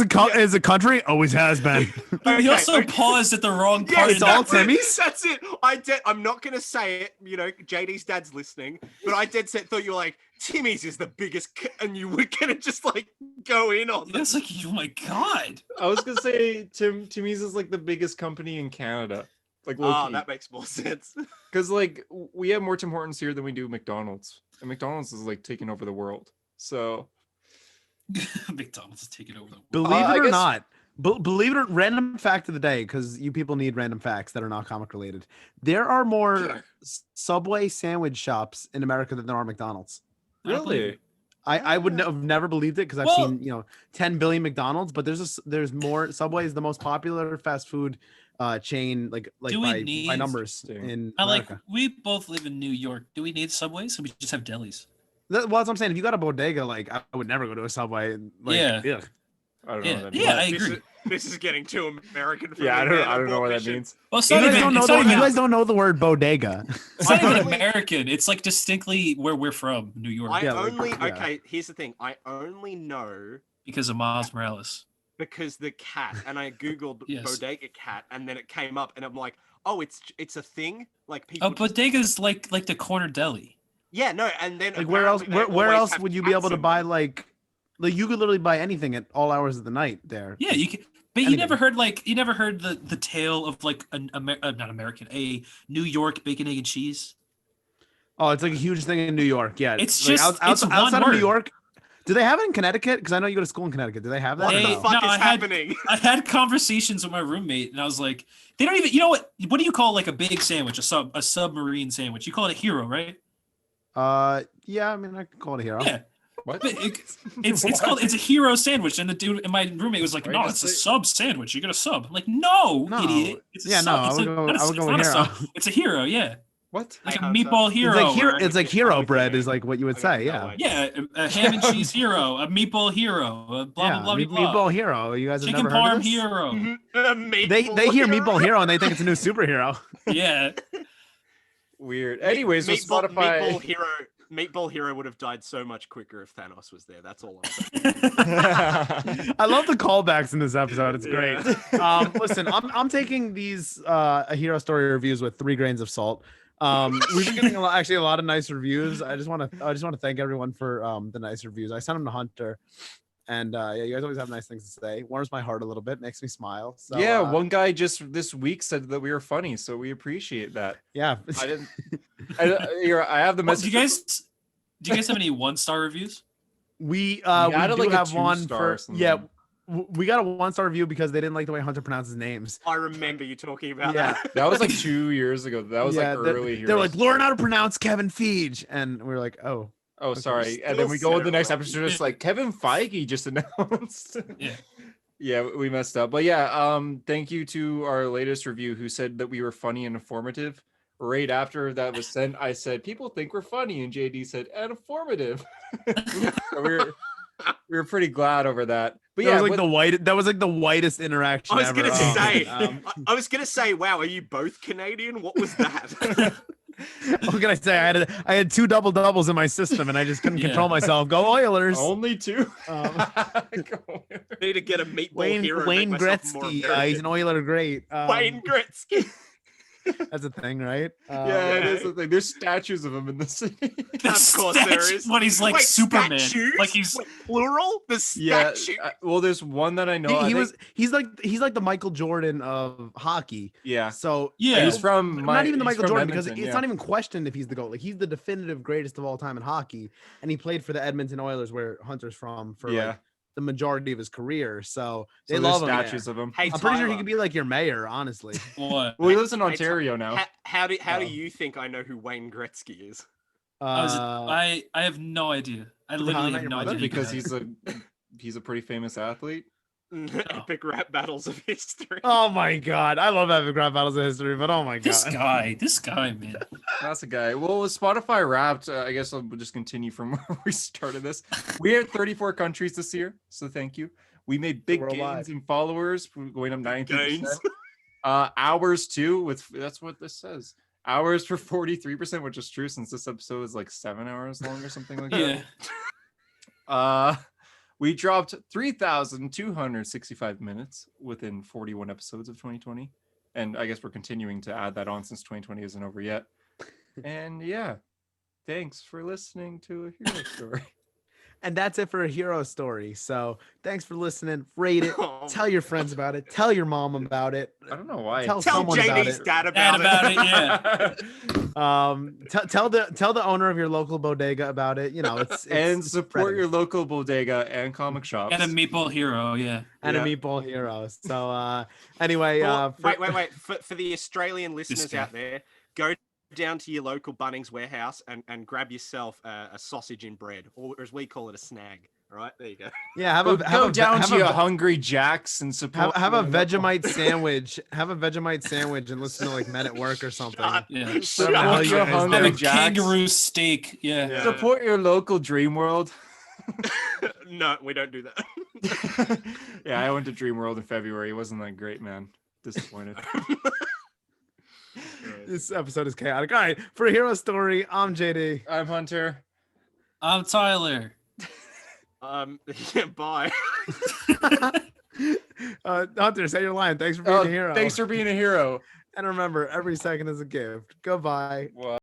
a country, always has been. He Okay, also okay. paused at the wrong Yeah, part. it's all that's it. Timmy's? That's it. I'm not gonna say it. JD's dad's listening, but I dead set thought you were like Timmy's is the biggest, and you were gonna just like go in on them. It's like, oh my god. I was gonna say Timmy's is like the biggest company in Canada. Like Ah, that makes more sense. because like we have more Tim Hortons here than we do McDonald's, and McDonald's is like taking over the world. So McDonald's is taking over the world. Believe I it or guess- not, believe it or random fact of the day, because you people need random facts that are not comic related. There are more Sure. Subway sandwich shops in America than there are McDonald's. I don't believe really, it. I would have never believed it, because I've Well- seen 10 billion McDonald's, but there's more. Subway is the most popular fast food chain, like Do we by need- numbers Interesting. in I like. America. We both live in New York. Do we need subways? Or we just have delis? Well, that's what I'm saying. If you got a bodega, like I would never go to a Subway. Like, Yeah. ugh. I don't know. Yeah, What that means. yeah, I This agree. This is getting too American for Yeah, me. I man. don't know what that Mission. means. Well, it's You not guys even. don't know It's the, not you even, guys don't know the word bodega. it's not even I only- American. It's like distinctly where we're from, New York, I Yeah, like, only yeah. okay. Here's the thing. I only know because of Miles Morales. because the cat, and I googled Yes. bodega cat, and then it came up, and I'm like, oh, it's a thing. Like A people. just- bodega's like the corner deli. yeah, no, and then Like where else? apparently they Where always else have would you be cats able to in buy them. like you could literally buy anything at all hours of the night there. Yeah, you can. But you Anything. never heard the tale of like not American, a New York bacon, egg, and cheese. Oh, it's like a huge thing in New York. Yeah, It's like, just- it's one outside of New word. York. Do they have it in Connecticut? Because I know you go to school in Connecticut. Do they have that? What or Hey, the no? fuck no, is I had- happening? I had conversations with my roommate, and I was like, they don't even. You know what? What do you call like a big sandwich, a submarine sandwich? You call it a hero, right? Yeah. I mean, I can call it a hero. Yeah. What? But it's a hero sandwich, and the dude and my roommate was like, Why you "No, just it's a say- sub sandwich. You get a sub." I'm like, "No, No. idiot. It's a Yeah, sub. no, It's I would a- go- not a- I would it's go with not a hero. sub. It's a hero, yeah, What? like a I know, meatball so- hero. It's like hero. or- It's like I'm hero with bread you. is like what you would I say. got Yeah. no idea. Yeah, a ham and cheese hero, a meatball hero, a blah Yeah. blah blah blah. Meatball hero. You guys have Chicken never heard parm of this? hero. They hear Meatball Hero and they think it's a new superhero. Yeah, Weird. Anyways, with Meatball Spotify. Hero. Meatball Hero would have died so much quicker if Thanos was there. That's all I'm saying. I love the callbacks in this episode. It's great. Yeah. Listen, I'm taking these a hero story reviews with 3 grains of salt. We've been getting actually a lot of nice reviews. I just want to thank everyone for the nice reviews. I sent them to Hunter, and yeah, you guys always have nice things to say. Warms my heart a little bit, makes me smile. So, yeah, one guy just this week said that we were funny, so we appreciate that. Yeah, I didn't. I have the Well, message. do you guys have any 1-star reviews? we had do like a have one 2-star for or something. yeah. We got a 1-star review because they didn't like the way Hunter pronounces names. I remember you talking about Yeah. that. That was like 2 years ago. That was like early. They're like, learn how to pronounce Kevin Feige, and we are like, oh. Oh, Okay. sorry. And then we go with the next episode, just like Kevin Feige just announced. Yeah. Yeah, we messed up. But yeah, thank you to our latest review who said that we were funny and informative. Right after that was sent, I said, people think we're funny. And JD said, and informative. So we were pretty glad over that. But That yeah, was like the whitest interaction I was ever. gonna Oh, say, man. I was gonna say, wow, are you both Canadian? What was that? What can I say? I had 2 double doubles in my system, and I just couldn't Yeah. control myself. Go Oilers! only 2. Need to get a Meatball Wayne Hero. Wayne make myself more Gretzky. He's American. an Oiler great. Wayne Gretzky. That's a thing, right? Yeah, it is the thing. There's statues of him in the city. Of course there is. When he's like Wait, Superman, statues? like he's Wait, plural. The Yeah. statue. Well, there's one that I know. He's like the Michael Jordan of hockey. Yeah. So Yeah. He's from not even the he's Michael from Jordan because Edmonton, it's yeah. not even questioned if he's the GOAT. Like he's the definitive greatest of all time in hockey, and he played for the Edmonton Oilers, where Hunter's from, for Yeah. like the majority of his career. So they So there's love him statues there. of him. Hey, I'm pretty sure he Tyler, could be like your mayor, honestly. what? Well, he lives in Hey, Ontario now. How do Oh. you think I know who Wayne Gretzky is? I have no idea. I How literally I Met have Your no Mother? idea. Because he's a pretty famous athlete. Epic rap battles of history. Oh my god, I love epic rap battles of history, but oh my god, this guy, man. That's a guy. Well, with Spotify Wrapped, I guess I'll just continue from where we started this. We had 34 countries this year, so thank you. We made big Worldwide. gains in followers, going up 92%. Gains. Hours too, that's what this says. Hours for 43%, which is true since this episode is like 7 hours long or something like that. Yeah. We dropped 3,265 minutes within 41 episodes of 2020. And I guess we're continuing to add that on since 2020 isn't over yet. And yeah, thanks for listening to a hero story. and that's it for a hero story. So thanks for listening. Rate it. Oh, Tell your friends about it. Tell your mom about it. I don't know why. Tell Tell someone about JD's it. dad Dad about it. about it, yeah. Tell the owner of your local bodega about it. You know, it's And it's support spreading. your local bodega and comic shops. And a Meatball Hero, yeah. and Yeah. a meatball hero. So anyway, Well, for- wait. For the Australian listeners guy. out there, go down to your local Bunnings warehouse and grab yourself a sausage in bread, or as we call it, a snag. All right, there you go. yeah, Go down to your Hungry Jack's and support. have a your local- Vegemite sandwich. Have a Vegemite sandwich and listen to like Men at Work or something. Shut Yeah. Whatever the hell Support you your guys Hungry do. And a Jack's. kangaroo steak, yeah. Yeah. Support your local Dream World. No, we don't do that. Yeah, I went to Dream World in February. It wasn't that great, man. Disappointed. This episode is chaotic. All right, for a hero story, I'm JD. I'm Hunter. I'm Tyler. Yeah, bye. Hunter, say your line. Thanks for being a hero. Thanks for being a hero. And remember, every second is a gift. Goodbye. Wow.